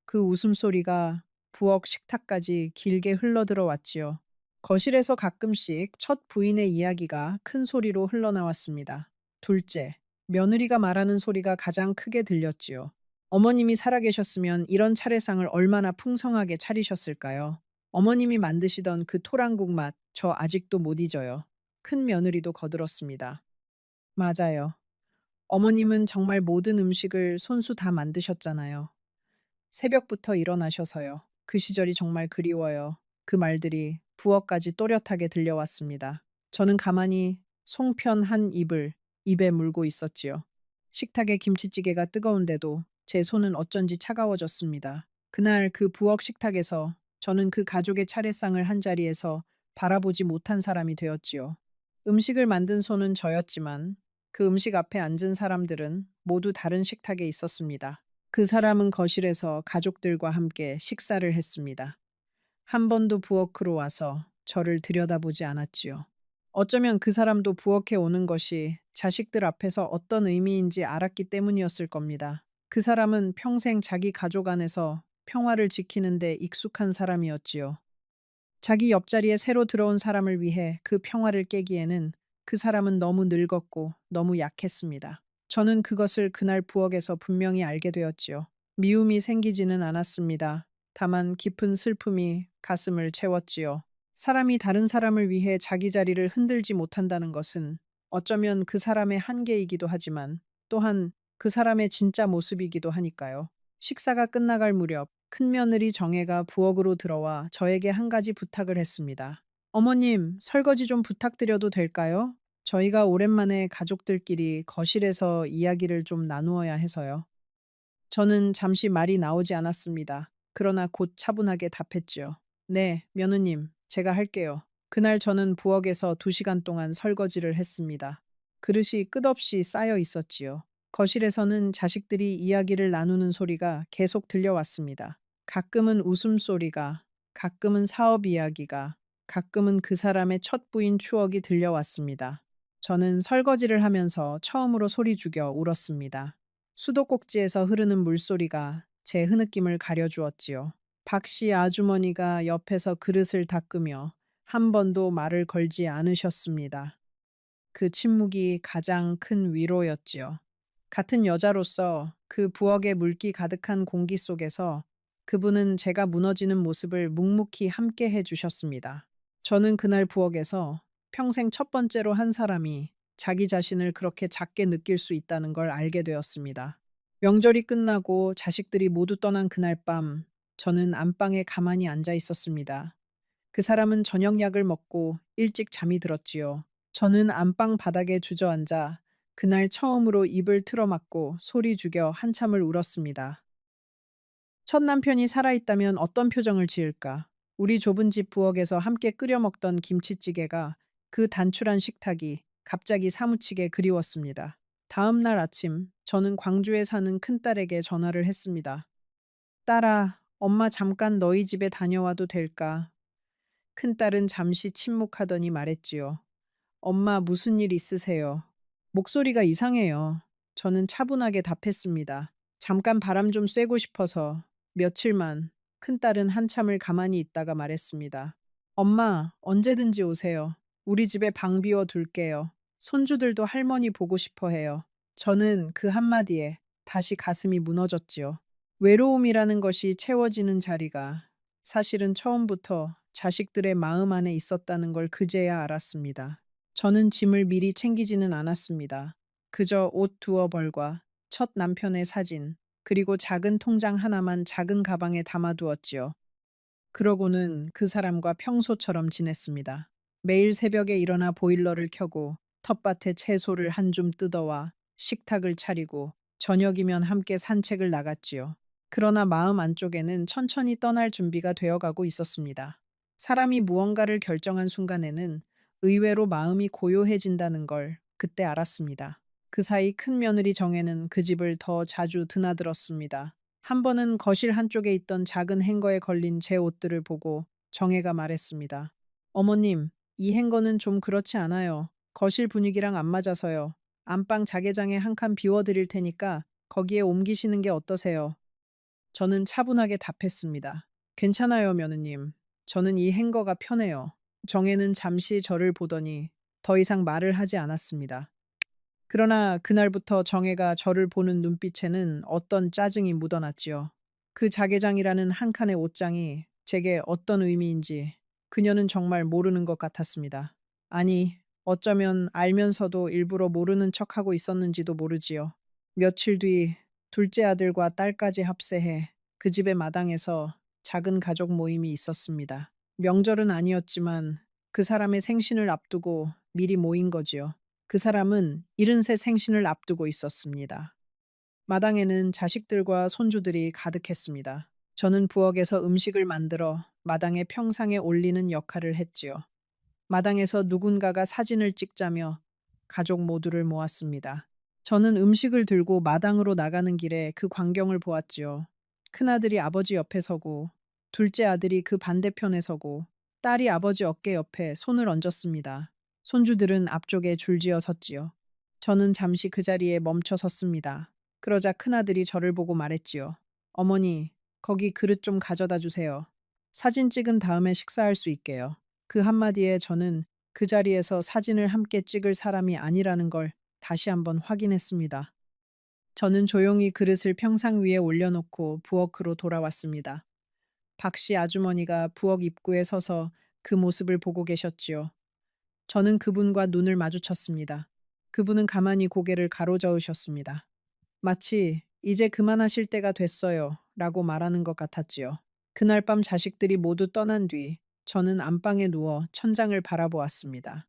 그 웃음소리가 부엌 식탁까지 길게 흘러들어 왔지요. 거실에서 가끔씩 첫 부인의 이야기가 큰 소리로 흘러나왔습니다. 둘째, 며느리가 말하는 소리가 가장 크게 들렸지요. 어머님이 살아계셨으면 이런 차례상을 얼마나 풍성하게 차리셨을까요? 어머님이 만드시던 그 토랑국 맛, 저 아직도 못 잊어요. 큰 며느리도 거들었습니다. 맞아요. 어머님은 정말 모든 음식을 손수 다 만드셨잖아요. 새벽부터 일어나셔서요. 그 시절이 정말 그리워요. 그 말들이 부엌까지 또렷하게 들려왔습니다. 저는 가만히 송편 한 입을 입에 물고 있었지요. 식탁의 김치찌개가 뜨거운데도 제 손은 어쩐지 차가워졌습니다. 그날 그 부엌 식탁에서 저는 그 가족의 차례상을 한 자리에서 바라보지 못한 사람이 되었지요. 음식을 만든 손은 저였지만 그 음식 앞에 앉은 사람들은 모두 다른 식탁에 있었습니다. 그 사람은 거실에서 가족들과 함께 식사를 했습니다. 한 번도 부엌으로 와서 저를 들여다보지 않았지요. 어쩌면 그 사람도 부엌에 오는 것이 자식들 앞에서 어떤 의미인지 알았기 때문이었을 겁니다. 그 사람은 평생 자기 가족 안에서 평화를 지키는데 익숙한 사람이었지요. 자기 옆자리에 새로 들어온 사람을 위해 그 평화를 깨기에는 그 사람은 너무 늙었고 너무 약했습니다. 저는 그것을 그날 부엌에서 분명히 알게 되었지요. 미움이 생기지는 않았습니다. 다만 깊은 슬픔이 가슴을 채웠지요. 사람이 다른 사람을 위해 자기 자리를 흔들지 못한다는 것은 어쩌면 그 사람의 한계이기도 하지만 또한 그 사람의 진짜 모습이기도 하니까요. 식사가 끝나갈 무렵 큰며느리 정혜가 부엌으로 들어와 저에게 한 가지 부탁을 했습니다. 어머님, 설거지 좀 부탁드려도 될까요? 저희가 오랜만에 가족들끼리 거실에서 이야기를 좀 나누어야 해서요. 저는 잠시 말이 나오지 않았습니다. 그러나 곧 차분하게 답했지요. 네, 며느님, 제가 할게요. 그날 저는 부엌에서 2시간 동안 설거지를 했습니다. 그릇이 끝없이 쌓여 있었지요. 거실에서는 자식들이 이야기를 나누는 소리가 계속 들려왔습니다. 가끔은 웃음소리가, 가끔은 사업 이야기가, 가끔은 그 사람의 첫 부인 추억이 들려왔습니다. 저는 설거지를 하면서 처음으로 소리 죽여 울었습니다. 수도꼭지에서 흐르는 물소리가 제 흐느낌을 가려주었지요. 박씨 아주머니가 옆에서 그릇을 닦으며 한 번도 말을 걸지 않으셨습니다. 그 침묵이 가장 큰 위로였지요. 같은 여자로서 그 부엌의 물기 가득한 공기 속에서 그분은 제가 무너지는 모습을 묵묵히 함께 해주셨습니다. 저는 그날 부엌에서 평생 첫 번째로 한 사람이 자기 자신을 그렇게 작게 느낄 수 있다는 걸 알게 되었습니다. 명절이 끝나고 자식들이 모두 떠난 그날 밤, 저는 안방에 가만히 앉아 있었습니다. 그 사람은 저녁약을 먹고 일찍 잠이 들었지요. 저는 안방 바닥에 주저앉아 그날 처음으로 입을 틀어막고 소리 죽여 한참을 울었습니다. 첫 남편이 살아있다면 어떤 표정을 지을까? 우리 좁은 집 부엌에서 함께 끓여 먹던 김치찌개가 그 단출한 식탁이 갑자기 사무치게 그리웠습니다. 다음 날 아침, 저는 광주에 사는 큰딸에게 전화를 했습니다. 딸아, 엄마 잠깐 너희 집에 다녀와도 될까? 큰딸은 잠시 침묵하더니 말했지요. 엄마 무슨 일 있으세요? 목소리가 이상해요. 저는 차분하게 답했습니다. 잠깐 바람 좀 쐬고 싶어서 며칠만. 큰딸은 한참을 가만히 있다가 말했습니다. 엄마, 언제든지 오세요. 우리 집에 방 비워 둘게요. 손주들도 할머니 보고 싶어 해요. 저는 그 한마디에 다시 가슴이 무너졌지요. 외로움이라는 것이 채워지는 자리가 사실은 처음부터 자식들의 마음 안에 있었다는 걸 그제야 알았습니다. 저는 짐을 미리 챙기지는 않았습니다. 그저 옷 두어 벌과 첫 남편의 사진, 그리고 작은 통장 하나만 작은 가방에 담아두었지요. 그러고는 그 사람과 평소처럼 지냈습니다. 매일 새벽에 일어나 보일러를 켜고 텃밭에 채소를 한 줌 뜯어와 식탁을 차리고 저녁이면 함께 산책을 나갔지요. 그러나 마음 안쪽에는 천천히 떠날 준비가 되어가고 있었습니다. 사람이 무언가를 결정한 순간에는 의외로 마음이 고요해진다는 걸 그때 알았습니다. 그 사이 큰 며느리 정혜는 그 집을 더 자주 드나들었습니다. 한 번은 거실 한쪽에 있던 작은 행거에 걸린 제 옷들을 보고 정혜가 말했습니다. 어머님, 이 행거는 좀 그렇지 않아요. 거실 분위기랑 안 맞아서요. 안방 자개장에 한 칸 비워드릴 테니까 거기에 옮기시는 게 어떠세요? 저는 차분하게 답했습니다. 괜찮아요, 며느님. 저는 이 행거가 편해요. 정혜는 잠시 저를 보더니 더 이상 말을 하지 않았습니다. 그러나 그날부터 정혜가 저를 보는 눈빛에는 어떤 짜증이 묻어났지요. 그 자개장이라는 한 칸의 옷장이 제게 어떤 의미인지 그녀는 정말 모르는 것 같았습니다. 아니, 어쩌면 알면서도 일부러 모르는 척하고 있었는지도 모르지요. 며칠 뒤 둘째 아들과 딸까지 합세해 그 집의 마당에서 작은 가족 모임이 있었습니다. 명절은 아니었지만 그 사람의 생신을 앞두고 미리 모인 거지요. 그 사람은 73 생신을 앞두고 있었습니다. 마당에는 자식들과 손주들이 가득했습니다. 저는 부엌에서 음식을 만들어 마당의 평상에 올리는 역할을 했지요. 마당에서 누군가가 사진을 찍자며 가족 모두를 모았습니다. 저는 음식을 들고 마당으로 나가는 길에 그 광경을 보았지요. 큰아들이 아버지 옆에 서고, 둘째 아들이 그 반대편에 서고, 딸이 아버지 어깨 옆에 손을 얹었습니다. 손주들은 앞쪽에 줄지어 섰지요. 저는 잠시 그 자리에 멈춰 섰습니다. 그러자 큰아들이 저를 보고 말했지요. 어머니, 거기 그릇 좀 가져다 주세요. 사진 찍은 다음에 식사할 수 있게요. 그 한마디에 저는 그 자리에서 사진을 함께 찍을 사람이 아니라는 걸 다시 한번 확인했습니다. 저는 조용히 그릇을 평상 위에 올려놓고 부엌으로 돌아왔습니다. 박씨 아주머니가 부엌 입구에 서서 그 모습을 보고 계셨지요. 저는 그분과 눈을 마주쳤습니다. 그분은 가만히 고개를 가로저으셨습니다. 마치 이제 그만하실 때가 됐어요 라고 말하는 것 같았지요. 그날 밤 자식들이 모두 떠난 뒤 저는 안방에 누워 천장을 바라보았습니다.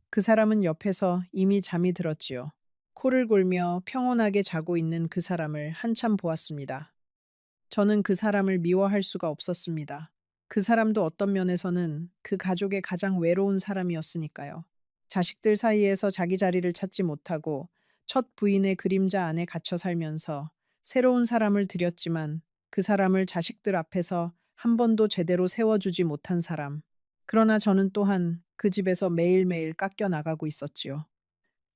그 사람은 옆에서 이미 잠이 들었지요. 코를 골며 평온하게 자고 있는 그 사람을 한참 보았습니다. 저는 그 사람을 미워할 수가 없었습니다. 그 사람도 어떤 면에서는 그 가족의 가장 외로운 사람이었으니까요. 자식들 사이에서 자기 자리를 찾지 못하고 첫 부인의 그림자 안에 갇혀 살면서 새로운 사람을 들였지만 그 사람을 자식들 앞에서 한 번도 제대로 세워주지 못한 사람. 그러나 저는 또한 그 집에서 매일매일 깎여 나가고 있었지요.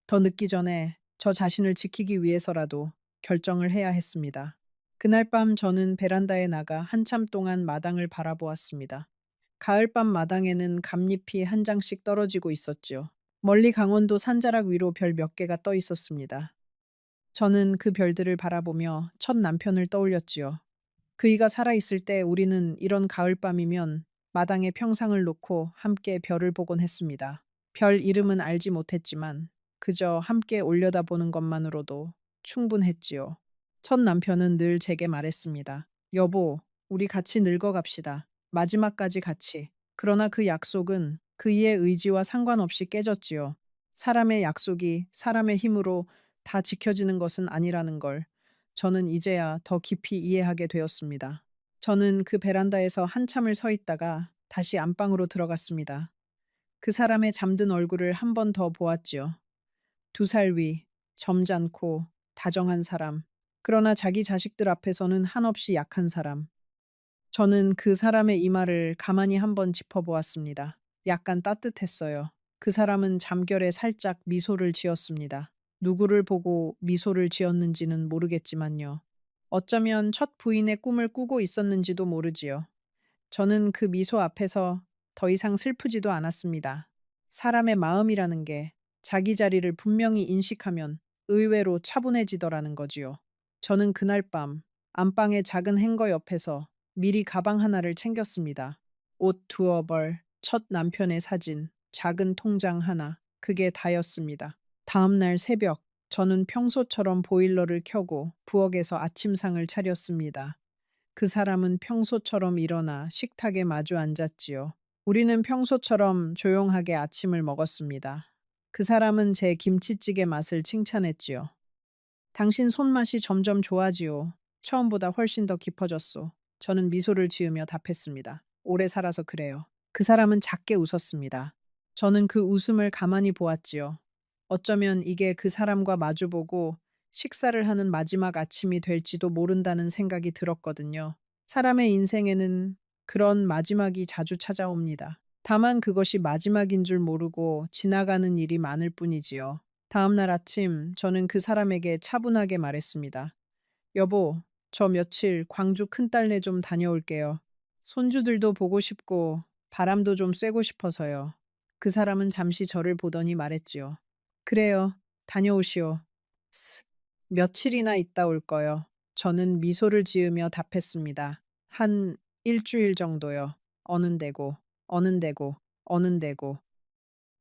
더 늦기 전에 저 자신을 지키기 위해서라도 결정을 해야 했습니다. 그날 밤 저는 베란다에 나가 한참 동안 마당을 바라보았습니다. 가을밤 마당에는 감잎이 한 장씩 떨어지고 있었지요. 멀리 강원도 산자락 위로 별 몇 개가 떠 있었습니다. 저는 그 별들을 바라보며 첫 남편을 떠올렸지요. 그이가 살아있을 때 우리는 이런 가을밤이면 마당에 평상을 놓고 함께 별을 보곤 했습니다. 별 이름은 알지 못했지만 그저 함께 올려다보는 것만으로도 충분했지요. 첫 남편은 늘 제게 말했습니다. 여보, 우리 같이 늙어갑시다. 마지막까지 같이. 그러나 그 약속은 그이의 의지와 상관없이 깨졌지요. 사람의 약속이 사람의 힘으로 다 지켜지는 것은 아니라는 걸 저는 이제야 더 깊이 이해하게 되었습니다. 저는 그 베란다에서 한참을 서 있다가 다시 안방으로 들어갔습니다. 그 사람의 잠든 얼굴을 한 번 더 보았지요. 2살 위, 점잖고 다정한 사람. 그러나 자기 자식들 앞에서는 한없이 약한 사람. 저는 그 사람의 이마를 가만히 한번 짚어보았습니다. 약간 따뜻했어요. 그 사람은 잠결에 살짝 미소를 지었습니다. 누구를 보고 미소를 지었는지는 모르겠지만요. 어쩌면 첫 부인의 꿈을 꾸고 있었는지도 모르지요. 저는 그 미소 앞에서 더 이상 슬프지도 않았습니다. 사람의 마음이라는 게 자기 자리를 분명히 인식하면 의외로 차분해지더라는 거지요. 저는 그날 밤 안방의 작은 행거 옆에서 미리 가방 하나를 챙겼습니다. 옷 두어 벌, 첫 남편의 사진, 작은 통장 하나, 그게 다였습니다. 다음 날 새벽, 저는 평소처럼 보일러를 켜고 부엌에서 아침상을 차렸습니다. 그 사람은 평소처럼 일어나 식탁에 마주 앉았지요. 우리는 평소처럼 조용하게 아침을 먹었습니다. 그 사람은 제 김치찌개 맛을 칭찬했지요. 당신 손맛이 점점 좋아지요. 처음보다 훨씬 더 깊어졌소. 저는 미소를 지으며 답했습니다. 오래 살아서 그래요. 그 사람은 작게 웃었습니다. 저는 그 웃음을 가만히 보았지요. 어쩌면 이게 그 사람과 마주보고 식사를 하는 마지막 아침이 될지도 모른다는 생각이 들었거든요. 사람의 인생에는 그런 마지막이 자주 찾아옵니다. 다만 그것이 마지막인 줄 모르고 지나가는 일이 많을 뿐이지요. 다음 날 아침 저는 그 사람에게 차분하게 말했습니다. 여보, 저 며칠 광주 큰딸네 좀 다녀올게요. 손주들도 보고 싶고 바람도 좀 쐬고 싶어서요. 그 사람은 잠시 저를 보더니 말했지요. 그래요. 다녀오시오. 스, 며칠이나 있다 올 거요. 저는 미소를 지으며 답했습니다. 한 일주일 정도요. 어는 데고, 어는 데고, 어는 데고.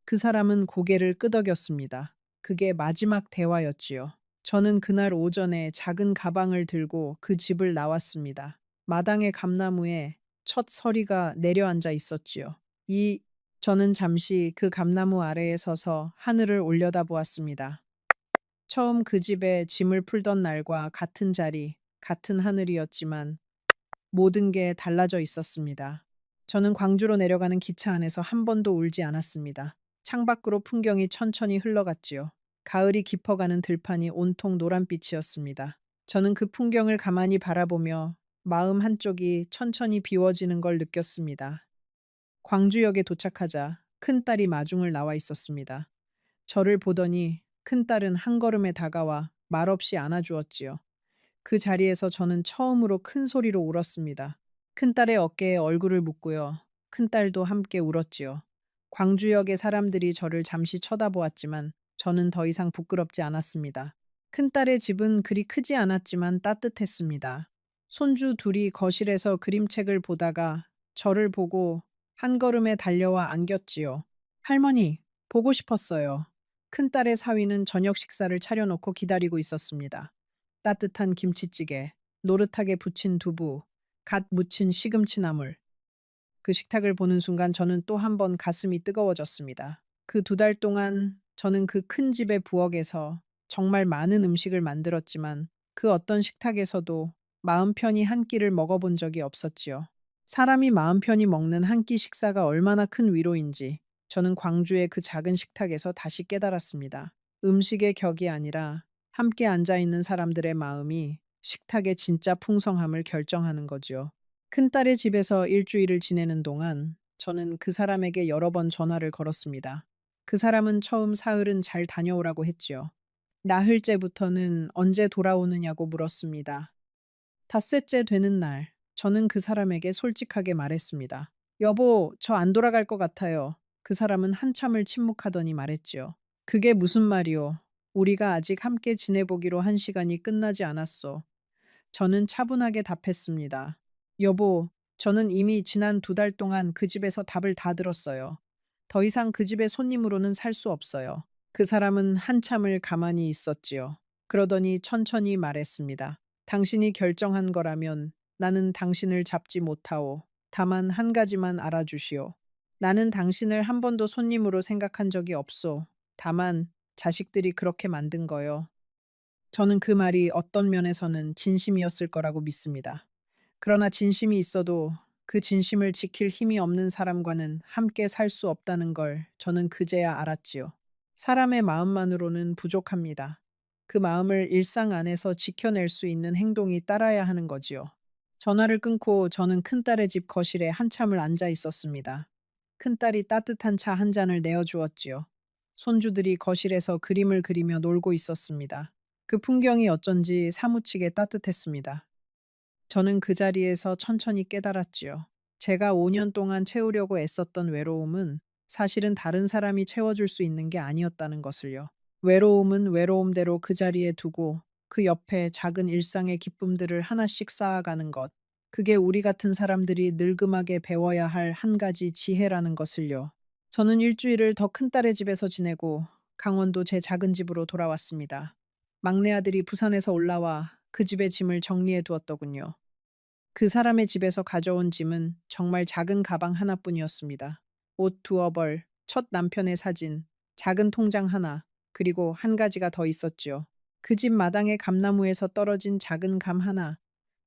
그 사람은 고개를 끄덕였습니다. 그게 마지막 대화였지요. 저는 그날 오전에 작은 가방을 들고 그 집을 나왔습니다. 마당의 감나무에 첫 서리가 내려앉아 있었지요. 저는 잠시 그 감나무 아래에 서서 하늘을 올려다보았습니다. 처음 그 집에 짐을 풀던 날과 같은 자리, 같은 하늘이었지만 모든 게 달라져 있었습니다. 저는 광주로 내려가는 기차 안에서 한 번도 울지 않았습니다. 창밖으로 풍경이 천천히 흘러갔지요. 가을이 깊어가는 들판이 온통 노란빛이었습니다. 저는 그 풍경을 가만히 바라보며 마음 한쪽이 천천히 비워지는 걸 느꼈습니다. 광주역에 도착하자 큰딸이 마중을 나와 있었습니다. 저를 보더니 큰딸은 한 걸음에 다가와 말없이 안아주었지요. 그 자리에서 저는 처음으로 큰 소리로 울었습니다. 큰딸의 어깨에 얼굴을 묻고요. 큰딸도 함께 울었지요. 광주역의 사람들이 저를 잠시 쳐다보았지만 저는 더 이상 부끄럽지 않았습니다. 큰딸의 집은 그리 크지 않았지만 따뜻했습니다. 손주 둘이 거실에서 그림책을 보다가 저를 보고 한 걸음에 달려와 안겼지요. 할머니, 보고 싶었어요. 큰딸의 사위는 저녁 식사를 차려놓고 기다리고 있었습니다. 따뜻한 김치찌개, 노릇하게 부친 두부, 갓 무친 시금치 나물. 그 식탁을 보는 순간 저는 또 한 번 가슴이 뜨거워졌습니다. 그 두 달 동안 저는 그 큰 집의 부엌에서 정말 많은 음식을 만들었지만 그 어떤 식탁에서도 마음 편히 한 끼를 먹어본 적이 없었지요. 사람이 마음 편히 먹는 한 끼 식사가 얼마나 큰 위로인지 저는 광주의 그 작은 식탁에서 다시 깨달았습니다. 음식의 격이 아니라 함께 앉아 있는 사람들의 마음이 식탁의 진짜 풍성함을 결정하는 거지요. 큰딸의 집에서 일주일을 지내는 동안 저는 그 사람에게 여러 번 전화를 걸었습니다. 그 사람은 처음 사흘은 잘 다녀오라고 했지요. 나흘째부터는 언제 돌아오느냐고 물었습니다. 닷새째 되는 날, 저는 그 사람에게 솔직하게 말했습니다. 여보, 저 안 돌아갈 것 같아요. 그 사람은 한참을 침묵하더니 말했지요. 그게 무슨 말이오? 우리가 아직 함께 지내보기로 한 시간이 끝나지 않았소. 저는 차분하게 답했습니다. 여보, 저는 이미 지난 두 달 동안 그 집에서 답을 다 들었어요. 더 이상 그 집의 손님으로는 살 수 없어요. 그 사람은 한참을 가만히 있었지요. 그러더니 천천히 말했습니다. 당신이 결정한 거라면 나는 당신을 잡지 못하오. 다만 한 가지만 알아주시오. 나는 당신을 한 번도 손님으로 생각한 적이 없소. 다만 자식들이 그렇게 만든 거요. 저는 그 말이 어떤 면에서는 진심이었을 거라고 믿습니다. 그러나 진심이 있어도 그 진심을 지킬 힘이 없는 사람과는 함께 살 수 없다는 걸 저는 그제야 알았지요. 사람의 마음만으로는 부족합니다. 그 마음을 일상 안에서 지켜낼 수 있는 행동이 따라야 하는 거지요. 전화를 끊고 저는 큰딸의 집 거실에 한참을 앉아 있었습니다. 큰딸이 따뜻한 차 한 잔을 내어주었지요. 손주들이 거실에서 그림을 그리며 놀고 있었습니다. 그 풍경이 어쩐지 사무치게 따뜻했습니다. 저는 그 자리에서 천천히 깨달았지요. 제가 5년 동안 채우려고 애썼던 외로움은 사실은 다른 사람이 채워줄 수 있는 게 아니었다는 것을요. 외로움은 외로움대로 그 자리에 두고 그 옆에 작은 일상의 기쁨들을 하나씩 쌓아가는 것. 그게 우리 같은 사람들이 늙음하게 배워야 할 한 가지 지혜라는 것을요. 저는 일주일을 더 큰딸의 집에서 지내고 강원도 제 작은 집으로 돌아왔습니다. 막내 아들이 부산에서 올라와 그 집의 짐을 정리해 두었더군요. 그 사람의 집에서 가져온 짐은 정말 작은 가방 하나뿐이었습니다. 옷 두어 벌, 첫 남편의 사진, 작은 통장 하나, 그리고 한 가지가 더 있었지요. 그 집 마당의 감나무에서 떨어진 작은 감 하나.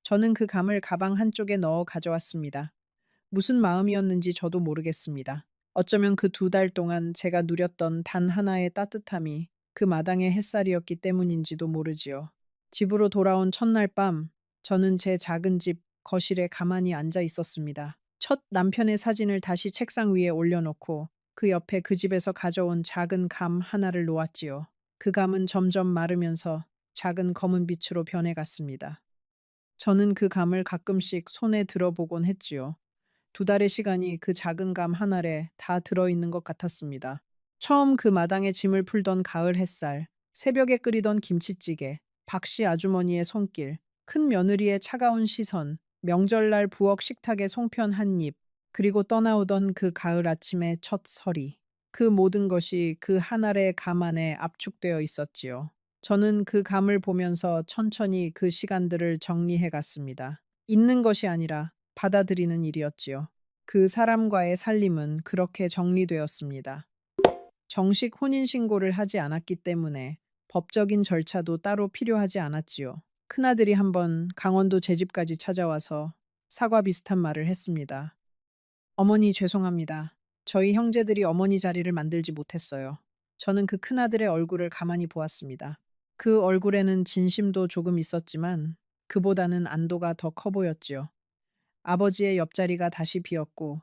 저는 그 감을 가방 한쪽에 넣어 가져왔습니다. 무슨 마음이었는지 저도 모르겠습니다. 어쩌면 그 두 달 동안 제가 누렸던 단 하나의 따뜻함이 그 마당의 햇살이었기 때문인지도 모르지요. 집으로 돌아온 첫날 밤, 저는 제 작은 집 거실에 가만히 앉아 있었습니다. 첫 남편의 사진을 다시 책상 위에 올려놓고 그 옆에 그 집에서 가져온 작은 감 하나를 놓았지요. 그 감은 점점 마르면서 작은 검은 빛으로 변해갔습니다. 저는 그 감을 가끔씩 손에 들어보곤 했지요. 두 달의 시간이 그 작은 감 한 알에 다 들어있는 것 같았습니다. 처음 그 마당에 짐을 풀던 가을 햇살, 새벽에 끓이던 김치찌개, 박씨 아주머니의 손길, 큰 며느리의 차가운 시선, 명절날 부엌 식탁의 송편 한 입, 그리고 떠나오던 그 가을 아침의 첫 서리. 그 모든 것이 그 한 알의 감 안에 압축되어 있었지요. 저는 그 감을 보면서 천천히 그 시간들을 정리해 갔습니다. 있는 것이 아니라 받아들이는 일이었지요. 그 사람과의 살림은 그렇게 정리되었습니다. 정식 혼인신고를 하지 않았기 때문에 법적인 절차도 따로 필요하지 않았지요. 큰아들이 한번 강원도 제 집까지 찾아와서 사과 비슷한 말을 했습니다. 어머니 죄송합니다. 저희 형제들이 어머니 자리를 만들지 못했어요. 저는 그 큰아들의 얼굴을 가만히 보았습니다. 그 얼굴에는 진심도 조금 있었지만 그보다는 안도가 더 커 보였지요. 아버지의 옆자리가 다시 비었고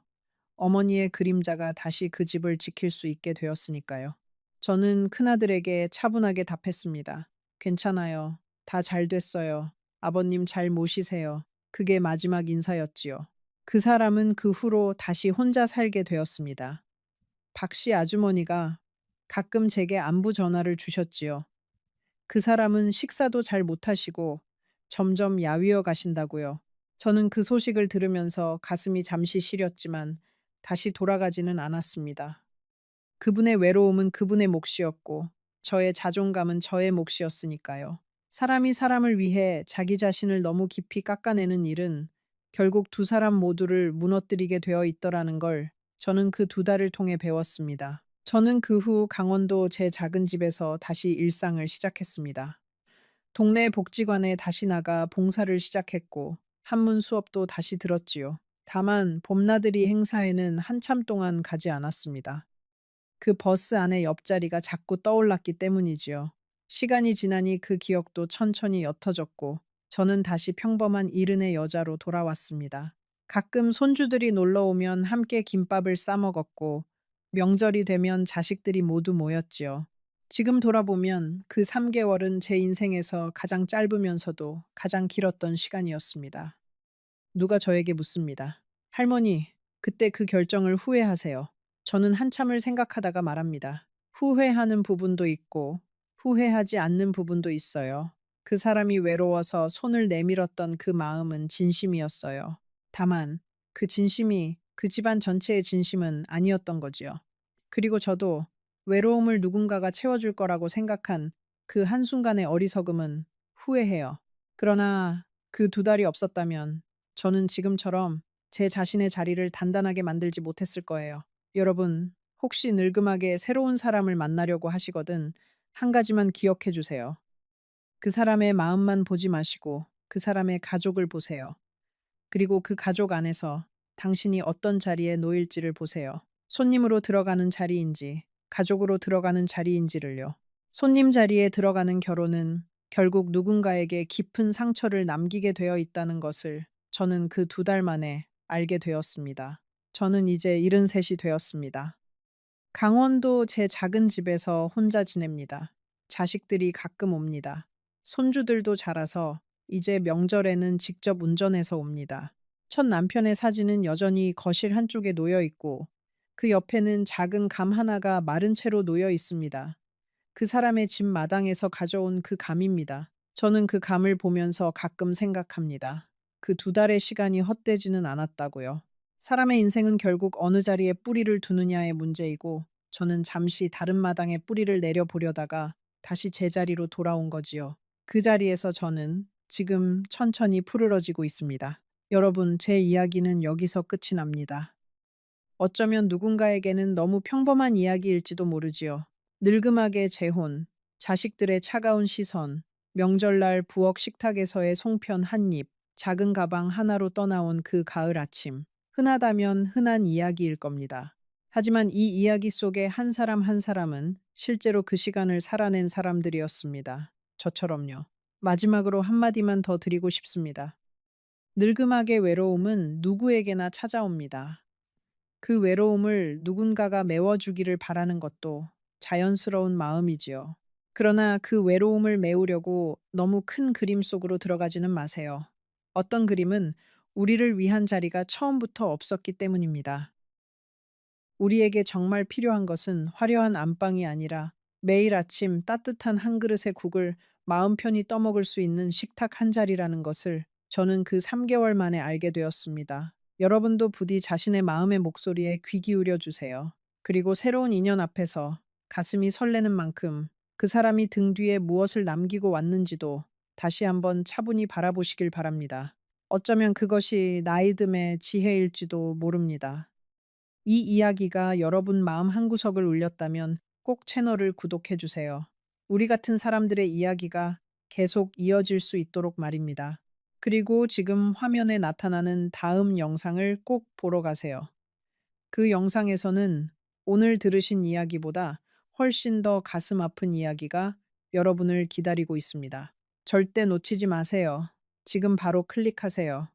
어머니의 그림자가 다시 그 집을 지킬 수 있게 되었으니까요. 저는 큰아들에게 차분하게 답했습니다. 괜찮아요. 다 잘 됐어요. 아버님 잘 모시세요. 그게 마지막 인사였지요. 그 사람은 그 후로 다시 혼자 살게 되었습니다. 박 씨 아주머니가 가끔 제게 안부 전화를 주셨지요. 그 사람은 식사도 잘 못하시고 점점 야위어 가신다고요. 저는 그 소식을 들으면서 가슴이 잠시 시렸지만 다시 돌아가지는 않았습니다. 그분의 외로움은 그분의 몫이었고 저의 자존감은 저의 몫이었으니까요. 사람이 사람을 위해 자기 자신을 너무 깊이 깎아내는 일은 결국 두 사람 모두를 무너뜨리게 되어 있더라는 걸 저는 그 두 달을 통해 배웠습니다. 저는 그 후 강원도 제 작은 집에서 다시 일상을 시작했습니다. 동네 복지관에 다시 나가 봉사를 시작했고 한문 수업도 다시 들었지요. 다만 봄나들이 행사에는 한참 동안 가지 않았습니다. 그 버스 안의 옆자리가 자꾸 떠올랐기 때문이지요. 시간이 지나니 그 기억도 천천히 옅어졌고 저는 다시 평범한 이른의 여자로 돌아왔습니다. 가끔 손주들이 놀러 오면 함께 김밥을 싸 먹었고 명절이 되면 자식들이 모두 모였지요. 지금 돌아보면 그 3개월은 제 인생에서 가장 짧으면서도 가장 길었던 시간이었습니다. 누가 저에게 묻습니다. 할머니, 그때 그 결정을 후회하세요? 저는 한참을 생각하다가 말합니다. 후회하는 부분도 있고, 후회하지 않는 부분도 있어요. 그 사람이 외로워서 손을 내밀었던 그 마음은 진심이었어요. 다만, 그 진심이 그 집안 전체의 진심은 아니었던 거지요. 그리고 저도 외로움을 누군가가 채워줄 거라고 생각한 그 한순간의 어리석음은 후회해요. 그러나 그 두 달이 없었다면 저는 지금처럼 제 자신의 자리를 단단하게 만들지 못했을 거예요. 여러분, 혹시 늙음하게 새로운 사람을 만나려고 하시거든 한 가지만 기억해 주세요. 그 사람의 마음만 보지 마시고 그 사람의 가족을 보세요. 그리고 그 가족 안에서 당신이 어떤 자리에 놓일지를 보세요. 손님으로 들어가는 자리인지, 가족으로 들어가는 자리인지를요. 손님 자리에 들어가는 결혼은 결국 누군가에게 깊은 상처를 남기게 되어 있다는 것을 저는 그 두 달 만에 알게 되었습니다. 저는 이제 73이 되었습니다. 강원도 제 작은 집에서 혼자 지냅니다. 자식들이 가끔 옵니다. 손주들도 자라서 이제 명절에는 직접 운전해서 옵니다. 첫 남편의 사진은 여전히 거실 한쪽에 놓여 있고 그 옆에는 작은 감 하나가 마른 채로 놓여 있습니다. 그 사람의 집 마당에서 가져온 그 감입니다. 저는 그 감을 보면서 가끔 생각합니다. 그 두 달의 시간이 헛되지는 않았다고요. 사람의 인생은 결국 어느 자리에 뿌리를 두느냐의 문제이고 저는 잠시 다른 마당에 뿌리를 내려보려다가 다시 제자리로 돌아온 거지요. 그 자리에서 저는 지금 천천히 푸르러지고 있습니다. 여러분, 제 이야기는 여기서 끝이 납니다. 어쩌면 누군가에게는 너무 평범한 이야기일지도 모르지요. 늙음하게 재혼, 자식들의 차가운 시선, 명절날 부엌 식탁에서의 송편 한 입, 작은 가방 하나로 떠나온 그 가을 아침. 흔하다면 흔한 이야기일 겁니다. 하지만 이 이야기 속에 한 사람 한 사람은 실제로 그 시간을 살아낸 사람들이었습니다. 저처럼요. 마지막으로 한마디만 더 드리고 싶습니다. 늙음하게 외로움은 누구에게나 찾아옵니다. 그 외로움을 누군가가 메워주기를 바라는 것도 자연스러운 마음이지요. 그러나 그 외로움을 메우려고 너무 큰 그림 속으로 들어가지는 마세요. 어떤 그림은 우리를 위한 자리가 처음부터 없었기 때문입니다. 우리에게 정말 필요한 것은 화려한 안방이 아니라 매일 아침 따뜻한 한 그릇의 국을 마음 편히 떠먹을 수 있는 식탁 한 자리라는 것을 저는 그 3개월 만에 알게 되었습니다. 여러분도 부디 자신의 마음의 목소리에 귀 기울여 주세요. 그리고 새로운 인연 앞에서 가슴이 설레는 만큼 그 사람이 등 뒤에 무엇을 남기고 왔는지도 다시 한번 차분히 바라보시길 바랍니다. 어쩌면 그것이 나이듦의 지혜일지도 모릅니다. 이 이야기가 여러분 마음 한구석을 울렸다면 꼭 채널을 구독해 주세요. 우리 같은 사람들의 이야기가 계속 이어질 수 있도록 말입니다. 그리고 지금 화면에 나타나는 다음 영상을 꼭 보러 가세요. 그 영상에서는 오늘 들으신 이야기보다 훨씬 더 가슴 아픈 이야기가 여러분을 기다리고 있습니다. 절대 놓치지 마세요. 지금 바로 클릭하세요.